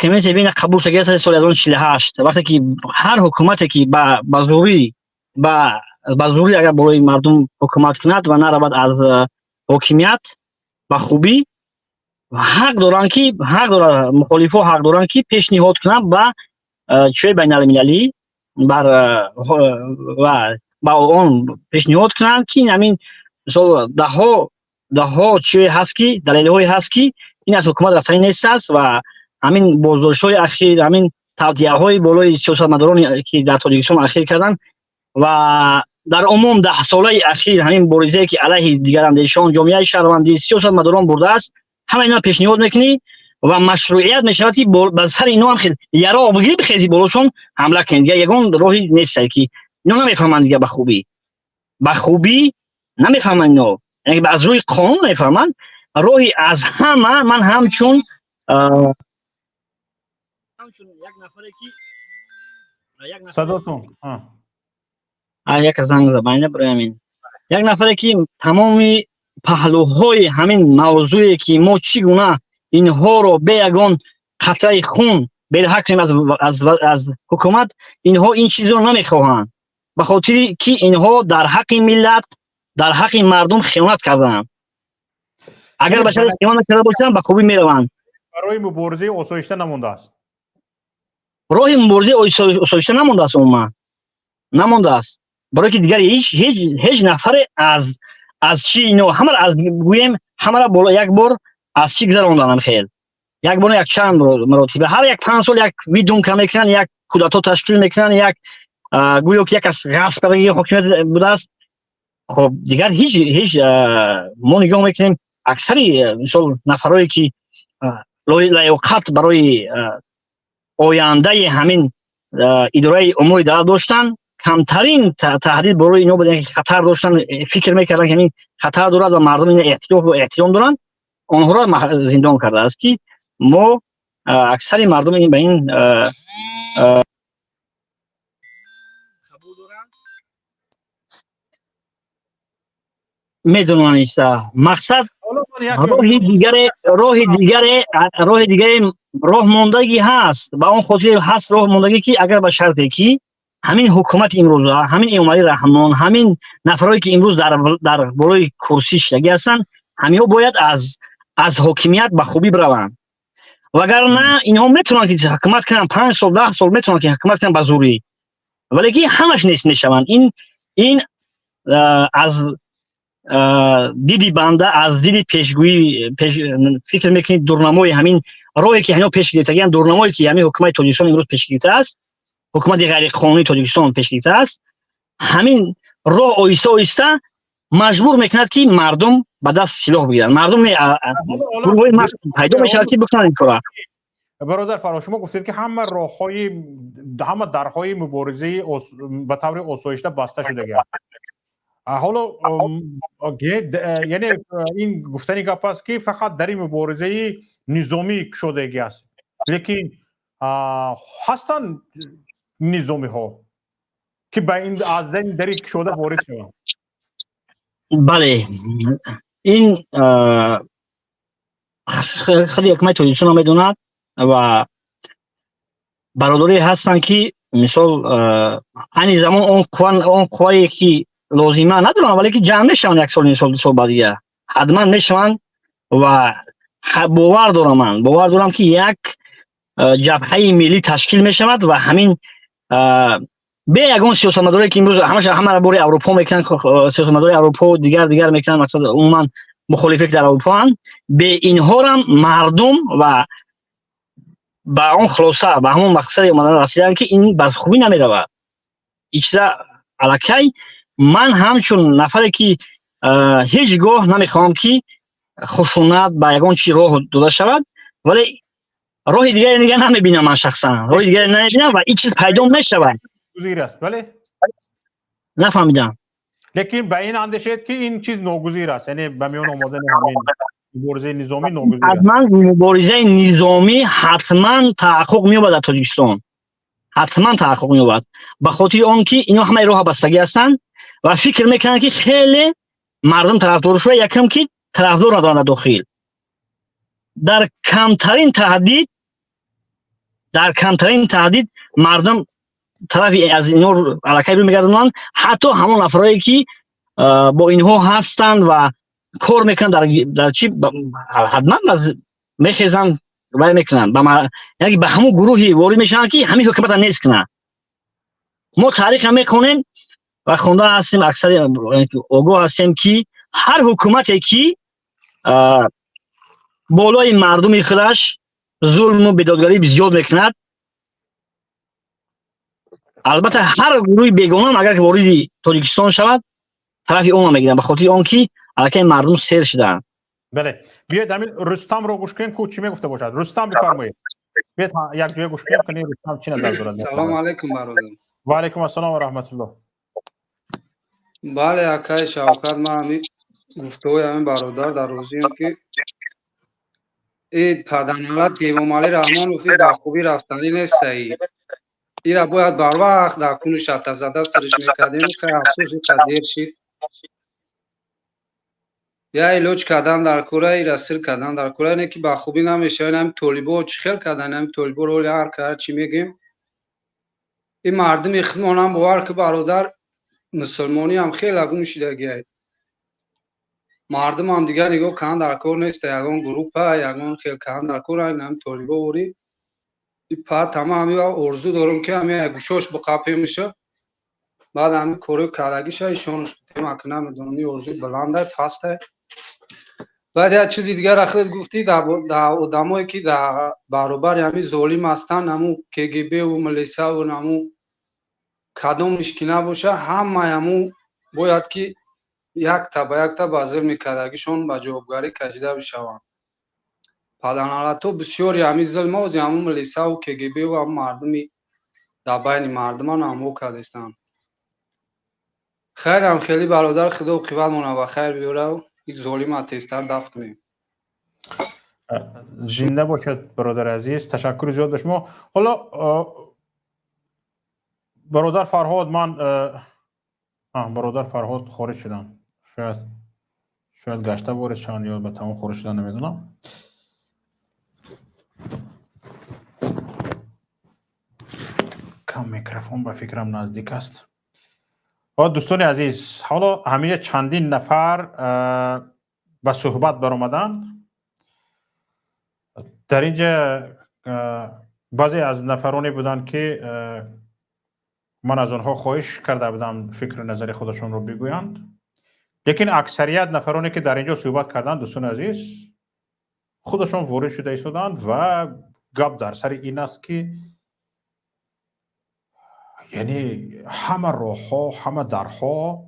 [SPEAKER 9] کنوانسیون وین قبول شده است سال 2048. وقتی که هر حکومتی که با زوری اگر برای مردم حکومت کند و نرود از حاکمیت به خوبی، حق دارن مخالفا حق دارن که پیشنهاد کنند به چوی بین‌المللی و با اون پیشنهاد کنند که همین مثلا даҳо чизе ҳаст ки далелҳое ҳаст ки ин аз ҳукумат рафтани нест аст ва ҳамин боздоштҳои ахир ҳамин тавтиҳаҳои болои сиёсатмадороне ки дар Тоҷикистон ахир карданд ва дар умум 10 солаи ахир ҳамин боризае ки алайҳи дигарандешон ҷомеаи шаҳрвандӣ сиёсатмадорон бурдааст ҳама ино пешниҳод мекунӣ ва машрӯият мешавад ки ба сари ино ҳам яроқ бигирӣ бихези болошон ҳамла кунед. Дигар ягон роҳи нест ки ино намефаҳманд дигар ба хубӣ намефаҳманд ино, яъне аз рӯи қонун намефаҳманд. роҳи аз ҳама ман ҳамчун як нафаре ки
[SPEAKER 1] садотун
[SPEAKER 9] як занг забайна броямин як нафаре ки тамоми паҳлӯҳои ҳамин мавзӯе ки мо чӣ гуна инҳоро бе ягон қатраи хун берҳак кунем аз ҳукумат, инҳо ин чизро намехоҳанд, ба хотири ки инҳо дар ҳаққи миллат, дар ҳаққи мардум хиёнат карданд. агар ба шари хиёнат карда бошанд ба хубӣ мераванд.
[SPEAKER 1] барои муборизаи осоишта намондааст.
[SPEAKER 9] роҳи муборизаи осоишта намондааст, умуман намондааст, барое ки дигар ҳеҷ нафаре аз чӣ ино ҳамара аз гӯем ҳамара боло як бор аз чӣ гузаронданд. хел як бор як чанд маротиба ҳар як 5 сол як видумка мекунанд, як кӯдато ташкил мекунанд, як гӯё ки як аз ғасб кардаги ҳокимият будааст. хоб дигар ҳеҷ мо нигоҳ мекунем аксари мисол нафарое ки лаёқат барои ояндаи ҳамин идораи умури давлат доштанд, камтарин таҳдид барои ино буданд ки хатар доштанд, фикр мекарданд ки ҳамин хатар дорад ва мардум ин эҳтиром доранд, онҳоро зиндон кардааст ки мо аксари мардум ба ин қабул доранд, медонаниста. мақсад роҳи дигаре роҳ мондагӣ ҳаст. ба он хотир ҳаст роҳ мондагӣ ки агар ба шарте ки ҳамин ҳукумати имрӯза, ҳамин Эмомалӣ Раҳмон, ҳамин нафарое ки имрӯз дар болои курсӣ шидагӣ ҳастанд, ҳамиҳо бояд аз ҳокимият ба хубӣ бираванд. вагарна инҳо метавонанд ки ҳукумат кунанд 5 сол 10 сол метавонанд ки ҳукумат кунанд ба зӯрӣ, вале ки ҳамаш нест мешаванд. ин аз диди банда, аз диди пешгӯӣ фикр мекунед дурнамои ҳамин роҳе ки ҳаниҳо пеш гирифтагианд, дурнамое ки ҳамин ҳукумати Тоҷикистон имрӯз пеш гирифтааст, ҳукумати ғайриқонунии Тоҷикистон пеш гирифтааст, ҳамин роҳ оҳиста оҳиста маҷбур мекунад ки мардум ба даст силоҳ бигиранд. мардум гурӯҳои пайдо мешавад ки бикунанд ин кора.
[SPEAKER 1] бародар Фарош, шумо гуфтед ки ҳама дарҳои муборизаи ба таври осоишта баста шудагиаст. ҳоло яъне ин гуфтани гап аст ки фақат дари муборизаи низомӣ кушодагӣ аст, лекин ҳастанд низомиҳо ки ба ин аз ин дари кушода ворид шаванд.
[SPEAKER 9] бале, ин хеле ҳукумати Тоҷикистон медонад ва бародаре ҳастанд ки мисол айни замон он қуввае ки лозима надоранд, вале ки ҷамъ мешаванд як сол ду сол баъд дига ҳатман мешаванд ва бовар дорам ки як ҷабҳаи миллӣ ташкил мешавад ва ҳамин бе ягон сиёсатмадоре ки имрӯз ҳамара бори Аврупо мекунанд, сиёсатмадори Аврупо дигар мекунанд, мақсад умуман мухолифе ки дар Аврупоанд, бе инҳорам мардум ва ба он хулоса ба ҳамон мақсади омадан расиданд ки ин ба хубӣ намеравад. ин чиза аллакай ман ҳамчун нафаре ки ҳеҷ гоҳ намехоҳам ки хушунат ба ягон чи роҳ дода шавад, вале роҳи дигаре нигар намебинам. Ман шахсан роҳи дигаре намебинам ва ин чиз пайдо мешавад.
[SPEAKER 1] гузир аст, бале?
[SPEAKER 9] нафаҳмидам.
[SPEAKER 1] лекин ба ин андешед ки ин чиз ногузир аст, яъне ба миён омадани ҳамин муборизаи низомӣ ногузир аст.
[SPEAKER 9] ҳатман муборизаи низомӣ ҳатман таҳаққуқ меёбад дар Тоҷикистон, ҳатман таҳаққуқ меёбад, ба хотири он ки ино ҳамаи роҳа бастагӣ ҳастанд ва фикр мекунанд ки хеле мардум тарафдор шуда, якам ки тарафдор надоранд дар дохил. дар камтарин таҳдид мардум тарафи аз ино аллакай рӯй мегардонанд. ҳатто ҳамон нафарое ки бо инҳо ҳастанд ва кор мекунанд дар чи ҳатман мехезанд вай мекунанд, яъне ба ҳамон гурӯҳи ворид мешаванд ки ҳамин ҳукумата нест кунанд. мо таъриқам мехонем ва хонда ҳастем, аксари огоҳ ҳастем ки ҳар ҳукумате ки بالای مردم خودش ظلم و بیدادگری زیاد میکند. البته هر گروه بیگانه هم اگر که وارد تاجیکستان شود طرف اون میگیرن به خاطر آنکه الکی مردم سیر شدن.
[SPEAKER 1] بله بیاید همین رستم رو گوش کنیم که چی میگفته باشد. رستم بفرمایید. بیاید یک جای گوش کنیم که رستم چی نظر دارد.
[SPEAKER 10] سلام علیکم برادر.
[SPEAKER 1] و علیکم السلام و رحمت الله.
[SPEAKER 10] بله اکای شوکت، من همین گفتگوی همین برادر در روزیم که این پدرنالت امام علی رحمان وفی به خوبی رفتنی نیست. این را باید بر وقت در کنش تزده سرش میکردیم که افسوس قدیر شد. یا ایلوچ کردن در کوره، ای را سر کردن در کوره، اینه که به خوبی نمیشه. این هم طالبا چی خیل کردن، هم طالبا رول هر که چی میگیم. این مردم خودمان هم باور که برادر مسلمانی هم خیلی اگه میشیدگی مردم هم دیگر نگاه کن در کار نیست. یکان گروپ یکان خیلی کن در کار این هم طالبا وری این پا تمام همین ارزو دارم که همین گوشاش بقاپی میشه. بعد همین کاری کارگیش ایشونش تمکن نمیدونم این ارزو بلنده پسته. بعد یه چیزی دیگر اخیر گفتی در آدمایی که در برابر همین ظالم هستن، همون KGB و ملیسا و همون کدام مشکل نباشه، همه همون باید که یک تا بازر میکردگیشون با جوابگاری کشیده بشوند. پدرنالتو بسیاری همین ظلم ها و همون ملیسا و KGB و همون مردمی در بین مردمان همو کردستن. خیر هم خیلی برادر خدا و قیبت مونه و خیر بیاره و این ظالم اتیستر دفت کنیم.
[SPEAKER 1] زنده باشد برادر عزیز، تشکر زیاد به شما. حالا برادر فرهاد، من برادر فرهاد خارج شدن، شاید گشته بارشان یا به تمام خارج شدن نمیدونم. کم میکروفون به فکرم نزدیک است. دوستان عزیز، حالا همه چندین نفر به صحبت برآمدند. در اینجا بعضی از نفرانی بودند که من از آنها خواهش کرده بودم فکر نظر خودشون رو بگویند، لیکن اکثریت نفرانی که در اینجا صحبت کردند دوستان عزیز خودشون وارد شده ایستادند و گپ در سر این است که یعنی همه راه‌ها، همه درها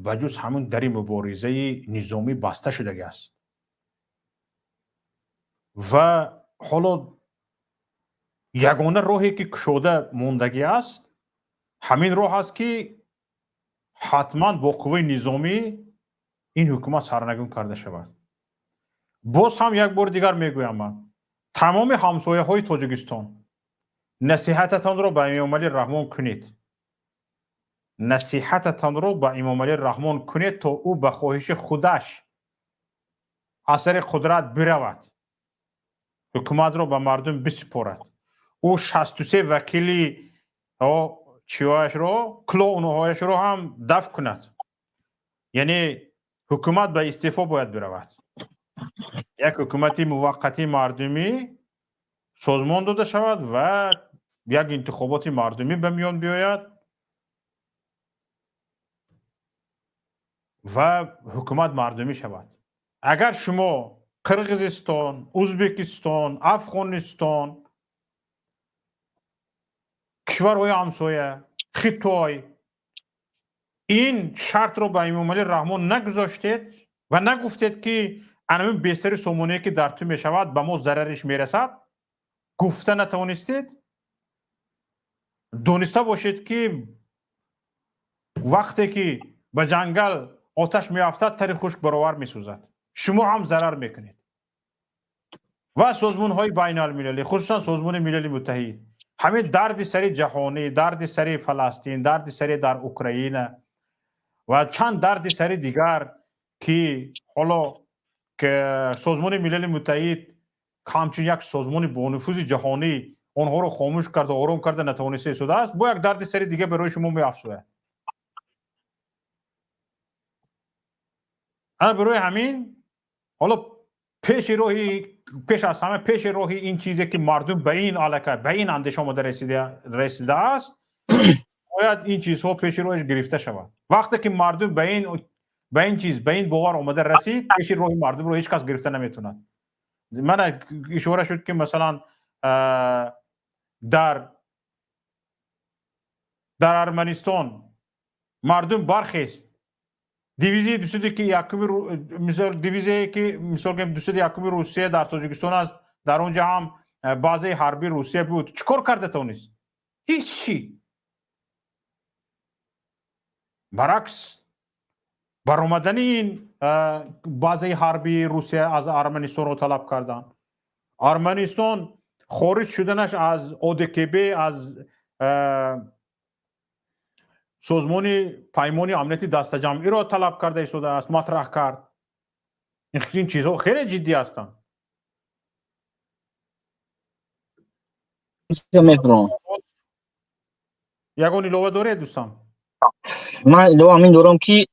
[SPEAKER 1] بجز همون در مبارزه نظامی بسته شده است و حالا یگانه راهی که گشوده موندگی است همین راه است که حتما با قوه نظامی این حکومت سرنگون کرده شود. باز هم یک بار دیگر میگویم، من تمام همسایه های تاجیکستان نصیحتتان رو به امام علی رحمان کنید. نصیحتتان رو به امام علی رحمان کنید تا او به خواهش خودش اثر قدرت برود، حکومت رو به مردم بسپارد. او 63 وکیلی چیهایش رو، کلونهایش رو هم دفع کند. یعنی حکومت به استعفا باید برود. یک حکومتی موقتی مردمی سازمان داده شود و یک انتخابات مردمی به میان بیاید و حکومت مردمی شود. اگر شما قرقیزستان، ازبکستان، افغانستان، کشورهای همسایه، خطای این شرط رو به امام علی رحمان نگذاشتید و نگفتید که انمی بستر سومونی که در تو می شود به ما ضررش می رسد، گفته نتوانستید، دانسته باشید که وقتی که به جنگل آتش می افتد تری خشک برآور می سوزد، شما هم ضرر می کنید. و سازمان های بین المللی، خصوصا سازمان ملل متحد، همین درد سری جهانی، درد سری فلسطین، درد سری در اوکراین و چند درد سری دیگر که حالا که سازمان ملل متحد همچون یک سازمان با نفوذ جهانی آنها رو خاموش کرده، آرام کرده، نتوانسته شده است، با یک درد سری دیگه برای شما می افزاید. انا برای همین حالا پیش از همه پیش راهی این چیزی که مردم به این علاقه، به این اندیشه آمده رسیده است، باید این چیزها پیش راهش گرفته شود. وقتی که مردم به این به این چیز به این باور اومده رسید پیش روح مردم رو هیچ کس گرفته نمیتونه. من اشاره شد که مثلا در ارمنستان مردم برخیست دیویزی دوستی که یکمی مثال دیویزی که مثال که دوستی یکمی روسیه در تاجیکستان است، در اونجا هم بازه حربی روسیه بود. چیکار کرده تونست؟ هیچ چی. برعکس بر اومدن این بازه حربی روسیه از ارمنستان رو طلب کردن. ارمنستان خارج شدنش از ODKB، از سازمان پیمان امنیتی دست جمعی را طلب کرده شده است، مطرح کرد. این چیزها خیلی جدی هستند. یگان علاوه داره دوستان؟
[SPEAKER 9] من علاوه همین دارم که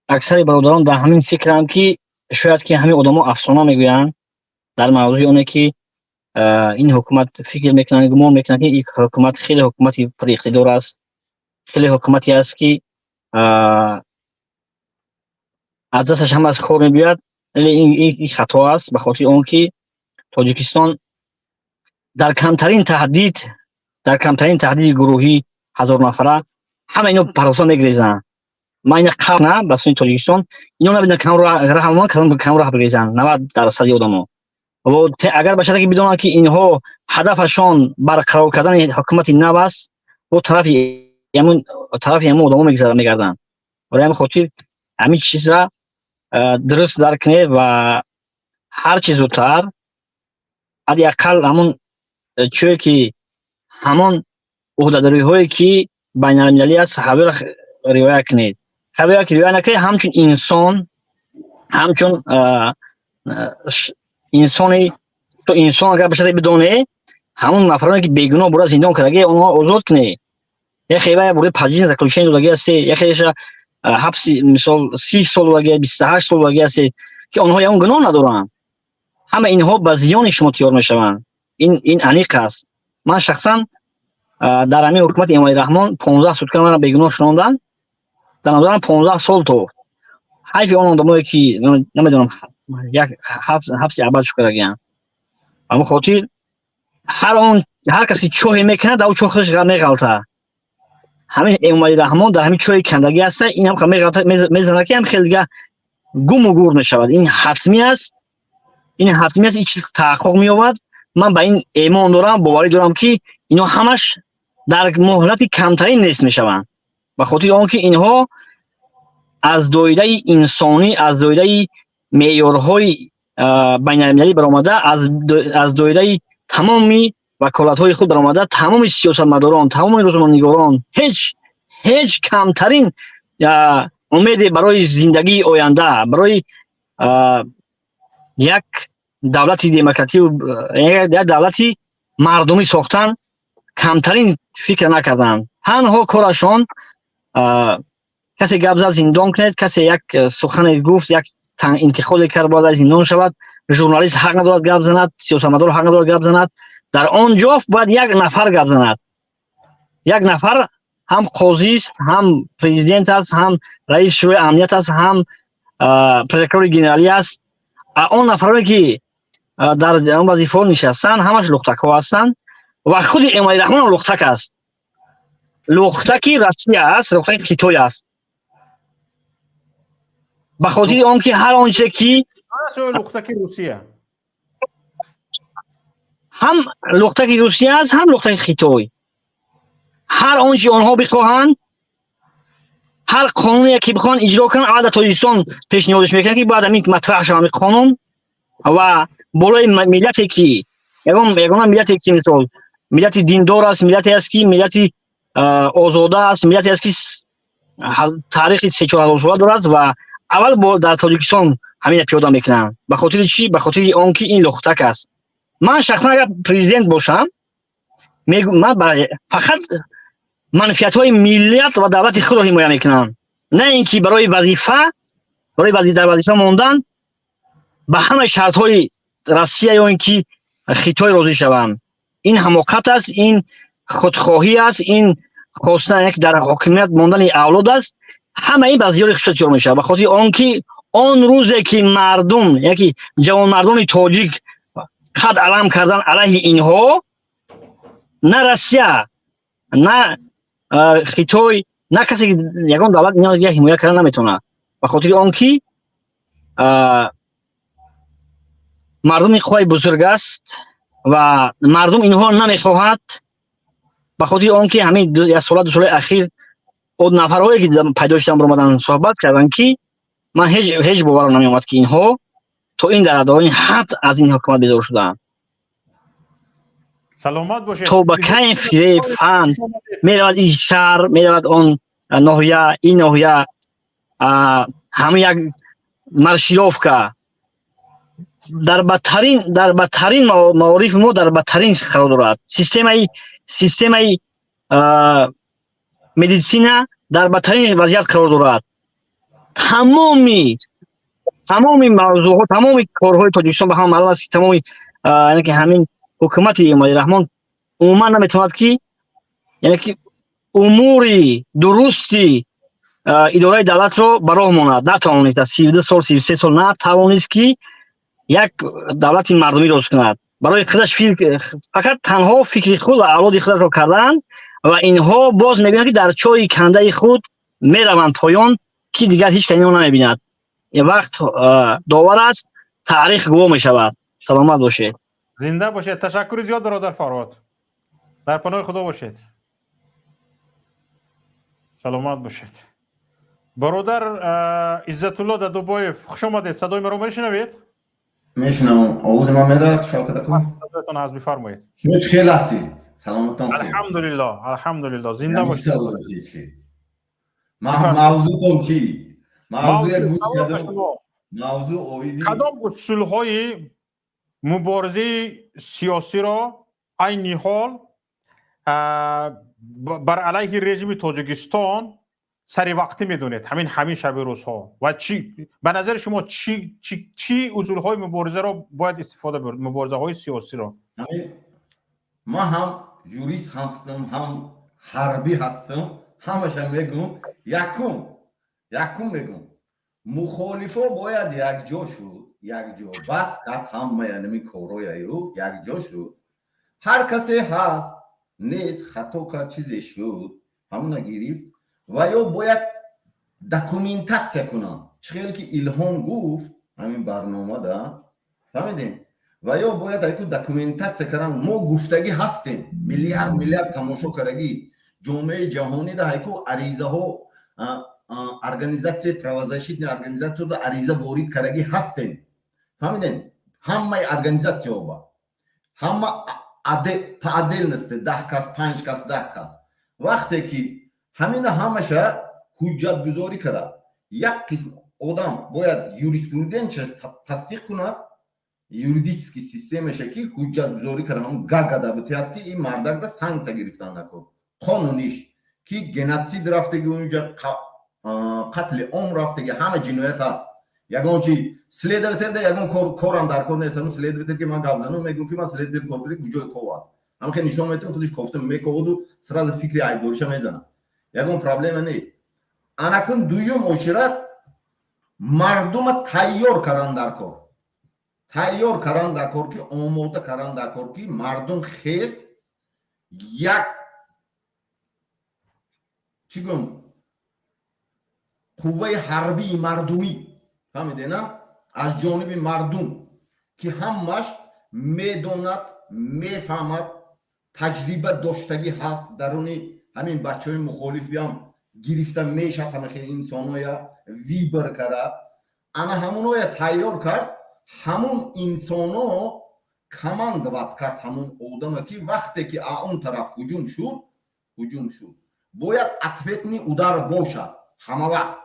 [SPEAKER 9] اکثر برادران در همین فکرم که شاید که همین آدما افسانه میگویند در موضوع اونه که این حکومت فکر میکنن، گمان میکنن که این حکومت خیلی حکومتی پر اقتدار است، خیلی حکومتی است که از دستش هم از کار نمیاد. ولی این خطا است، به خاطر اون که تاجیکستان در کمترین تهدید گروهی 1000 نفره همه اینو پروسا میگریزن. ما این قرار نه بس این تاجیکستان اینو نبیدن کم راه بگریزن 90% آدمو. و اگر باشه که بدونن که اینها هدفشان برقرار کردن حکومت نو است و طرف همون آدمو میگردن. برای همین خاطر همین چیز را درست درک کنه و هر چیز زودتر حداقل همون چیزی که همون عهده‌داری هایی که بین المللی است خبر روایت کنید. خبر که روایت نکنید همچون انسان، همچون انسانی تو انسان اگر بشه بدونه همون نفرانی که بیگناه برای زندان کرده اونها آزاد کنه. یک خیلی برای پاجین заключение داده است، یک خیلیش حبس مثال 30 سال و 28 سال و است که اونها اون گناه ندارن. همه اینها به زیان شما تیار میشوند. این انیق است. من شخصا در همین حکومت امام رحمان 15 سال من بیگناه شناندن. در نظرم 15 سال تو حیف اون آدمایی که نمیدونم یک حبس ابد کردن. اما خاطر هر کسی چوهی میکنه در چوخش میغلطه. همین امام رحمان در همین چوهی کندگی هست، این هم میزنه که هم خیلی دیگه گم و گور میشود. این حتمی است. این چیز تحقق می‌یابد. من به این ایمان دارم، باوری دارم که اینا همش در مهلت کمترین نیست میشوند. به خاطر آنکه اینها از دایره انسانی، از دایره معیارهای بین المللی برآمده، از دایره تمامی وکالت‌های خود برآمده، تمام سیاستمداران، تمام روزنامه‌نگاران هیچ کمترین امید برای زندگی آینده، برای یک دولتی دموکراتی و یک دولتی مردمی ساختن کمترین فکر نکردن. تنها کارشان کسی گپ زد زندان کنید، کسی یک سخن گفت، یک انتقاد کرد باید زندان شود، ژورنالیست حق ندارد گپ زند، سیاستمدار حق ندارد گپ زند. در آنجا باید یک نفر گپ زند. یک نفر هم قاضی است، هم پرزیدنت است، هم رئیس شورای امنیت است، هم پرکرور جنرالی است. اون نفرانی که در اون وظیفه نشستن همش لختک ها هستند و خود امام رحمان هم لختک است. لختکی روسیه است، لختک خیتوی است. به خاطر آنکه هر آنچه که
[SPEAKER 1] لختکی روسیه
[SPEAKER 9] هم لختک روسیه است، هم لختک خیتوی. هر آنچه آنها بخواهند، هر قانونی که بخوان اجرا کنن، عادت تاجیکستان پیشنهادش میکنه که باید همین مطرح شود قانون و بالای ملتی که یگانه ملتی که مثال ملت دیندار است، ملتی است که ملت آزاده است، ملتی است که تاریخ 3-4 سال دارد و اول در تاجیکستان همین پیاده میکنن. به خاطر چی؟ به خاطر آنکه این لختک است. من شخصا اگر پرزیدنت باشم من فقط منفعت های ملیت و دولت خود را حمایت میکنم، نه اینکه برای وظیفه در وظیفه ماندن به همه شرط های روسیه یا اینکه خیتای راضی شوم. این حماقت است، این خودخواهی است، این خواستن یک در حاکمیت ماندن اولاد است. ҳамаи базиёри хушатёр мешавад. ба хотири он ки он рӯзе ки мардум яки ҷавонмардони тоҷик қад алам кардан алайҳи инҳо, на Россия, на Хитой, на касе ки ягон давлат ино дига ҳимоя кардан наметавонад. ба хотири он ки мардуми хоҳи бузург аст ва мардум инҳо намехоҳад. ба хотири он ки ҳамин як сола ду солаи ахир од нафарҳое ки пайдо шудан баромадан суҳбат карданд ки ман ҳеҷ боварам намеомад ки инҳо то ин дараҷа ин ҳад аз ин ҳукумат безор шудаанд.
[SPEAKER 1] саломат бошед.
[SPEAKER 9] то ба кайин фиреб фанд меравад ин шаҳр, меравад он ноҳия, ин ноҳия, ҳамин як маршировка дар бадтарин маорифи мо дар бадтарин қарор дорад. системаи медисина дар бадтарин вазъият қарор дорад. тамоми мавзӯъҳо, тамоми корҳои Тоҷикистон ба ҳама маълум аст ки тамоми яъне ки ҳамин ҳукумати Эмомали Раҳмон умуман наметавонад ки яъне ки умури дурусти идораи давлатро ба роҳ монад. натавонист аз 32 сол 33 сол натавонист ки як давлати мардумӣ рост кунад. барои худаш фақат танҳо фикри худ ва авлоди худашро карданд ва инҳо боз мебинанд ки дар чои кандаи худ мераванд поён ки дигар ҳеҷ кас инҳо намебинад. ин вақт довар аст, таърих гувоҳ мешавад. саломат бошед.
[SPEAKER 1] зинда бошед. ташаккури зиёд бародар Фарҳод. дар паноҳи худо бошед. саломат бошед. бародар Иззатулло Дадубоев, хуш омадед. садои маро мешунавед?
[SPEAKER 11] мешунавам. овози ман меравад шавкатакун?
[SPEAKER 1] садоятон аст, бифармоед.
[SPEAKER 11] шумо чӣ хел ҳастед? саломатон хуб?
[SPEAKER 1] алҳамдулилло. зинда бошед.
[SPEAKER 11] мавзӯътон чӣ? мавзӯъ гӯш кардам. мавзӯъ оиди
[SPEAKER 1] кадом усулҳои муборизаи сиёсиро айни ҳол бар алайҳи режими Тоҷикистон саривақтӣ медонед ҳамин шаби рӯзҳо ва чӣ ба назари шумо чӣ усулҳои муборизаро бояд истифода бурд, муборизаҳои сиёсиро?
[SPEAKER 11] ман ҳам юрист ҳастам, ҳам ҳарбӣ ҳастам. ҳамаша мегӯм якум мегӯм. мухолифо бояд якҷо шуд, якҷо бас кард, ҳама янами корояю якҷо шуд. ҳар касе ҳаст нест хато кард, чизе шуд, ҳамуна гирифт ва ё бояд документатсия кунам. чӣ хел ки Илҳом гуфт ҳамин барномада, фаҳмидем? ва ё бояд айку документатсия кардам. мо гуфтагӣ ҳастем, миллиард тамошо кардагӣ ҷомеаи ҷаҳонида айку аризаҳо организатсияи правозащитни организатсияда ариза ворид кардагӣ ҳастем. фаҳмидем? ҳамаи организатсияҳо ҳама таъдил нест 10 кас, 5 кас, 10 кас. вақте ки ҳамина ҳамаша ҳуҷҷатгузорӣ карад, як қисм одам бояд юриспруденсия тасдиқ кунад, юридический системаша ки ҳуҷҷатгузорӣ карад, ҳам гагада битояд ки ин мардакда санксия гирифтан накун. қонуниш ки геноцид рафтаги унҷа, қатли ом рафтаги, ҳама ҷиноят аст. ягон чи следователда ягон корам дар кор нест. следовател ки ман гап занам мегӯм ки ман следовател кор кардам, куҷои ковад ҳамхе нишон метавам, худаш кофта мековаду сразу фикри айбдориша мезанад. ягон проблема нест. анакун дуюм ошират мардума тайёр кардан дар кор. тайёр кардан дар кор ки омода кардан дар кор ки мардум хес як чӣ гӯм қувваи ҳарбии мардумӣ, фаҳмидена, аз ҷониби мардум ки ҳамаш медонад, мефаҳмад, таҷриба доштагӣ ҳаст. даруни ҳамин бачаҳои мухолифиам гирифта мешад, ҳамахе инсоноя вибр карад. ана ҳамуноя тайёр кард, ҳамун инсоно командоват кард, ҳамун одама ки вақте ки он тараф ҳуҷум шуд бояд ответни удар бошад ҳама вақт.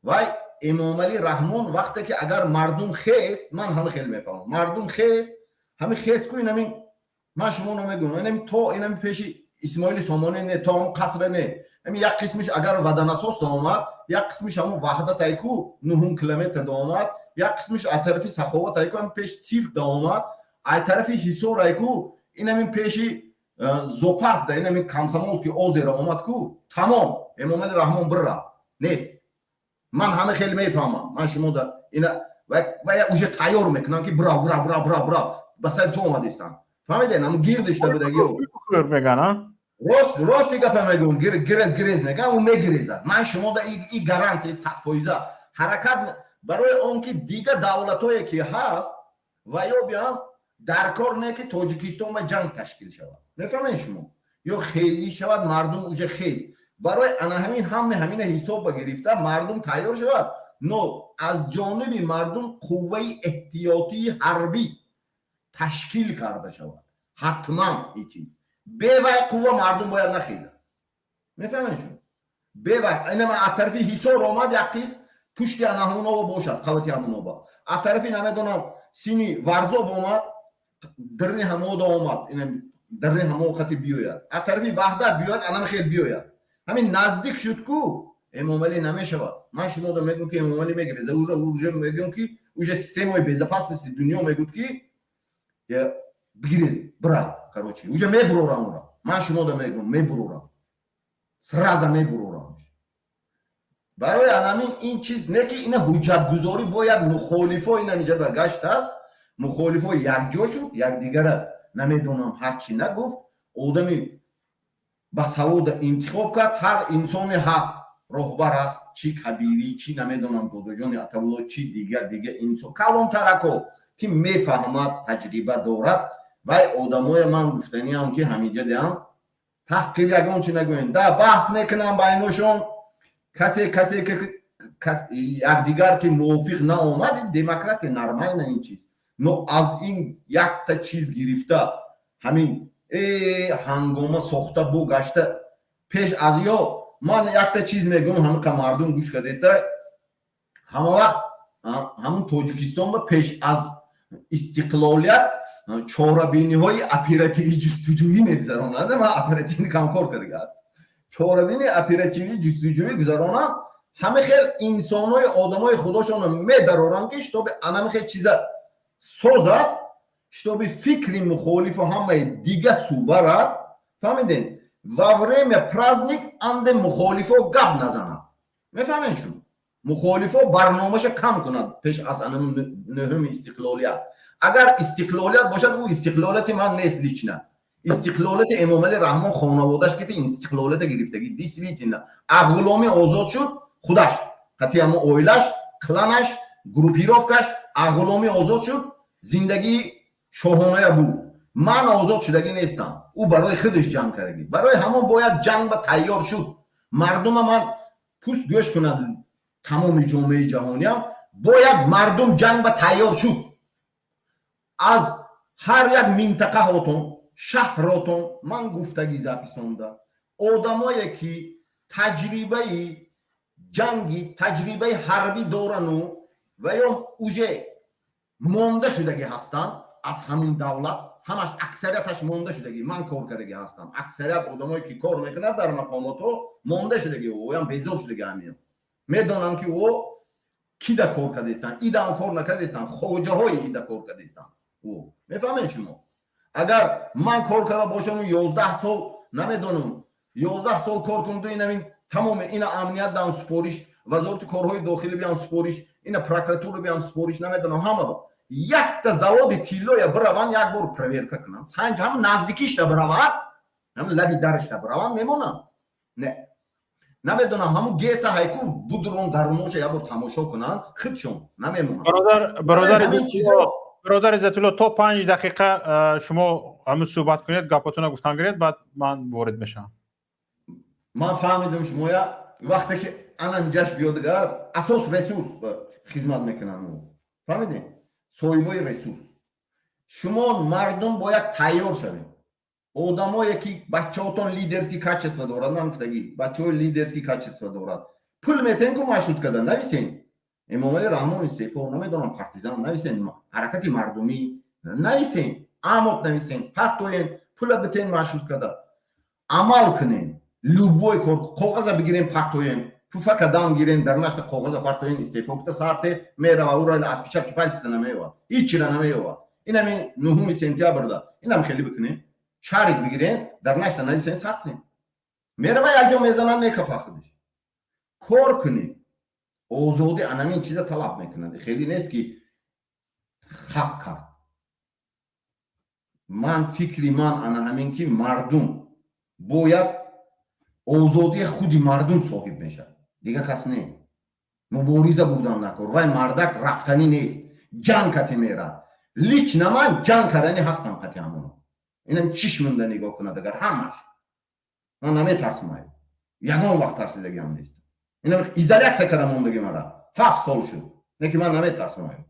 [SPEAKER 11] вай Эмомалӣ Раҳмон вақте ки агар мардум хест, ман ҳама хел мефаҳмам, мардум хест, ҳами хест ку инамин ман шумо намегӯям, инамин то инами пеши Исмоили Сомонӣ не, то ҳамун қасре не, ҳамин як қисмиш агар ваданасос доомад, як қисмиш ҳамун ваҳдат айку 9 километр доомад, як қисмиш аз тарафи Саховат айку ҳамин пеши цирк доомад, аз тарафи Ҳисор айку инамин пеши зоопарк да инамин Комсомолский озеро омад ку тамом Эмомалӣ Раҳмон бирафт. нест. من همه خیلی میفهمم. من شما در اینا و یا اوج تیار میکنن که برا برا برا برا برا بسر تو اومدیستن. فهمیدین؟ هم گیردش تا بودگی او
[SPEAKER 1] میگن
[SPEAKER 11] راست گپ میگم. گریز میگن اون میگریزه. من شما در این گارانتی 100% حرکت برای اون که دیگه دولتایی که هست و یا بیان در کار نه که تاجیکستان با جنگ تشکیل شود. نفهمین شما؟ یا خیزی شود مردم اوج خیز برای انا همین حساب گرفته مردم تیار شود. نو از جانب مردم قوه احتیاطی حربی تشکیل کرده شود. حتما این چیز به وقت قوه مردم باید نخیزه. میفهمین شما؟ به وقت اینما از طرفی حساب آمد یقیست پشت انهونا باشد قوتی همونا با از طرفی نمیدونم سینی ورزاب آمد درنی همودا آمد این درنی همو خطی بیاید از طرفی وحدت بیاید انم خیلی بیاید همین نزدیک شد کو امام علی نمیشود. من شما رو میگم که امام علی میگه اوج میگم که اوج سیستم безопасности دنیا میگه که بگیرید برا короче اوج میبرورم اون. من شما رو میگم میبرورم سراز میبرورم. برای همین این چیز نه که این حجت گذاری باید مخالفا این اینجا گشت است. مخالفا یک جا شد یک دیگر نمیدونم هر چی نگفت آدمی با سواد انتخاب کرد. هر انسانی هست رهبر هست چی کبیری چی نمیدونم دودجان اتولا چی دیگه انسان کلان ترکو که میفهمد تجربه دارد و آدمای من گفتنی هم که همینجا دیدم تحقیر یگان چی نگوین ده بحث میکنم بینشون کسی که یک دیگر که موافق نه آمد دموکرات نرمال نه این چیز نو از این یک تا چیز گرفته همین هنگامه ساخته بو گشته پیش از یا من یک تا چیز میگم همه که مردم گوش کرده است همه وقت همون تاجیکستان با پیش از استقلالیت چهاربینی های اپراتیوی جستجویی میگذرانند. من اپراتیوی کم کار کرده است چهاربینی اپراتیوی جستجویی گذرانند. همه خیلی انسان های آدم های خداشون میدرارن که شتاب انم خیلی چیزا سازد شتاب فکری مخالف و همه دیگه سوبرد. فهمیدین؟ و وریم پرازنیک اند مخالف و گب نزنن. میفهمین شما؟ مخالف و برنامهش کم کنند پیش از انم نهم استقلالیت. اگر استقلالیت باشد او استقلالیت من نیست لیچنه استقلالیت امام علی رحمان خانوادهش که این استقلالیت گرفتگی دیسویت نه غلامی آزاد شد خودش قطعی اما اویلش کلانش گروپیروفکش غلامی آزاد شد زندگی شاهانه بود. من آزاد شدگی نیستم او برای خودش جنگ کردگی برای همون باید جنگ با تیار شد. مردم من پوست گوش کنند تمام جامعه جهانی هم باید مردم جنگ با تیار شد. از هر یک منطقه هاتون شهراتون من گفتگی زپیسونده آدمایی که تجربه جنگی تجربه حربی دارن و یا اوجه مونده شدگی هستن از همین دولت همش اکثریتش مونده شدگی من کار کردگی هستم. اکثریت آدمایی که کار میکنه در مقاماتو مونده شدگی او هم بیزار شدگی همین میدونن که او کی در کار کرده استن ایده کار نکرده استن خوجه های ایده کار کرده استن. او میفهمین شما؟ اگر من کار کرده باشم 11 سال نمیدونم 11 سال کار کنم تو این تمام این امنیت دان سپوریش وزارت کارهای داخلی بیان سپوریش این پروکراتور بیان سپوریش نمیدونم همه با یک تا زواد تیلو یا بروان یک بار پرویر کنن سنج هم نزدیکیش تا بروان هم لبی درش تا بروان میمونن نه نمیدونم همون گیس هایکو بودرون درونوش یا بار تماشا کنن خودشون نمیمونن.
[SPEAKER 1] برادر عزت الله تا 5 دقیقه شما همون صحبت کنید گپاتون گفتن گرید بعد من وارد میشم.
[SPEAKER 11] من فهمیدم شما یا وقتی که انم جاش بیادگر اساس رسورس خدمت میکنن فهمیدین؟ سویبای رسورس شما مردم باید تیار شوید. آدمایی که بچه‌هاتون لیدرسکی کچسوا دارن نمیفتگی بچه‌های لیدرسکی کچسوا دارن پول میتن کو مشروط کردن نویسین امام علی رحمان استعفا نمیدونم پارتیزان نویسین حرکت مردمی نویسین عامت نویسین پارتوین پول بتین مشروط کردن عمل کنین لوبوی کاغذ بگیرین پارتوین فوفا کدام گیرین در نشت کاغذ پارتوین استعفا کتا سارته میره و اورا اتچا کی پالست نمیوا هیچ چیز نمیوا اینا می 9 سپتامبر دا اینا خیلی بکنین شارک بگیرین در نشت نویسین سارته میره و یک جا میزنن نیکفا خودش کار کنین آزادی این چیزا طلب میکنند. خیلی نیست که خب کرد. من فکری من همین که مردم باید آزادی خودی مردم صاحب میشه، دیگه کس نه. مبارزه بودن نکن وای مردک رفتنی نیست، جنگ کتی میره. لیچ نه من جنگ کردنی هستم کتی همونو. اینم چیش مونده نگاه کنه اگر همش من نمیترسم. یگان وقت ترسیدگی هم نیست. اینم ایزولیاسیا کردم موندگی مرا 7 سال شد. نه که من نمیترسم.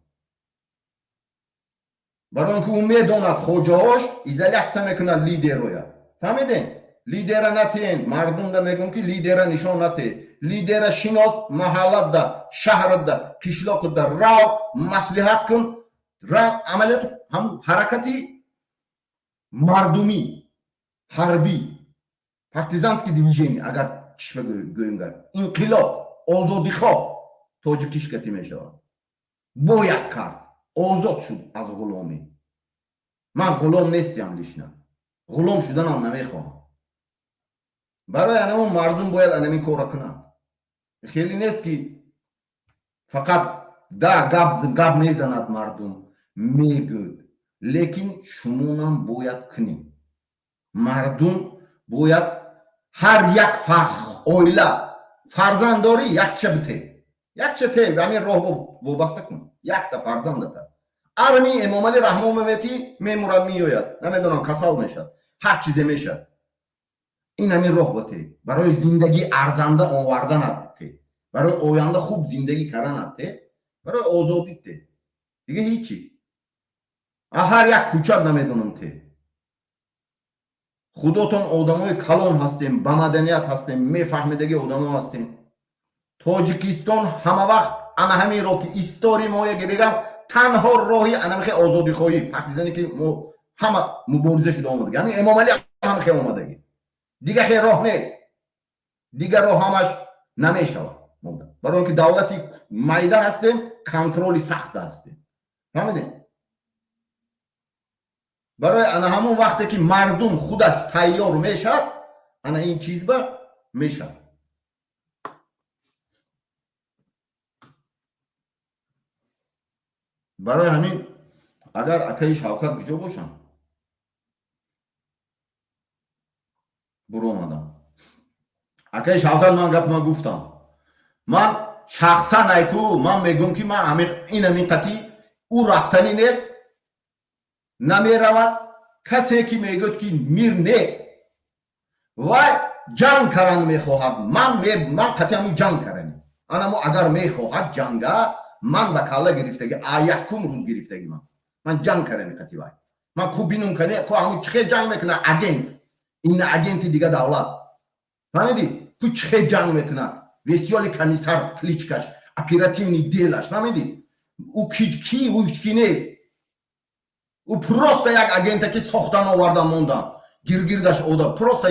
[SPEAKER 11] برای اینکه اون میداند خوجاش ایزولیاسیا میکنه لیدر رویا. فهمیدین؟ لیدر نتین مردم دا میگن که لیدر نشان نتی. لیدر شناس محلت دا شهر دا کشلاق دا راو مصلحت کن راو عملیات هم حرکتی مردمی حربی پارتیزانسکی دیویژنی اگر چش بگویم گر انقلاب آزادی خواه تاجیکیش کتی میشه باید کرد آزاد شد از غلامی. من غلام نیستیم لیشنم غلام شدن هم نمیخوام. برای اون مردم باید انمی کار کنند. خیلی نیست که فقط ده گب میزند مردم میگوید، لیکن شما هم باید کنیم. مردم باید هر یک اویله فرزند داری یک چبته یک چته به همین راه وابسته کن. یک تا فرزند داره ارمی امام علی رحمه میتی میمورد میوید نمیدونم کسال میشد هر چیزی میشد. این همین راه بته برای زندگی ارزنده آوردن ته برای آینده خوب زندگی کردن ته برای آزادی ته دیگه هیچی. هر یک کوچه نمیدونم ته خودتون آدمای کلان هستیم با مدنیت هستیم میفهمیدگی آدما هستیم. تاجیکستان همه وقت همین رو که استوری ما گیریم تنها راهی انمیخه آزادی خواهی پارتیزانی که ما همه مبارزه شده آمده یعنی امام علی هم خیلی آمده دیگه خیلی راه نیست. دیگه راه همش نمیشه برای اینکه دولتی مایده هستیم کنترلی سخت هستیم. فهمیدین؟ برای همون وقتی که مردم خودش تیار میشه این چیز با میشه. برای همین اگر اکای شوکت بجا باشن برو آمدم اکای شوکت من گپ ما گفتم من شخصا نیکو من میگم که من این قطعی او رفتنی نیست نمی رود. کسی که میگوید که میر نه و جنگ کردن میخواهد من قطعی همون جنگ کردنی اما اگر میخواهد جنگ من به کالا گرفتگی یکم روز گرفتگی من جنگ کردنی قطعی وای من کو بینم کنه کو همون چه جنگ میکنه اگنت این اگنت دیگه دولت فهمیدی کو چه جنگ میکنه وسیالی کنیسر کلیچکش اپراتیونی دیلش فهمیدی او کی نیست او просто یک агента که ساختن آوردن موندن گیرگیردش اودا просто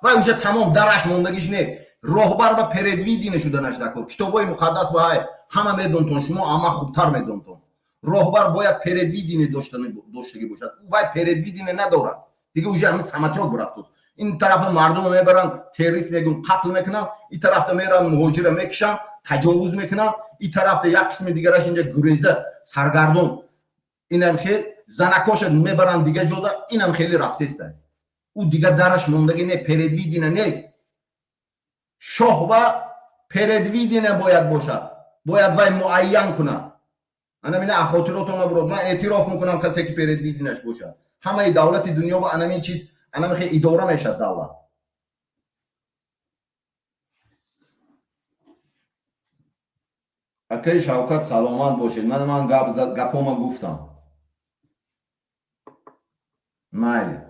[SPEAKER 11] و اوشه تمام درش موندگیش نه راهبر و پردویدی نشدنش نکن. کتابای مقدس با همه میدونتون شما اما خوبتر میدونتون راهبر باید پردویدی داشتگی باشد او باید پردویدی نداره دیگه اوجه همین سمتیاک برفتوس این طرف مردم میبرن تروریست میگن قتل میکنن این طرف میرن مهاجر میکشن تجاوز میکنن این طرف یک قسم دیگرش اینجا گریزه سرگردون اینم خیلی زنکاش میبرن دیگه جدا اینم خیلی رفته است او دیگه درش موندگی نه پردویدی نیست. شاه و پردویدی باید باشد باید وای معین کنه. انا من اخاطراتون برو من اعتراف میکنم کسی که پردویدی نش باشد همه دولت دنیا با این چیز انا خیلی اداره میشد دولت. اکی شوکت سلامت باشید. من گپوما گفتم مایل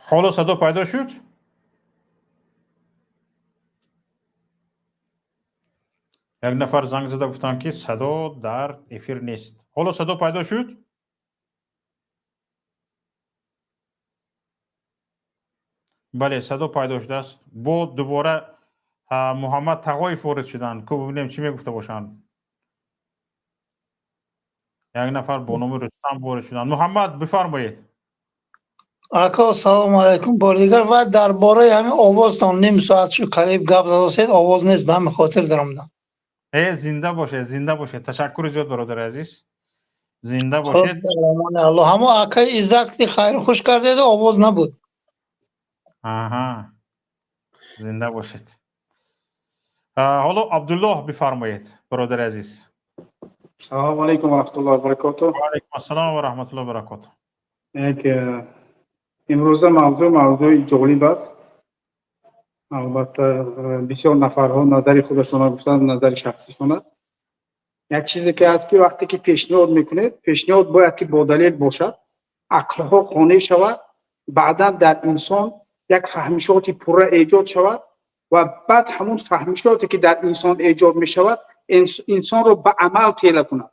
[SPEAKER 1] حالا صدا پیدا شد؟ یک نفر زنگ زده گفتن که صدا در افیر نیست. حالا صدا پیدا شد؟ بله صدا پیدا شده است. با دوباره محمد تقای فورد شدن که ببینیم چی میگفته باشند. یک نفر با نام رستم وارد شدن. محمد بفرمایید.
[SPEAKER 3] آقا سلام علیکم. بار دیگر و درباره همین آوازتان نیم ساعت شو قریب گپ زدید، آواز نیست، به همین خاطر دارم.
[SPEAKER 1] زنده باشه، زنده باشه. تشکر زیاد برادر عزیز. زنده
[SPEAKER 3] خب
[SPEAKER 1] باشید.
[SPEAKER 3] الله همو آقای عزت که خیر خوش کرده آواز نبود.
[SPEAKER 1] آها. زنده باشید. حالا عبدالله بفرمایید برادر عزیز.
[SPEAKER 12] سلام علیکم و رحمت الله و برکاته.
[SPEAKER 1] و علیکم السلام و رحمت الله و برکاته.
[SPEAKER 12] امروز موضوع جالب است. البته بسیار نفرها نظر خودشون گفتن، نظر شخصیشون. یک چیزی که هست که وقتی که پیشنهاد میکنید، پیشنهاد باید که با دلیل باشد، عقلها قانع شود، بعدا در انسان یک فهمیشاتی پوره ایجاد شود و بعد همون فهمیشاتی که در انسان ایجاد می شود انسان رو به عمل تیله کند.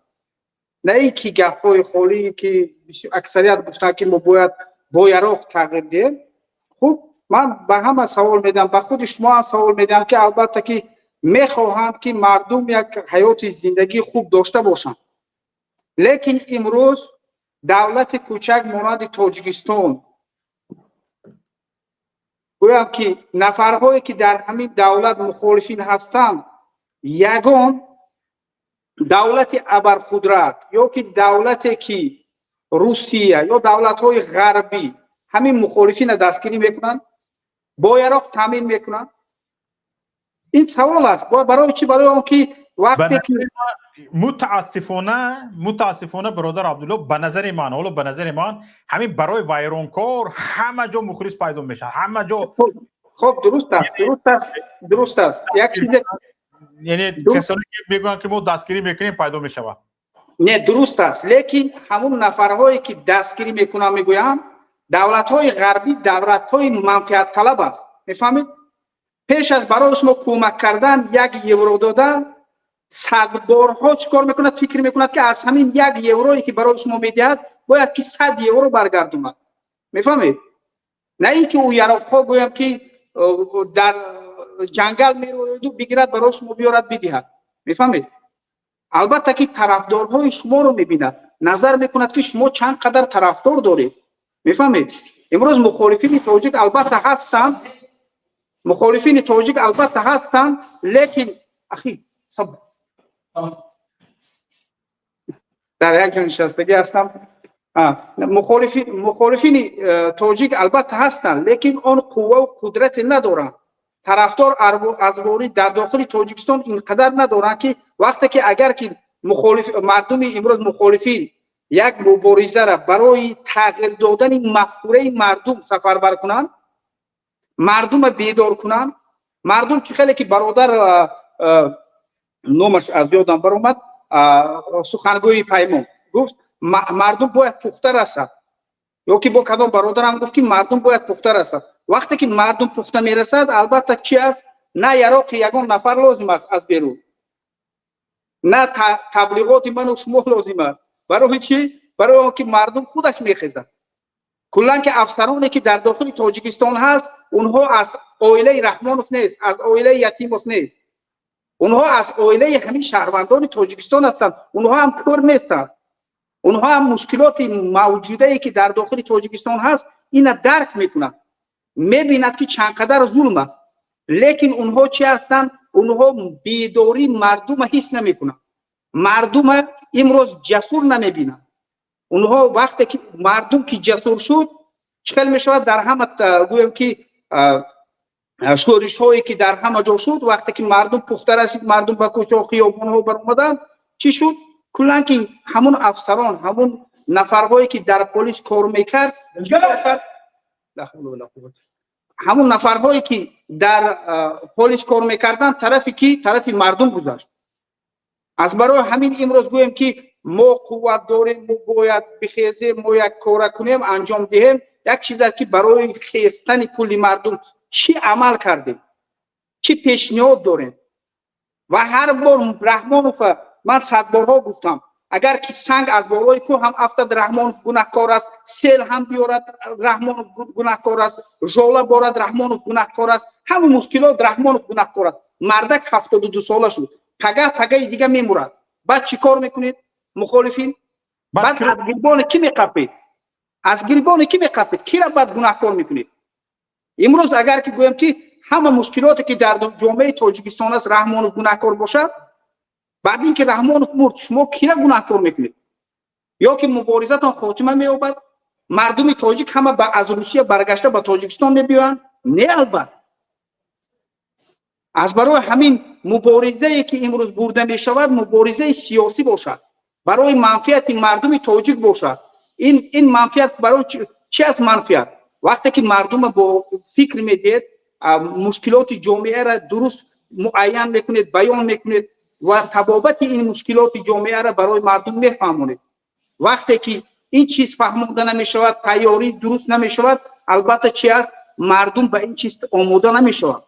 [SPEAKER 12] نه اینکه گپ‌های خالی که اکثریت گفتن که ما باید با یراق تغییر دهیم. خب من به همه سوال میدم، به خود شما هم سوال میدم که البته که میخواهند که مردم یک حیات زندگی خوب داشته باشند، لیکن امروز دولت کوچک مانند تاجیکستان، گویم که نفرهایی که در همین دولت مخالفین هستند، یگان دولت ابرقدرت یا که دولتی که روسیه یا دولت‌های غربی همین مخالفین دستگیری میکنن، با یراق تامین میکنن. این سوال است. برای چی؟ برای اون که وقتی که
[SPEAKER 1] متاسفانه برادر عبدالله به نظر من همین برای ویرانکار همه جا مخلص پیدا میشه، همه جا.
[SPEAKER 12] خب درست است. یک چیز
[SPEAKER 1] یعنی کسانی که میگن که ما دستگیری میکنیم پیدا میشود.
[SPEAKER 12] نه درست است، لیکن همون نفرهایی که دستگیری میکنن میگویند دولت‌های غربی دولت‌های منفعت طلب است. میفهمید؟ پیش از برای شما کمک کردن 1 یورو دادن 100 بارها چیکار میکند؟ فکر میکند که از همین 1 یورویی که برای شما میدهد باید که 100 یورو برگردوند. میفهمید؟ نه اینکه او یراق‌ها گویم که در جنگل میروید و بگیرد برای شما بیارد بدهد. میفهمید؟ البته که طرفدارهای شما رو میبیند، نظر میکند که شما چند قدر طرفدار دارید. میفهمید؟ امروز مخالفین تاجیک البته هستند، لیکن اخی صبر در یک نشستگی هستم. مخالفین تاجیک البته هستند، لیکن آن قوه و قدرت ندارند. طرفدار ازواری در داخل تاجیکستان اینقدر ندارند که وقتی که اگر که مردم امروز مخالفین یک مبارزه را برای تغییر دادن این مفکوره مردم سفربر کنند، مردم بیدار کنند، مردم که خیلی که برادر نومش از یادم برآمد، سخنگوی پیمان گفت مردم باید پخته رسد، یا که با کدام برادرم گفت که مردم باید پخته رسد. وقتی که مردم پخته میرسد البته چی است؟ نه یراق یگان نفر لازم است از بیرون، نه تبلیغات من و شما لازم است. برای چی؟ برای آنکه مردم خودش میخیزد. کلا که افسرانی که در داخل تاجیکستان هست اونها از عائله رحمانوف نیست، از عائله یتیموف نیست، اونها از عائله همین شهروندان تاجیکستان هستند. اونها هم کور نیستند، اونها هم مشکلات موجوده ای که در داخل تاجیکستان هست اینا درک میکنند، میبیند که چند قدر ظلم است، لیکن اونها چی هستند؟ اونها بیداری مردم حس نمیکنند، مردم امروز جسور نمیبینند. اونها وقتی که مردم که جسور شد چکل میشود در همه گویم که شورش هایی که در همه جا شد، وقتی که مردم پخته رسید، مردم به کوچه و خیابان ها برآمدند، چی شد؟ کلا که همون افسران، همون نفرهایی که در پلیس کار میکرد، همون نفرهایی که در پلیس کار میکردن طرف مردم گذاشت. از برای همین امروز گویم که ما قوت داریم، ما باید بخیزیم، ما یک کار کنیم، انجام دهیم، یک چیز که برای خیستن کل مردم چی عمل کردیم، چی پیشنهاد داریم. و هر بار رحمانوف من 100 بارها گفتم اگر که سنگ از بالای کوه هم افتاد رحمانوف گناهکار است، سیل هم بیارد رحمانوف گناهکار است، ژوله بارد رحمانوف گناهکار است، همه مشکلات رحمانوف گناهکار است. مردک 72 ساله شد، پگه دیگه میمورد. بعد چی کار میکنید مخالفین؟ بعد از گریبان کی میقپید؟ از گریبان کی میقپید؟ کی را بعد گناهکار میکنید؟ امروز اگر که گویم که همه مشکلاتی که در جامعه تاجیکستان است رحمانوف گناهکار باشد، بعد اینکه رحمانوف مرد شما کی را گناهکار میکنید؟ یا که مبارزتان خاتمه مییابد، مردم تاجیک همه از روسیه برگشته به تاجیکستان میبیان؟ نه البته. از برای همین مبارزه‌ای که امروز برده میشود مبارزه سیاسی باشد، برای منفعت مردم تاجیک باشد. این منفعت برای چی از منفعت؟ وقتی که مردم با فکر میدید مشکلات جامعه را درست معین میکنید، بیان میکنید و تبابت این مشکلات جامعه را برای مردم میفهمونید. وقتی که این چیز فهمونده نمیشود، تیاری درست نمیشود، البته چی است؟ مردم به این چیز آماده نمیشود.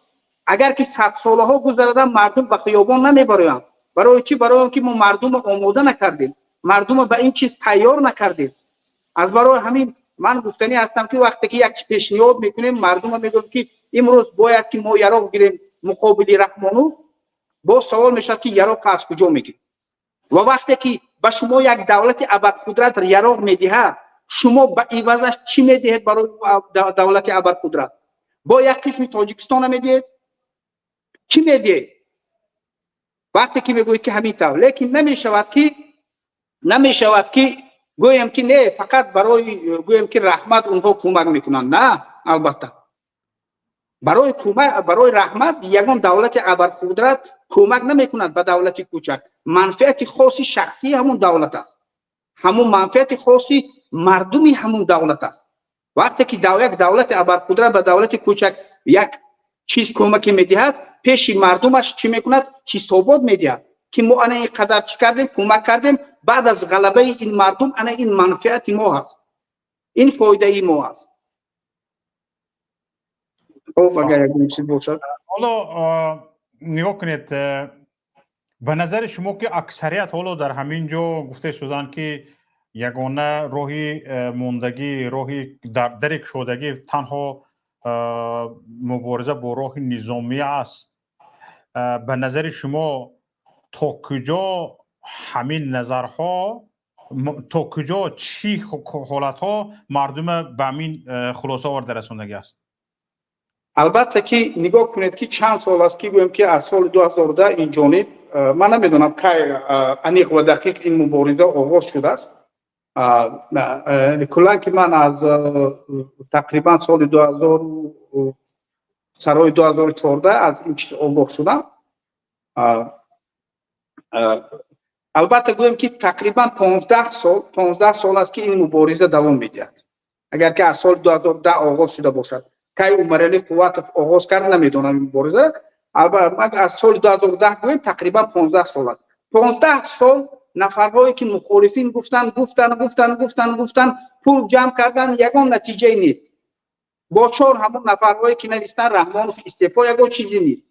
[SPEAKER 12] اگر که 100 سالها گذرده مردم به خیابان نمیبرند. برای چی؟ برای اینکه ما مردم آماده نکردیم، مردم به این چیز تیار نکردیم. از برای همین من گفتنی هستم که وقتی که یک پیشنهاد میکنیم مردم میگن که امروز باید که ما یراق گیریم مقابل رحمانوف، با سوال میشه که یراق از کجا میگیریم؟ و وقتی که به شما یک دولت ابرقدرت یراق میدهد، شما به عوضش چی میدهید برای دولت ابرقدرت؟ با یک قسم تاجیکستان میدهید؟ چی میدهید؟ وقتی که میگوید که همین طور، لیکن نمیشود که گویم که نه فقط برای گویم که رحمت اونها کمک میکنن. نه، البته برای کمک برای رحمت یگان دولت ابرقدرت کمک نمیکند به دولت کوچک. منفعت خاصی شخصی همون دولت است، همون منفعت خاصی مردمی همون دولت است. وقتی که یک دولت ابرقدرت به دولت کوچک یک چیز کمک میدهد، پیش مردمش چی میکند؟ حسابات میدهد که ما انا اینقدر چی کردیم، کمک کردیم، بعد از غلبه این مردم انا این منفعت ما هست، این فایده ما هست.
[SPEAKER 1] حالا نگاه کنید، به نظر شما که اکثریت حالا در همین جا گفته شدن که یگانه راهی موندگی، راهی درک شدگی تنها مبارزه با راه نظامی است. به نظر شما تا کجا همین نظرها، تا کجا چی حالتها مردم به همین خلاصه آورده رساندگی است؟
[SPEAKER 12] البته که نگاه کنید که چند سال است که گویم که از سال 2010 این جانب من نمیدونم که انیق و دقیق این مبارزه آغاز شده است. کلا که من از تقریبا سال 2000 سرای 2014 از این چیز آگاه شدم. البته گویم که تقریبا 15 سال است که این مبارزه دوام میدهد. اگر که از سال 2010 آغاز شده باشد، که اون مرحله قوت آغاز کرد نمیدونم این مبارزه، البته از سال 2010 گویم تقریبا 15 سال است. 15 سال نفرهایی که مخالفین گفتن پول جمع کردن، یگان نتیجه نیست. با 4 همون نفرهایی که نوشتن رحمانوف استعفا، یگان چیزی نیست.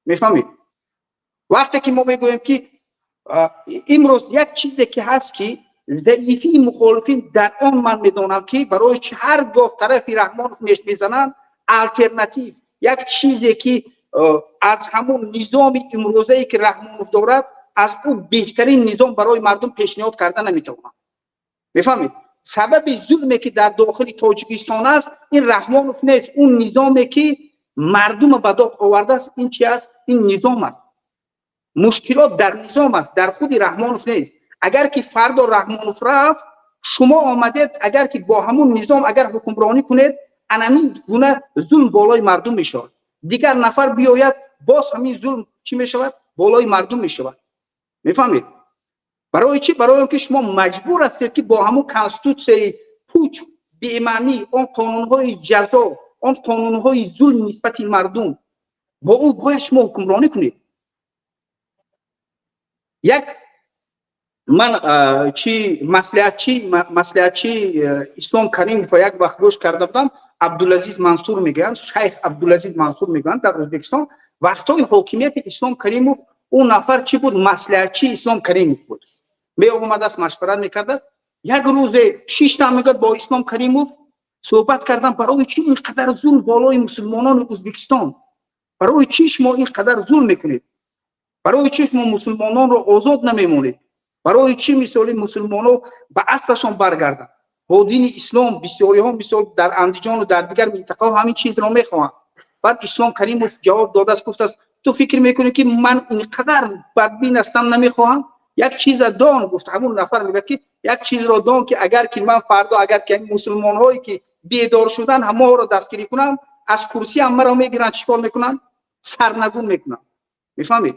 [SPEAKER 12] میفهمید؟ وقتی که ما میگویم که امروز یک چیزی که هست که ضعیفی مخالفین در آن من میدونم که برای هرگاه طرف رحمانوف میزنن الटरनेटिव یک چیزی که از همون نظام امروزی که رحمانوف دارد از اون بهترین نظام برای مردم پیشنهاد کردن نمیتونن. میفهمید؟ سبب ظلمی که در داخل تاجیکستان است این رحمانوف نیست، اون نظامی که مردم به داد آورده است. این چی است؟ این نظام است. مشکلات در نظام است، در خود رحمانوف نیست. اگر که فرد رحمانوف رفت، شما آمدید اگر که با همون نظام اگر حکمرانی کنید، همین گونه ظلم بالای مردم میشود. دیگر نفر بیاید باز همین ظلم چی میشود؟ بالای مردم میشود. میفهمید؟ برای چی؟ برای اینکه شما مجبور هستید که با همون کانستیتوسیون پوچ بی‌معنی، اون قانون‌های جزا، اون قانون‌های ظلم نسبت مردم، با او باید شما حکمرانی کنید. یک من چی مصلحتچی اسلام کریمов یک وقت گوش کرده بودم. عبدالعزیز منصور میگن، شیخ عبدالعزیز منصور میگن در ازبکستان وقتای حاکمیت اسلام کریمов اون نفر چی بود؟ مصلحتچی اسلام کریمov بود. می اومد است مشورت میکرد. یک روز 6 تا میگه با اسلام کریمov صحبت کردم برای چی اینقدر ظلم بالای مسلمانان ازبکستان؟ برای چی شما اینقدر ظلم میکنید؟ برای چی شما مسلمانان رو آزاد نمیمونید؟ برای چی مثال مسلمانان به اصلشان برگردن؟ با دین اسلام بسیاری ها مثال در اندیجان و در دیگر منطقه همین چیز رو میخواهند. بعد اسلام کریمov جواب داده است، گفت است تو فکر میکنی که من اینقدر بدبین هستم نمیخواهم؟ یک چیز دان، گفت همون نفر میگه که یک چیز رو دان که اگر که من فردا اگر که مسلمان هایی که بیدار شدن همه رو دستگیری کنم، از کرسی هم مرا میگیرن چیکار میکنن؟ سرنگون میکنن. میفهمید؟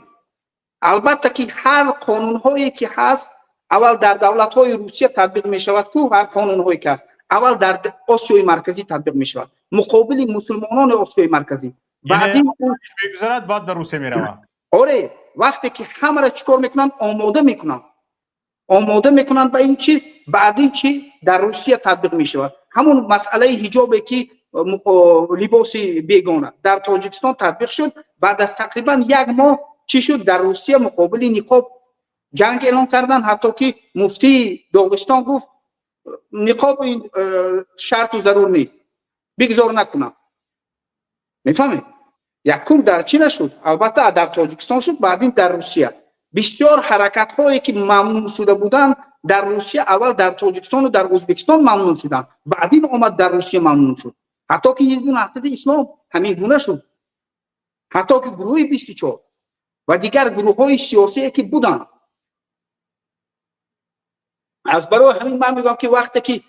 [SPEAKER 12] البته که هر قانون هایی که هست اول در دولت های روسیه تطبیق می شود که هر قانون هایی که هست اول در آسیای مرکزی تطبیق می شود مقابل مسلمانان آسیای مرکزی. بعدی
[SPEAKER 1] میگذرد بعد در روسیه می رود.
[SPEAKER 12] آره، وقتی که همه را چیکار میکنن؟ آماده میکنن به این چیز، بعدی چی در روسیه تطبیق می شود. همون مسئله حجابی که لباس بیگانه در تاجیکستان تطبیق شد، بعد از تقریبا 1 ماه چی شد؟ در روسیه مقابل نقاب جنگ اعلان کردن. حتی که مفتی داغستان گفت نقاب این شرط و ضرور نیست، بگذار نکنم. میفهمید؟ یکم در چی نشد؟ البته در تاجیکستان شد، بعدین در روسیه. بسیار حرکت هایی که ممنوع شده بودن در روسیه اول در تاجیکستان و در ازبکستان ممنوع شدن، بعدین اومد در روسیه ممنوع شد. حتی که حزب نهضت اسلام همین گونه شد، حتی که گروه 24 و دیگر گروه های سیاسی که بودن. از برای همین من میگم که وقتی که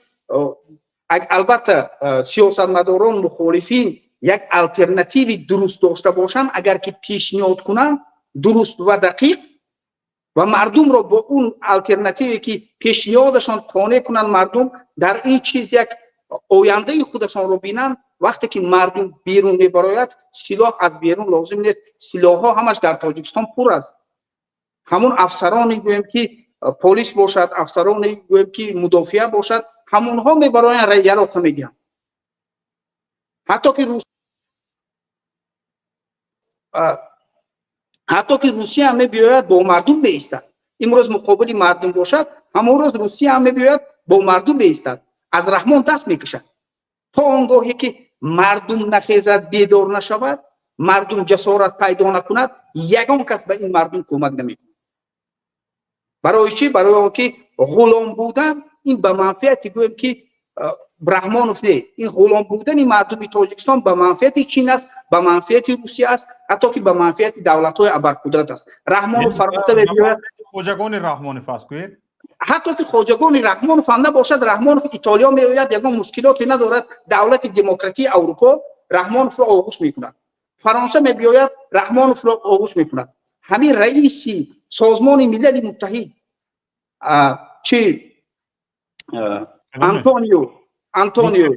[SPEAKER 12] البته سیاستمداران مخالفین یک الटरनेटिव درست داشته باشن، اگر که پیشنهاد کنن درست و دقیق و مردم رو با اون الटरनेटिव که پیشنهادشان قانع کنن، مردم در این چیز یک آینده خودشان رو بینن. وقتی که مردم بیرون میبراید سلاح از بیرون لازم نیست، سلاح ها همش در تاجیکستان پر است. همون افسرانی گویم که پلیس باشد، افسرانی گویم که مدافعه باشد، همون ها میبراین رای رو میگن. حتی که روسیه هم بیاید با مردم بیستد. امروز مقابل مردم باشد، همون روز روسیه هم بیاید با مردم بیستد، از رحمان دست میکشد. تا آنگاهی که مردم نخیزد، بیدار نشود، مردم جسارت پیدا نکند، یگان کس به این مردم کمک نمیکند. برای چی؟ برای آنکه غلام بودن این به منفعت گویم که رحمانوف نه، این غلام بودن مردم تاجیکستان به منفعت چین است، به منفعت روسیه است، حتی که به منفعت دولت‌های ابرقدرت است. رحمانوف فرانسه بیاید
[SPEAKER 1] خوجگان رحمانوف است گوید،
[SPEAKER 12] حتی که خوجگان رحمانوف هم نباشد، رحمانوف ایتالیا میآید، یگان مشکلاتی ندارد، دولت دموکراتی اروپا رحمانوف را آغوش میکند. فرانسه میآید رحمانوف را آغوش میکند. همین رئیس سازمان ملل متحد چی آنتونیو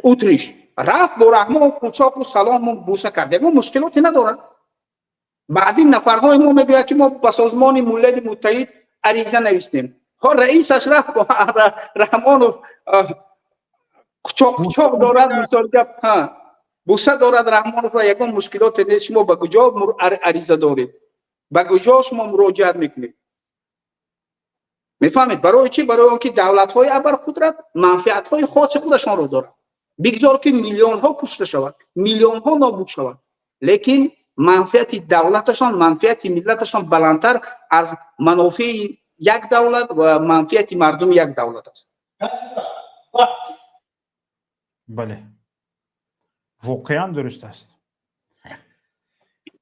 [SPEAKER 12] اوتریش رفت با رحمانوف کوچاک و سلام و بوسه کرد، یگان مشکلاتی ندارد. بعدی نفرهای ما میگوید که ما با سازمان ملل متحد عریضه نوشتیم، ها رئیسش رفت با رحمانوف کوچاک دارد، مثال گفت بوسه دارد رحمانوف را، یگان مشکلات نیست. شما به کجا عریضه دارید؟ به کجا شما مراجعت میکنید؟ میفهمید؟ برای چی؟ برای اینکه دولت‌های ابرقدرت منفعت‌های خاص خودشان رو دارند. بگذار که میلیون ها کشته شود، میلیون ها نابود شود، لیکن منفعت دولتشان، منفعت ملتشان بلندتر از منافع یک دولت و منفعت مردم یک دولت است.
[SPEAKER 1] بله، واقعا درست است.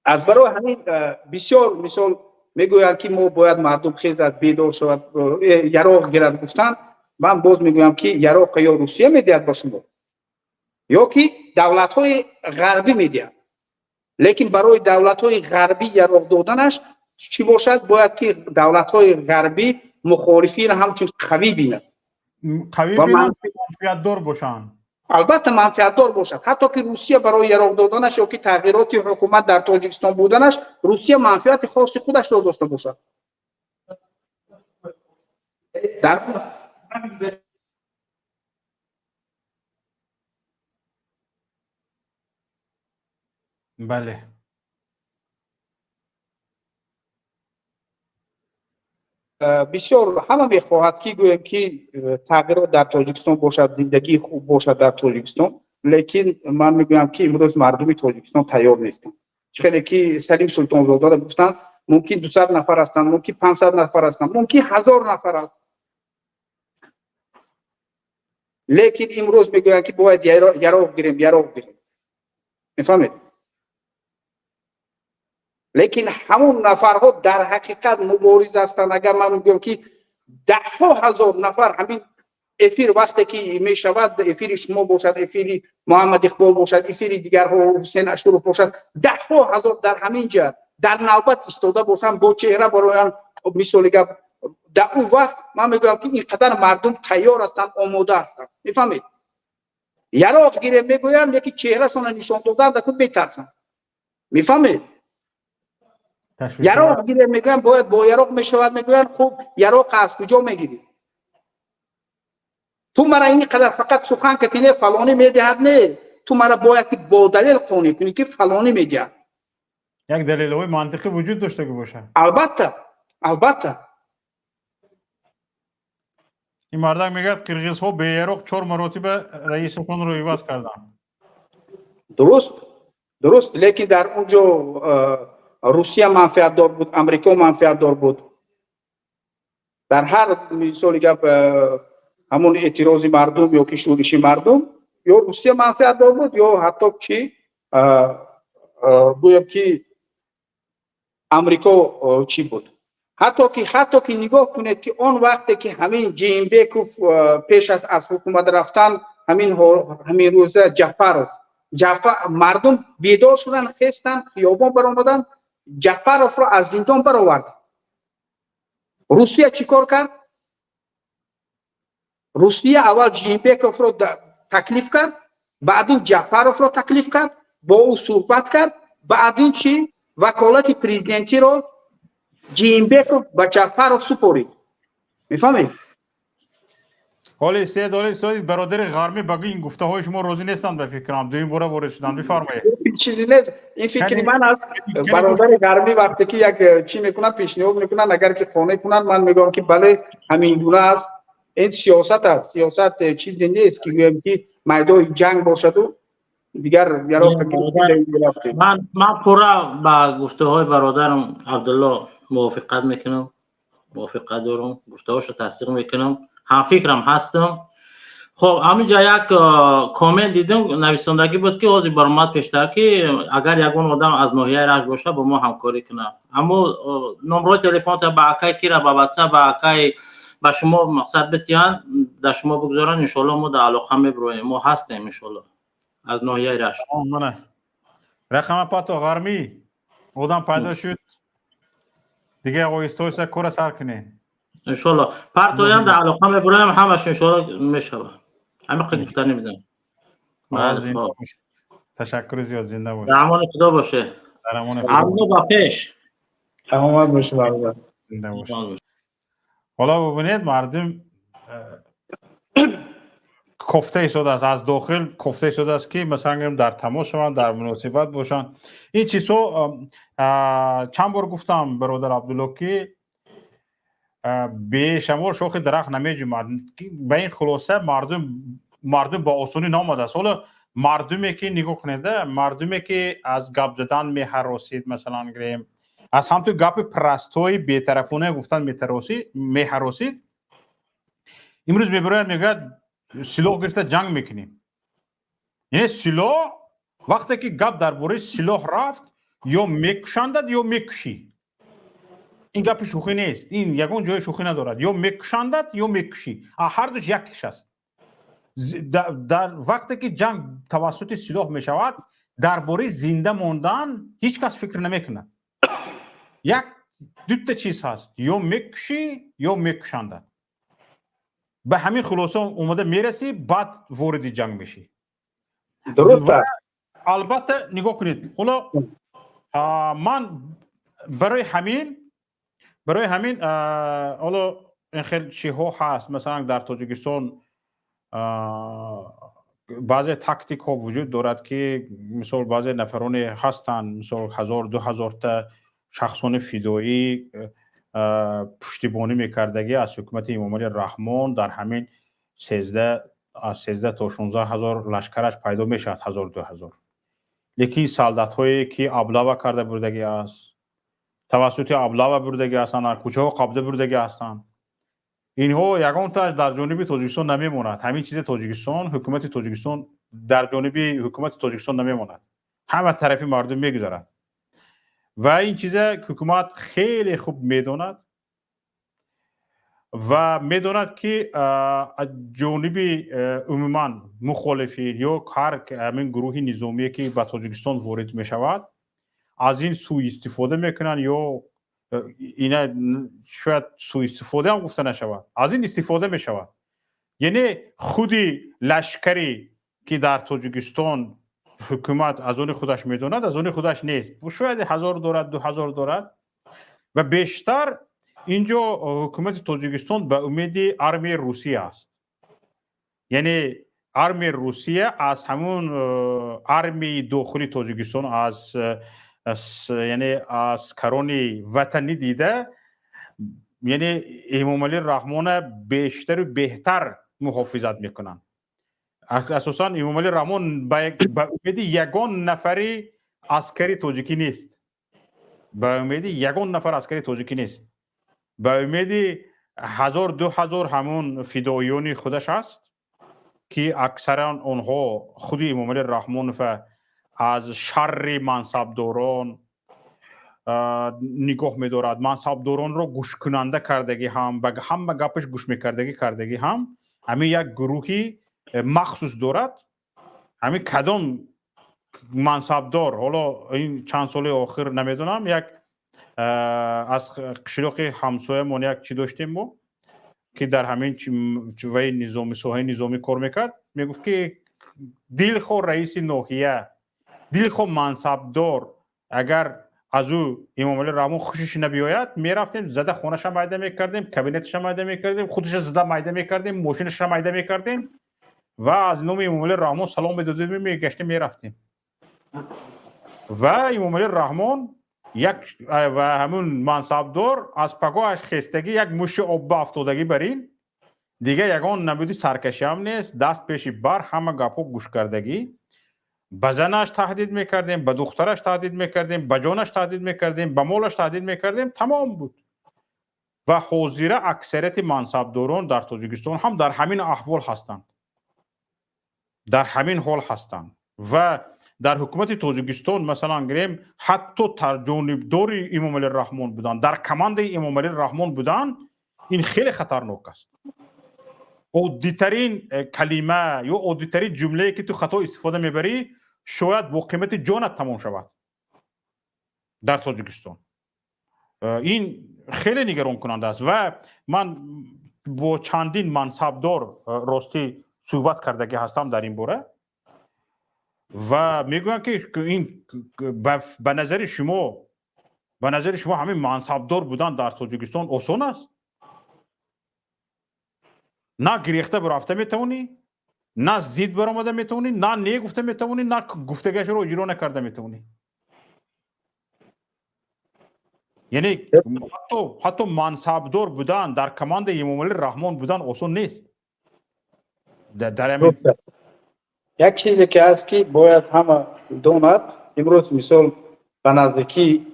[SPEAKER 12] از برای همین بسیار مثال میگوید که ما باید مردم خیزد، بیدار شود، یراق گیرد. گفتن من باز میگویم که یراق یا روسیه میدهد با شما یا که دولت‌های غربی میدهد، لیکن برای دولت‌های غربی یراق دادنش چی باشد؟ باید که دولت‌های غربی مخالفین را همچون قوی بیند،
[SPEAKER 1] قوی بیند، منفعت‌دار باشند.
[SPEAKER 12] البته منفعت‌دار باشد. حتی که روسیه برای یراق دادنش یا که تغییرات حکومت در تاجیکستان بودنش، روسیه منفعت خاص خودش را داشته باشد. در
[SPEAKER 1] بله.
[SPEAKER 12] بسیار همه میخواهد که گویم که تغییرات در تاجیکستان باشد، زندگی خوب باشد در تاجیکستان، لیکن من میگویم که امروز مردم تاجیکستان تیار نیستند. خیلی که سلیم سلطان زاده را گفتند ممکن 200 نفر هستند، ممکن 500 نفر هستند، ممکن 1000 نفر است، لیکن امروز میگویم که باید یراق گیریم. میفهمید؟ لیکن همون نفرها در حقیقت مبارز هستند. اگر من میگم که 10,000 نفر همین افیر وقتی که می شود، افیر شما باشد، افیر محمد اقبال باشد، افیر دیگرها حسین اشتر باشد، 10,000 در همین جا در نوبت ایستاده باشند با چهره برای مثال گپ، در اون وقت من میگم که اینقدر مردم تیار هستند، آماده هستند. میفهمید؟ یراق گیریم میگویم لیکن چهرهشون نشان دادن دکو میترسن. میفهمید؟ یراق گیریم میگویم باید با یراق میشود، میگویم خوب یراق از کجا میگیری؟ تو مرا اینقدر فقط سخن کتینه فلانی میدهد، نه، تو مرا باید که با دلیل قانع کنی که فلانی میدهد.
[SPEAKER 1] یک دلیل های منطقی وجود داشته که باشه.
[SPEAKER 12] البته
[SPEAKER 1] این مردم میگه قرغیز ها به یراق 4 مراتبه رئیسشون رو عوض کردن.
[SPEAKER 12] درست، لیکن در اونجا روسیه منفعت دار بود، امریکا منفعت دار بود. در هر مثال گپ همون اعتراضی مردم یا که شورشی مردم یا روسیه منفعت دار بود یا حتی چی گویم که امریکا چی بود. حتی که نگاه کنید که اون وقتی که همین جیمبکوف پیش از حکومت رفتن، همین روز جعفر مردم بیدار شدن، خستن، خیابان برآمدن، جعفرов را از زندان برآورد. روسیه چیکار کرد؟ روسیه اول جیمبکوف را تکلیف کرد، بعد این جعفرов را تکلیف کرد، با او صحبت کرد، بعد این چی وکالت پرزیدنتی را جیمبکوف با جعفرов سپرید. میفهمید؟
[SPEAKER 1] حالا سید برادر غرمی بگی این گفته های شما راضی نیستند به فکرم، دویم باره وارد شدن. بفرمایید.
[SPEAKER 12] چیزی نیست، این فکر من است. برادر غربی وقتی که یک چی میکنن پیشنهاد میکنن اگر که قانع کنن، من میگم که بله همین گونه است. این سیاست است. سیاست چیزی نیست که میگم که میدان جنگ باشد و دیگر یارا فکر
[SPEAKER 8] من پورا با گفته های برادرم عبدالله موافقت میکنم، موافقت دارم، گفته هاشو تصدیق میکنم، هم فکرم هستم. خب همینجا یک کامنت دیدم نویسندگی بود که حاضر برآمد پیشتر که اگر یگون آدم از ناحیه رشت باشه با ما همکاری کنه، اما نمره تلفن تا با اکای کی را با واتساپ با اکای با شما مقصد بتیان در شما بگذارن، ان شاء الله ما در علاقه میبرویم، ما هستیم ان شاء الله از ناحیه رشت.
[SPEAKER 1] منه رقم پاتو غرمی آدم پیدا شد دیگه آیستایش کار سر کنین
[SPEAKER 8] ان شاء الله. پرتویان در علاقه میبرویم همش ان شاء الله میشه. همه گفتن نمیدونم.
[SPEAKER 1] تشکر زیاد، زنده باشید.
[SPEAKER 8] در امان خدا باشه.
[SPEAKER 1] در امان
[SPEAKER 8] خدا با پیش.
[SPEAKER 12] تمام باشه برادر.
[SPEAKER 1] زنده باشید. حالا ببینید مردم کفته شده است، از داخل کفته شده است که مثلا در تماس شوند، در مناسبت باشن. این چیزها چند بار گفتم برادر عبدالله که به شمار شاخ درخت نمیجومد. به این خلاصه مردم با آسانی نامده است. حالا مردمی که نگاه کنیده، مردمی که از گپ زدن میهراسید، مثلا گریم از همون گپ پرستوی بی‌طرفانه گفتن میهراسید، امروز میبرند میگه سلاح گرفته جنگ میکنیم. یعنی سلاح وقتی که گپ درباره سلاح رفت یا میکشندد یا میکشی. این گپ شوخی نیست، این یگان جای شوخی ندارد، یا میکشندد یا میکشی، هر دوش یکیش است. در وقتی که جنگ توسط سلاح میشود درباره زنده موندن هیچ کس فکر نمیکند. یک دو تا چیز هست، یا میکشی یا میکشندد. به همین خلاصه اومده میرسی، بعد وارد جنگ میشی.
[SPEAKER 12] درسته.
[SPEAKER 1] البته نگاه کنید، حالا من برای همین حالا این خیلی چی ها هست. مثلا در تاجیکستان بعضی تاکتیک ها وجود دارد که مثلا بعضی نفرانی هستند، مثلا 1000-2000 تا شخصان فدایی پشتیبانی میکردگی از حکومت امام علی رحمان در همین 13 تا 16 هزار لشکرش پیدا میشد، 1000-2000. لیکن سالدات هایی که ابلاوا کرده بردگی است، توسط ابلاوا بردگی هستند، در کوچه ها قبضه بردگی هستند، اینها یگان تاش در جانب تاجیکستان نمیموند. همین چیز تاجیکستان، حکومت تاجیکستان در جانب حکومت تاجیکستان نمیموند، همه طرفی مردم میگذرد و این چیز حکومت خیلی خوب میداند و میداند که جانب عموما مخالفین یا هر همین گروه نظامی که به تاجیکستان وارد میشود از این سوء استفاده میکنن، یا اینا شاید سوء استفاده هم گفته نشود، از این استفاده میشود. یعنی خودی لشکری که در تاجیکستان حکومت از اون خودش میداند از اون خودش نیست، شاید 1000 دارد 2000 دارد و بیشتر اینجا حکومت تاجیکستان به امید ارمی روسیه است. یعنی ارمی روسیه از همون ارمی داخلی تاجیکستان یعنی از کرانی وطنی دیده، یعنی امام علی رحمان بیشتر و بهتر محافظت میکنن. اساسا امام علی رحمان به امید یگان نفری عسکری تاجیکی نیست، به امید یگان نفر عسکری تاجیکی نیست، به امید 1000-2000 همون فداییان خودش است که اکثرا اونها خود امام علی رحمان از شر منصبداران نگاه می‌دارد. منصبداران را گوش کننده کردگی هم به همه گپش گوش می‌کردگی هم همین یک گروهی مخصوص دارد. همین کدام منصبدار، حالا این چند سال آخر نمیدونم، یک از قشلاق همسایه‌مون یک چی داشتیم ما که در همین وی نظامی ساحه نظامی کار میکرد، میگفت که دلخواه رئیس ناحیه، دلخواه منصبدار اگر از او امام علی رحمان خوشش نبیاید میرفتیم زده خونش هم مایده میکردیم، کابینتش هم مایده میکردیم، خودش زده مایده میکردیم، ماشینش هم مایده میکردیم و از نام امام علی رحمان سلام میدادیم، میگشتیم میرفتیم. و امام علی رحمان یک و همون منصبدار از پگاهش خستگی یک مش آب افتادگی برین دیگه، یگان نبودی سرکشی هم نیست، دست پیش بر همه گپو گوش کردگی. به زنش تهدید میکردیم، به دخترش تهدید میکردیم، به جانش تهدید میکردیم، به مالش تهدید میکردیم، تمام بود. و حاضر اکثریت منصبداران در تاجیکستان هم در همین احوال هستند، در همین حال هستند. و در حکومت تاجیکستان مثلا گریم حتی جانبدار امام علی رحمان بودن، در کماند امام علی رحمان بودن، این خیلی خطرناک است. عادی‌ترین کلمه یا عادی‌ترین جمله‌ای که تو خطا استفاده میبری شاید با قیمت جانت تمام شود در تاجیکستان. این خیلی نگران کننده است و من با چندین منصبدار راستی صحبت کردگی هستم در این باره و میگویم که این به نظر شما همین منصبدار بودن در تاجیکستان آسان است؟ نه گریخته برافته میتونی، نه زید برآمده میتونی، نه نگفته میتونی، نه گفتگیش رو اجرا نکرده میتونی. یعنی حتی منصبدار بودن در کماند امام علی رحمان بودن آسان نیست.
[SPEAKER 12] یک چیزی که هست که باید همه داند، امروز مثال به نزدیکی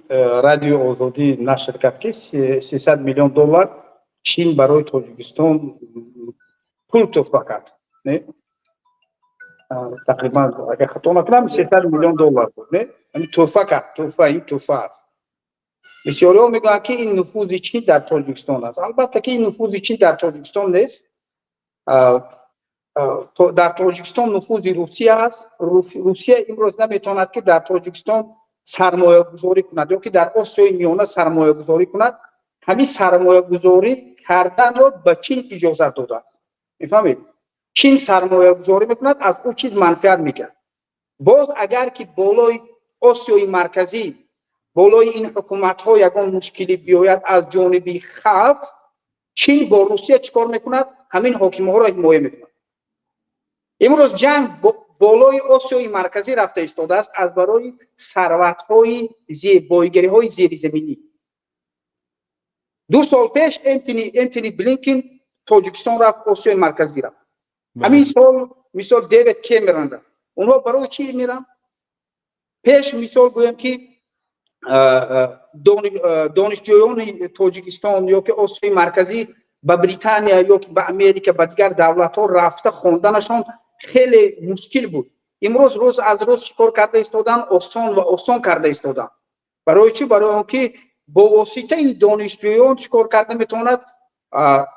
[SPEAKER 12] رادیو آزادی نشر کرد که 300 میلیون دلار چین برای تاجیکستان پول تحفه کرد. تقریبا اگر خطا نکنم 300 میلیون دلار بود. یعنی تحفه کرد، این تحفه است. بسیاری ها میگن که این نفوذ چین در تاجیکستان است. البته که این نفوذ چین در تاجیکستان نیست. در تاجیکستان نفوذ روسیه است. روسیه امروز نمیتواند که در تاجیکستان سرمایه گذاری کند یا که در آسیای میانه سرمایه گذاری کند. همین سرمایه گذاری کردن را به چین اجازه داده است. میفهمید؟ چین سرمایه گذاری میکند، از اون چیز منفعت میگیرد. باز اگر که بالای آسیای مرکزی، بالای این حکومت ها یگان مشکلی بیاید از جانب خلق، چین با روسیه چیکار میکند؟ همین حاکم‌ها را حمایه میکند. امروز جنگ بالای آسیای مرکزی رفته ایستاده است از برای ثروت‌های بایگری‌های زیرزمینی. 2 سال پیش انتونی بلینکن تاجیکستان رفت، آسیای مرکزی رفت. همین سال مثال دیوید کامرون رفت. اونها برای چی میرن؟ پیش مثال گویم که دانشجویان تاجیکستان یا که آسیای مرکزی به بریتانیا یا که به امریکا به دیگر دولت‌ها رفته خواندنشان خیلی مشکل بود. امروز روز از روز چیکار کرده ایستادن؟ آسان کرده ایستادن. برای چی؟ برای اینکه با واسطه این دانشجویان چیکار کرده میتواند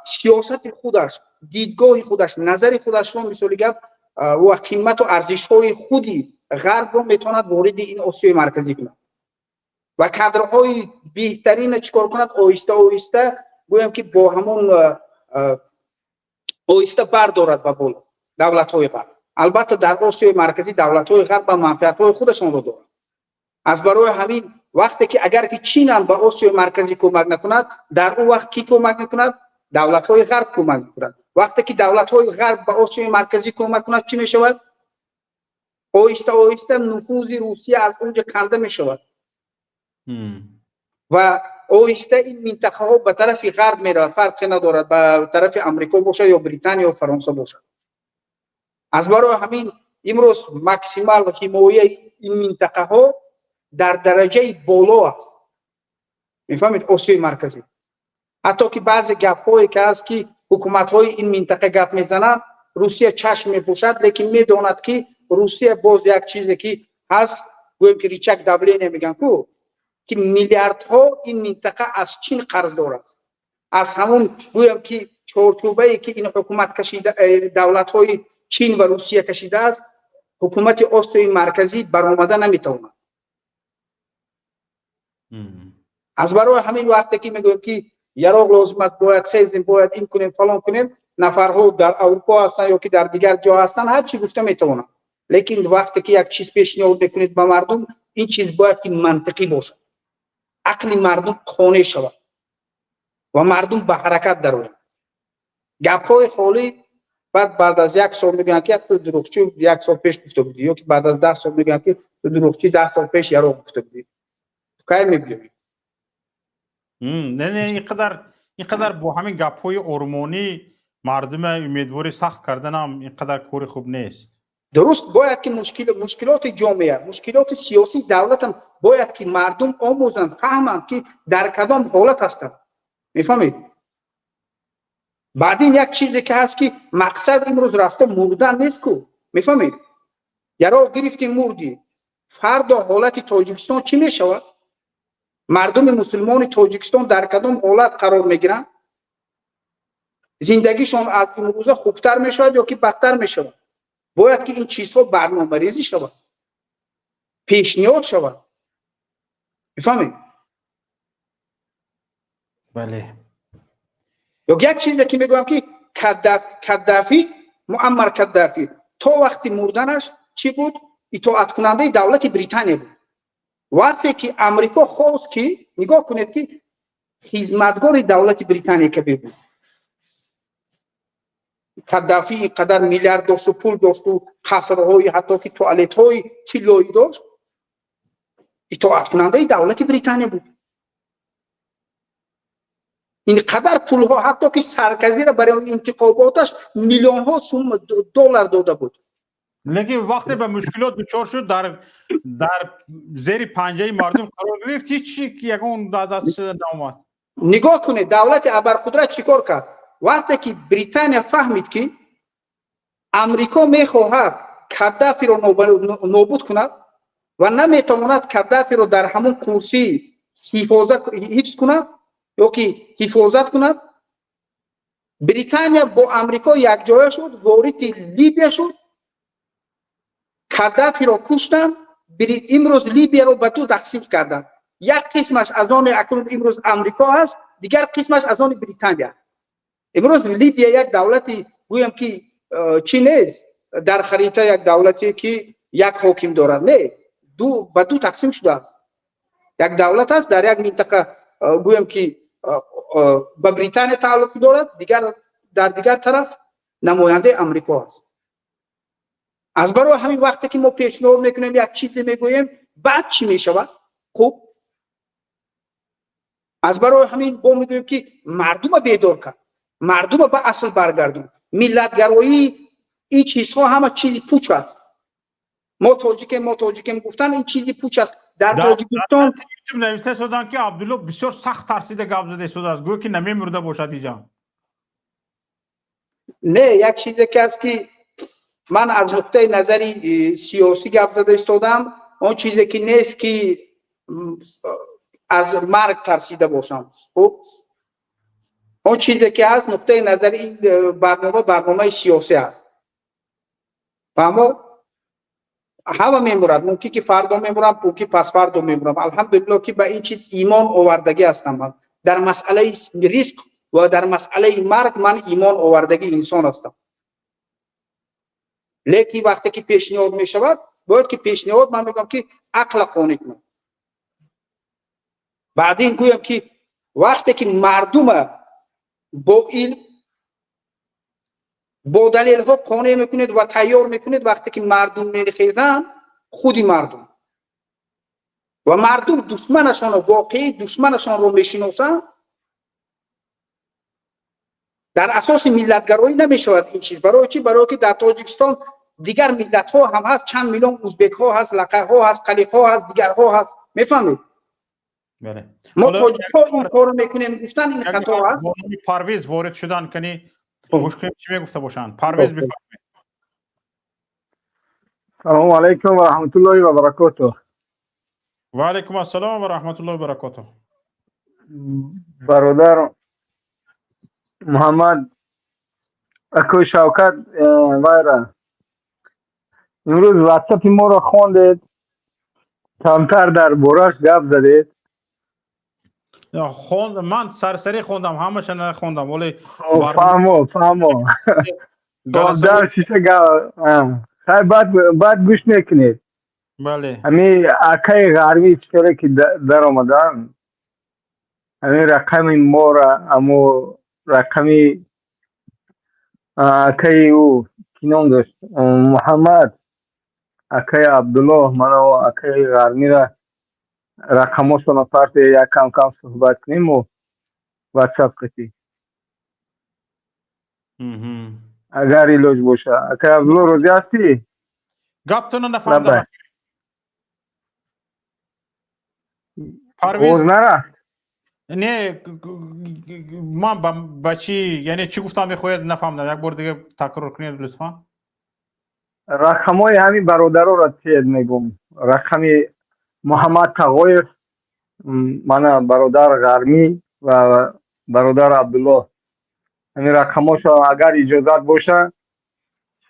[SPEAKER 12] سیاست خودش، دیدگاه خودش، نظر خودش رو مثال گفت و قیمت و ارزش‌های خودی غرب رو میتواند وارد این آسیای مرکزی کند و کادرهای بهترین چیکار کند؟ آهسته آهسته گویم که با همون آهسته بردارد به بالا دولت‌های غرب. البته در آسیای مرکزی دولت‌های غرب با منفعت‌های خودشان رو دارند. از برای همین وقتی که اگر که چین هم به آسیای مرکزی کمک نکند، در اون وقت کی کمک میکند؟ دولت‌های غرب کمک میکند. وقتی که دولت‌های غرب به آسیای مرکزی کمک کند چی میشود؟ آهسته آهسته نفوذ روسیه از اونجا کنده میشود و آهسته این منطقه ها به طرف غرب میرود. فرقی ندارد به طرف امریکا باشه یا بریتانیا و فرانسه باشه. از برای همین امروز ماکسیمال حمایه این منطقه ها در درجه بالا است. میفهمید؟ آسیای مرکزی. حتی که بعضی گپ هایی که هست که حکومت های این منطقه گپ میزنند، روسیه چشم میپوشد، لیکن میداند که روسیه باز یک چیزی که هست گویم که ریچک دبلین میگن که میلیاردها این منطقه از چین قرضدار است. از همون گویم که چارچوبه که این حکومت کشیده، دولت های چین و روسیه کشیده است، حکومت آسیای مرکزی برآمده نمیتواند. از برای همین وقتی که میگویم که یراق لازم است، باید خیزیم، باید این کنیم، فلان کنیم، نفرها در اروپا هستن یا که در دیگر جا هستن هر چی گفته میتونن، لیکن وقتی که یک چیز پیشنهاد میکنید به مردم، این چیز باید که منطقی باشه، عقل مردم خانه شود و مردم به حرکت درآیند. گپ‌های خالی بعد از 1 سال میگن که تو دروغچی 1 سال پیش گفته بودی، یا که بعد از 10 سال میگن که تو دروغچی 10 سال پیش یراق گفته بودی. کی میبینی؟
[SPEAKER 1] نه اینقدر با همین گپ‌های ارمونی مردم امیدواری سخت کردن هم اینقدر کار خوب نیست.
[SPEAKER 12] درست باید که مشکلات جامعه، مشکلات سیاسی دولت هم باید که مردم آموزند، فهمند که در کدام حالت هستند. میفهمید؟ بعد این یک چیزی که هست که مقصد امروز رفته مردن نیست کو. میفهمید؟ یراق گرفتیم مردی. فردا حالت تاجیکستان چی میشود؟ مردم مسلمان تاجیکستان در کدام حالت قرار میگیرند؟ زندگیشون از امروزه خوبتر میشود یا که بدتر میشود؟ باید که این چیزها برنامه ریزی شود، پیشنهاد شود. میفهمید؟
[SPEAKER 1] بله.
[SPEAKER 12] یک چیزی که میگم که کدافی، معمر کدافی تا وقتی مردنش چی بود؟ اطاعت کننده دولت بریتانیا بود. وقتی که امریکا خواست که نگاه کنید که خدمتگار دولت بریتانیا کبیر بود. کدافی اینقدر میلیارد داشت و پول داشت و قصرهای حتی که توالت های طلایی داشت، اطاعت کننده دولت بریتانیا بود. اینقدر پول ها حتی که سرکزی را برای انتخاباتش میلیون ها سوم دلار داده بود.
[SPEAKER 1] لیکن وقتی به مشکلات دچار شد در زیر پنجه مردم قرار گرفت، هیچ یگون دست نامد.
[SPEAKER 12] نگاه کنید دولت ابرقدرت چیکار کرد؟ وقتی که بریتانیا فهمید که امریکا میخواهد کدافی را نابود کند و نمیتواند کدافی را در همون کرسی حفظ کند یا که حفاظت کند، بریتانیا با امریکا یک جای شد، وارد لیبیا شد، کدافی را کشتن. امروز لیبیا را به دو تقسیم کردن، یک قسمش از آن اکنون امروز امریکا است، دیگر قسمش از آن بریتانیا. امروز لیبیا یک دولتی گویم که چی نیست، در خریطه یک دولتی که یک حاکم دارد، نه، به دو تقسیم شده است. یک دولت است در یک منطقه گویم که به بریتانیا تعلق دارد، دیگر در دیگر طرف نماینده امریکا است. از برای همین وقتی که ما پیشنهاد میکنیم یک چیزی میگوییم بعد چی میشود؟ خب از برای همین با میگوییم که مردم بیدار کن، مردم به اصل برگردون. ملتگرایی این چیزها همه چیزی پوچ است. ما تاجیکم گفتن این چیزی پوچ است. در تاجیکستان
[SPEAKER 1] نویسه شدن که عبدالله بسیار سخت ترسیده گپ زده شده است، گویا که نمیمرده باشد اینجا.
[SPEAKER 12] نه، یک چیزی که است که من از نقطه نظری سیاسی گپ زده استادم، اون چیزی که نیست که از مرگ ترسیده باشم. خب اون چیزی که از نقطه نظری این برنامه سیاسی است. اما همه میمورد، ممکن که فردا میمورم، ممکن پس فردا میمورم. الحمدلله که به این چیز ایمان آوردگی هستم. من در مسئله ریسک و در مسئله مرگ من ایمان آوردگی انسان هستم. لیکن وقتی که پیشنهاد می شود باید که پیشنهاد من میگم که عقل قانع کنم. بعد این گویم که وقتی که مردم با علم با دلیل ها قانع میکنید و تیار میکنید، وقتی که مردم میخیزن خودی مردم و مردم دشمنشان و واقعی دشمنشان رو میشناسن، در اساس ملتگرایی نمیشود این چیز. برای چی؟ برای که در تاجیکستان دیگر ملت ها هم هست، چند میلیون ازبک ها هست، لقه ها هست، قلیق ها هست، دیگر ها هست. میفهمید؟
[SPEAKER 1] بله.
[SPEAKER 12] ما تاجیک ها این کارو میکنیم، گفتن این خطا هست.
[SPEAKER 1] پرویز وارد شدن کنی مشکل چی میگفته باشن؟ پرویز بفرمایید.
[SPEAKER 13] سلام علیکم و رحمت الله و برکاته.
[SPEAKER 1] و علیکم السلام و رحمت الله و برکاته.
[SPEAKER 13] برادر محمد اکو شوکت وایرا امروز واتساپ ما رو خوندید، کمتر در بورش گپ زدید.
[SPEAKER 1] من سرسری خوندم، همش نخوندم ولی
[SPEAKER 13] فهمو در شیشه گپ خیلی بعد گوش نکنید.
[SPEAKER 1] بله.
[SPEAKER 13] همین اکای غربی چطوره که در آمدن، همین رقم ما را، امو رقمی اکای او کنون داشت محمد، اکای عبدالله، من و اکای غربی را رقماشون فرد یک کم صحبت کنیم و واتساپ کتی اگر ایلوج باشه. اکای عبدالله روزی هستی؟
[SPEAKER 1] گپتونو نفهمدم.
[SPEAKER 13] پرویز نرفت؟
[SPEAKER 1] نه من بچی یعنی چی گفتم میخواید نفهمدم، یک بار دیگه تکرار کنید لطفا.
[SPEAKER 13] رقمای همین برادرها را چید میگم. رقمی محمد تقایف، من برادر غرمی و برادر عبدالله، همین رقماشو اگر اجازت باشه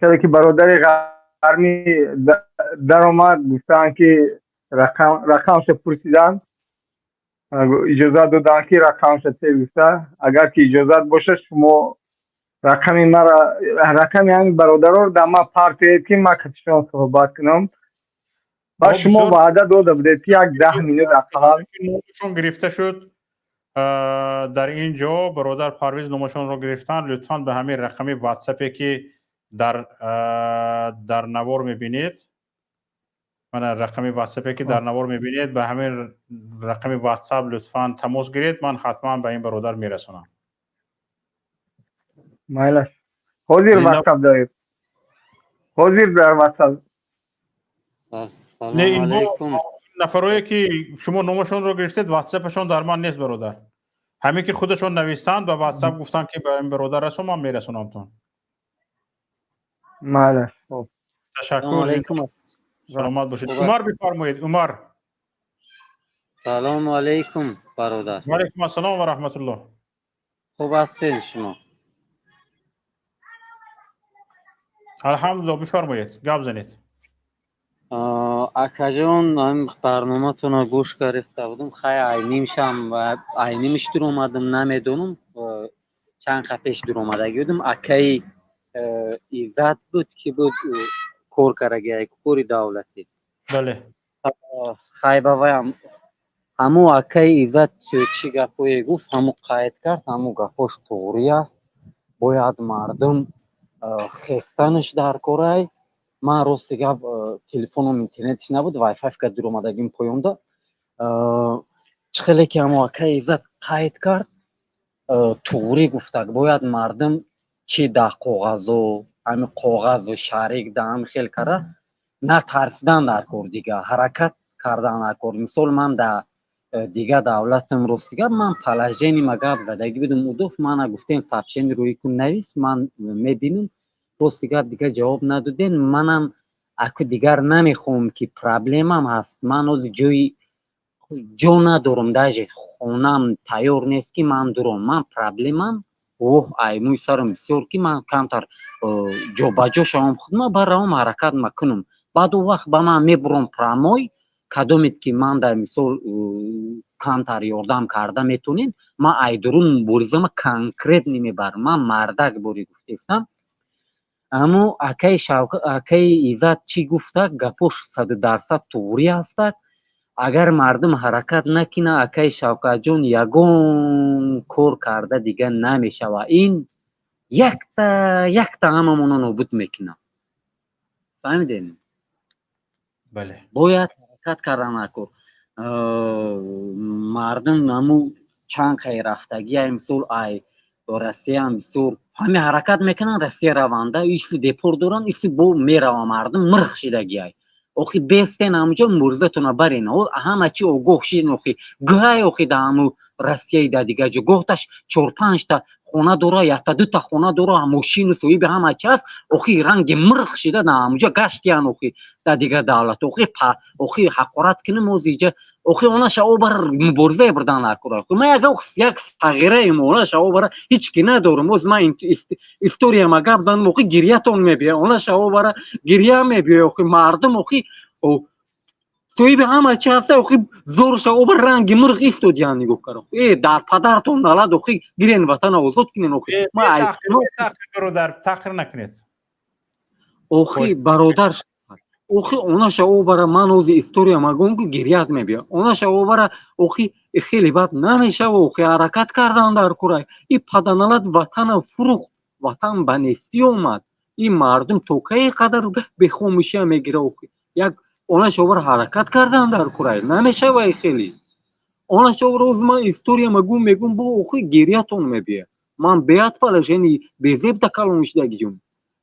[SPEAKER 13] شده که برادر غرمی در آمد گفتن که رقمش پرسیدن، اجازت دادن که رقمش چه گفته. اگر که اجازت باشه شما رقمی مرا، رقمی همین برادرها رو در ما پارتید که ما کتشان صحبت کنم. با شما وعده داده بودید که یک 10 مینوت اقل
[SPEAKER 1] نمایشون گرفته شد. در اینجا برادر پرویز نمایشون رو گرفتن. لطفاً به همین رقمی واتساپی که در نوار میبینید، من رقمی واتساپی که در نوار میبینید به همین رقمی واتساپ لطفاً تماس گیرید، من حتما به این برادر میرسونم.
[SPEAKER 13] مایلش حاضر واتساپ دارید؟ حاضر در واتساپ؟
[SPEAKER 1] نه این نفرایی که شما نامشون رو گرفتید واتساپشون در من نیست برادر. همین که خودشون نوشتن به واتساپ گفتن که به این برادر رسون، من میرسونم تون.
[SPEAKER 13] ماله.
[SPEAKER 1] تشکر. سلامت باشید. عمر بفرمایید. عمر.
[SPEAKER 14] سلام علیکم برادر.
[SPEAKER 1] و علیکم السلام و رحمت الله.
[SPEAKER 14] خوب هستین شما؟
[SPEAKER 1] الحمدلله. بفرمایید گپ زنید.
[SPEAKER 14] اکا جان من برنامه تون گوش گرفته بودم، خیلی عینیمشم و عینیمش در اومدم نمیدونم چند خط پیش در اومده بودم. اکای ایزد بود که بود کور کرگی کوری دولتی.
[SPEAKER 1] بله.
[SPEAKER 14] خیلی بایم ҳамо акаи иззат чӣ гапое гуфт, ҳамо қайд кард, ҳамо гапош туғрӣ аст. Бояд мардум хестанаш дар корай. Ман рости гап телефонам интернетиш набуд, вайфайка дур омадагим поёнда. Чӣ хеле ки ҳамо акаи иззат қайд кард, туғрӣ гуфтак. Бояд мардум чӣ да коғазо, ҳами коғазу шарик да ҳами хел карда натарсидан дар кор дига, ҳаракат кардан дар кор. Мисол ман да дига давлатам рости гап, ман положенима гап задагӣ будум, удоф мана гуфтен сообщение рӯи кун навис, ман мебинам, рости гап дига ҷавоб надоден. Манам аку дигар намехоҳам ки проблемам ҳаст, ман ҳозир ҷо надорам, даже хонам тайёр нест ки ман дурам. Ман проблемам воҳ аймӯи сарам бисёр ки ман камтар ҷобаҷо шавам, худма баравам ҳаракат макунам. Баъду вақт ба ман мебурам прамой, кадомет ки ман дар мисол камтар ёрдам карда метонен, ман айдурун муборизама конкрет намебарам. Ман мардак бори гуфтестам. Аммо акаи иззат чӣ гуфтак, гапош 100% туғрӣ ҳастак. Агар мардум ҳаракат накина, акаи Шавкатҷон ягон кор карда дига намешава. Ин якта ҳамамона нобуд мекунад. фаҳмидем?
[SPEAKER 1] бале,
[SPEAKER 14] бояд ҳаракат карда накор. Мардум наму чанд қай рафтагӣ, ай мисол ай Россияам бисёр ҳами ҳаракат мекунанд, Россия раванда, иси депор доранд, иси бо мерава мардум мирх шидагӣ. Ай охи бестен ҳамуҷо муборизатона барен, ҳама чӣ огоҳ шиден. Охи гӯҳай охи да ҳаму Россияи да дига ҷо гоҳташ 4-5 та хона дора, 1-2 та хона дора, мошину соҳиби ҳама чӣ аст. Охи ранги мирх шида да ҳамуҷо гаштиян охи да дига давлат. Охи ҳақорат кунем озиҷа. Охи она шаво бар муборизае бурдан накора. Ман як сағираем, она шаво бара ҳеч ки надорам. Оз ман историяма гап занам, охи гирьятон мебия. Она шаво бара гирья мебия. Охи мардум охи соҳиби ҳама чӣ аст, охи зор шаво бар ранги мирх истодиян нигоҳ кара. Дар падартон налад охи гирен ватана озод кунен. Охи
[SPEAKER 1] тахир накунед.
[SPEAKER 14] Охи бародар, охи она шаво бара ман ҳозир историям агон ки гирьят мебия. Она шаво бара охи хеле бад намешава. Охи ҳаракат кардан дар курай. И паданалад ватана фурӯхт, ватан ба нестӣ омад. И мардум то кае қадар бехомӯшия мегира. Охи як она шаво бара ҳаракат кардан дар курай намешава. Хеле она шаво бара ҳозир ман историям агон мегум, бо охи гирьятон мебия. Ман беяд положени безеб да калоншидагиём.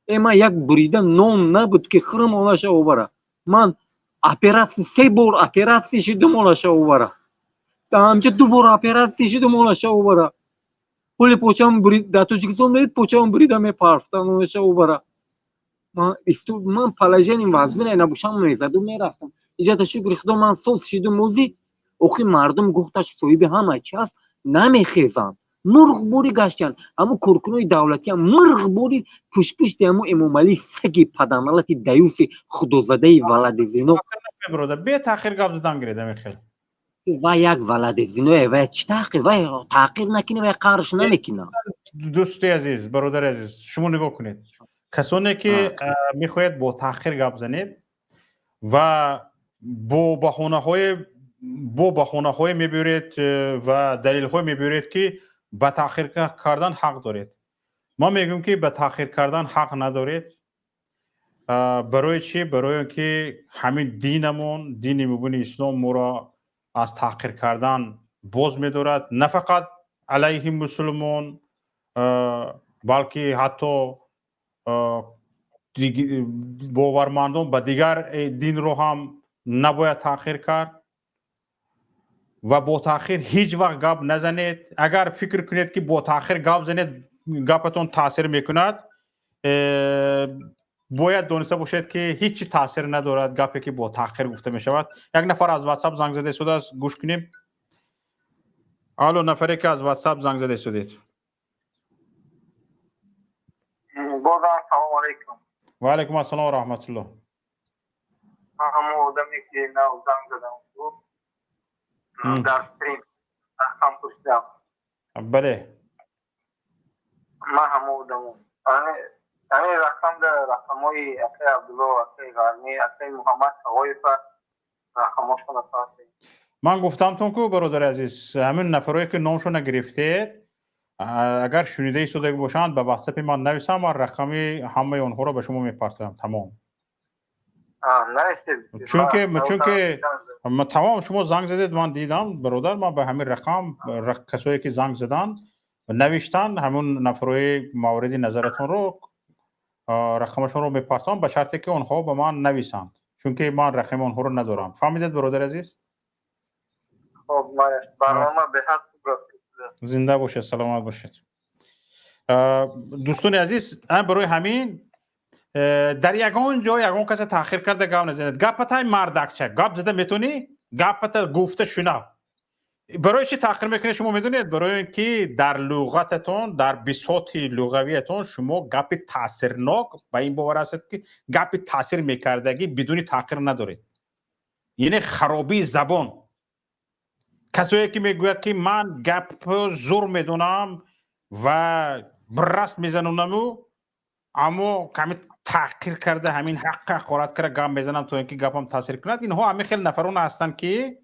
[SPEAKER 14] Ман як бурида нон набуд ки хӯрам. Она шаво бара ман операция 3 бор операция шидам. Она шаво бара ҳамча 2 бор операция шидам. Она шаво бара ҳоли почам бурид да Тоҷикистон меид, почам бурида мепарфтан. Она шаво бара ман положением вазбина набошам мезадум мерафтам. Иҷата шукри худо ман соз шидам. озӣ охи мардум гуфташ соҳиби ҳама чӣ аст, намехезанд. мирғ бори гаштиян. Ҳамун коркунои давлатиам мирғ бори пушпушти ҳамун Эмомалӣ саги паданалати даюси худозадаи валадизино.
[SPEAKER 1] бе таъхир гап задан гиреда мехел.
[SPEAKER 14] Вай як валадизиноя, вай чӣ таъқир, вай таъқир накина, вай қарш намекина.
[SPEAKER 1] дӯсти азиз, бародари азиз, шумо нигоҳ кунед. касоне ки мехоҳед бо таъхир гап занед ва бо баҳонаҳое мебиёред ва далелҳое мебиёред ки ба таъхир кардан ҳақ доред. ма мегӯям ки ба таъхир кардан ҳақ надоред. барои чӣ? Барои он ки ҳамин динамон, дини мубини ислом моро аз таъхир кардан боз медорад. На фақат алайҳи мусулмон, балки ҳатто бовармандон ба дигар динро ҳам набояд таъхир кард. ва бо таъхир ҳеҷ вақт гап назанед. Агар фикр кунед ки бо таъхир гап занед гапатон таъсир мекунад, бояд дониста бошед ки ҳеҷ чӣ таъсир надорад гапе ки бо таъхир гуфта мешавад. Як нафар аз WhatsApp занг зада истодааст, гӯш кунем. алло, нафаре ки аз WhatsApp занг зада истодед.
[SPEAKER 15] Assalomu alaykum.
[SPEAKER 1] Va alaykum assalom va rahmatulloh.
[SPEAKER 15] Hamma odamga ki nav zang zadam bu. Dar stream ham pushtam.
[SPEAKER 1] Bale.
[SPEAKER 15] Ma hamma odam. Ani raqamda raqamoyi akay Abdullo, akay G'arni, akay Muhammad G'oyev raqamoshlar asosiy.
[SPEAKER 1] من گفتم تون که برادر عزیز همین نفرایی که نامشو نگرفتید اگر شنیده ای شده باشند به واتساپ من نویسم و رقمی همه اونها رو به شما میپرتم تمام. چون که تمام شما زنگ زدید من دیدم برادر، من به همین رقم کسایی که زنگ زدن نوشتن همون نفرای مورد نظرتون رو رقمشون رو میپرتم به شرطی که اونها به من نویسند، چون که من رقم اونها رو ندارم. فهمیدید برادر عزیز؟
[SPEAKER 15] خب من برنامه به حق
[SPEAKER 1] زنده باشید، سلامت باشید. دوستان عزیز، برای همین در یگان جای یگان کسی تاخیر کرده گپ نزنید. گپتای مردکچه گپ زده میتونی، گپت گفته شنو. برای چی تاخیر میکنید شما میدونید؟ برای اینکه در لغتتون، در بساط لغویتون شما گپ تاثیرناک به این باور هستید که گپ تاثیر میکردگی بدون تاخیر ندارید. یعنی خرابی زبان. کسایی که میگوید که من گپ زور میدونم و برست میزنونم اما کمی تحقیر کرده همین حق حقارت کرده گپ میزنم تو اینکه گپم تاثیر کند، اینها همه خیلی نفرون هستن که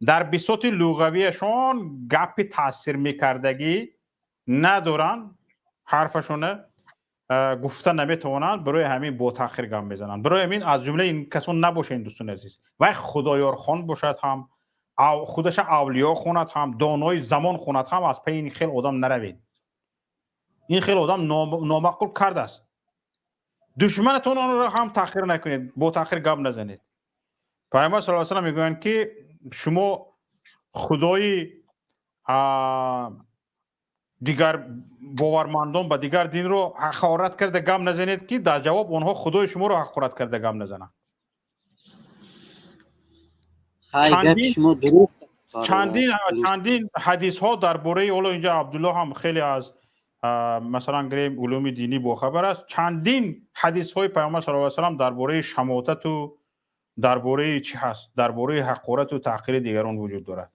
[SPEAKER 1] در بساط لغویشون گپ تاثیر میکردگی ندارن، حرفشونه گفته نمیتونن، برای همین با تاخیر گپ میزنن. برای همین از جمله این کسان نباشین دوستان عزیز. و خدایار خان باشد هم خودش اولیا خوند هم دانای زمان خوند هم از پی این خیلی آدم نروید. این خیلی آدم نامعقول کرده است. دشمنتون رو هم تاخیر نکنید، با تاخیر گپ نزنید. پیامبر صلی الله علیه و آله میگویند که شما خدای دیگر باورمندان به دیگر دین رو حقارت کرده گپ نزنید که در جواب اونها خدای شما رو حقارت کرده گپ نزنن. چندین حدیث ها درباره اول اینجا عبدالله هم خیلی از مثلا گریم علوم دینی با خبر است. چندین حدیث های پیامبر صلی الله علیه و آله درباره شماتت و درباره چی هست، درباره حقارت و تحقیر دیگران وجود دارد.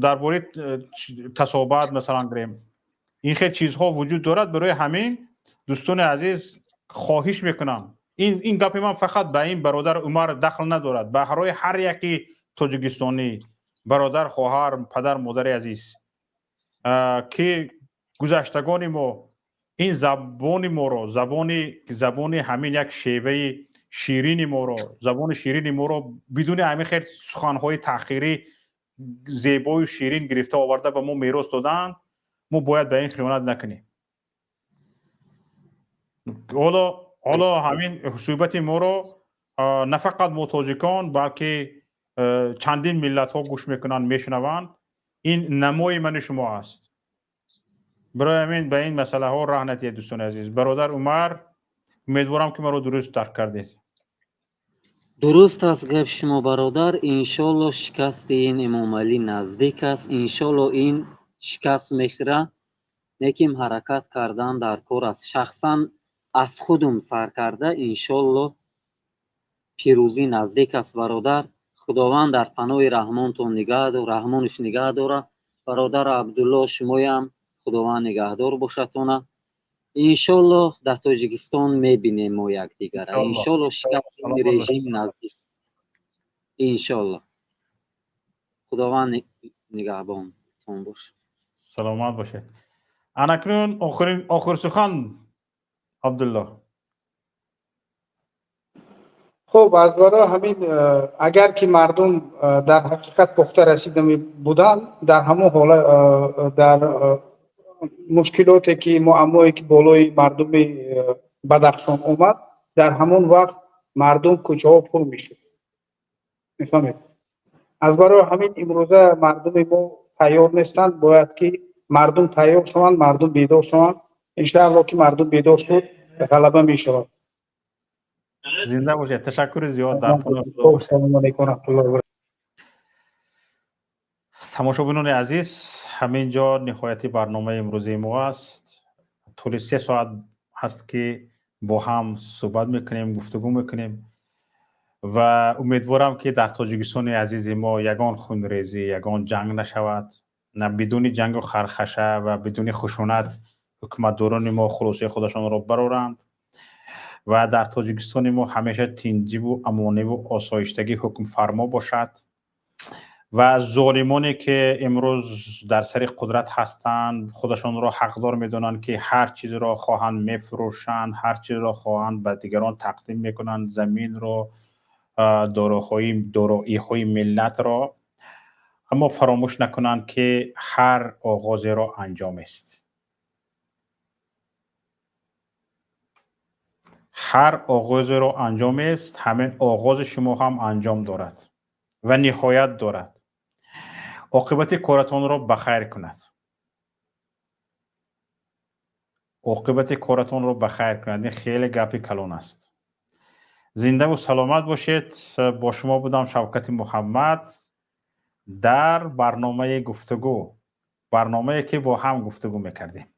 [SPEAKER 1] درباره تصابت مثلا گریم این خیلی چیزها وجود دارد. برای همین دوستان عزیز خواهش میکنم این گپ من فقط به این برادر عمر دخل ندارد، به هر یکی تاجیکستانی برادر، خواهر، پدر، مادر عزیز که گذشتگان ما این زبان ما رو، زبان همین یک شیوه شیرین ما رو، زبان شیرین ما رو بدون همین خیر سخنهای تحقیری زیبای و شیرین گرفته آورده به ما میراث دادن. ما باید به این خیانت نکنیم. حالا همین صحبت ما رو نه فقط ما تاجیکان بلکه چندین ملت ها گوش میکنن، میشنوند. این نمای من شما است. برای همین به این مسئله ها راه ندید دوستان عزیز. برادر عمر، امیدوارم که ما رو درست درک کردید.
[SPEAKER 14] درست است گپ شما برادر. انشالله شکست این امام علی نزدیک است. انشالله این شکست میخوره. لیکن حرکت کردن در کار است. شخصا از خودم سر کرده. انشالله پیروزی نزدیک است برادر. خداوند در پناه رحمانتون نگه داره، رحمانش نگه داره. برادر عبدالله شما هم خداوند نگهدار باشتونه. انشالله در تاجیکستان میبینیم ما یک دیگر. انشالله شکست این رژیم نزدیک. انشالله خداوند نگهبانتون باشه.
[SPEAKER 1] سلامت باشید. اکنون آخر سخن عبدالله.
[SPEAKER 12] خب از برای همین اگر که مردم در حقیقت پخته رسیده می بودن در همون حال در مشکلاتی که معمایی که بالای مردم بدخشان اومد در همون وقت مردم کوچه ها پر میشد. میفهمید؟ از برای همین امروزه مردم ما تیار نیستند. باید که مردم تیار شوند، مردم بیدار شوند. انشاءالله که مردم بیدار شد غلبه میشود.
[SPEAKER 1] زنده باشید. تشکر زیاد. در
[SPEAKER 12] سلام علیکم و رحمت الله و برکاته.
[SPEAKER 1] تماشاگران عزیز، همینجا نهایت برنامه امروزی ما است. طول 3 ساعت هست که با هم صحبت میکنیم، گفتگو میکنیم و امیدوارم که در تاجیکستان عزیز ما یگان خونریزی، یگان جنگ نشود. نه بدون جنگ و خرخشه و بدون خشونت حکومتداران ما خلاصه خودشان را برآورند. و در تاجیکستان ما همیشه تنظیم و امانی و آسایشتگی حکم فرما باشد و ظالمانی که امروز در سر قدرت هستند خودشان را حقدار میدونند که هر چیز را خواهند میفروشند، هر چیز را خواهند به دیگران تقدیم میکنند، زمین را، دارایی‌های ملت را، اما فراموش نکنند که هر آغاز را انجام است. هر آغاز را انجام است، همین آغاز شما هم انجام دارد و نهایت دارد. عاقبت کارتان را بخیر کند. عاقبت کارتان را بخیر کند. این خیلی گپی کلان است. زنده و سلامت باشید. با شما بودم شوکت محمد در برنامه گفتگو، برنامه‌ای که با هم گفتگو میکردیم.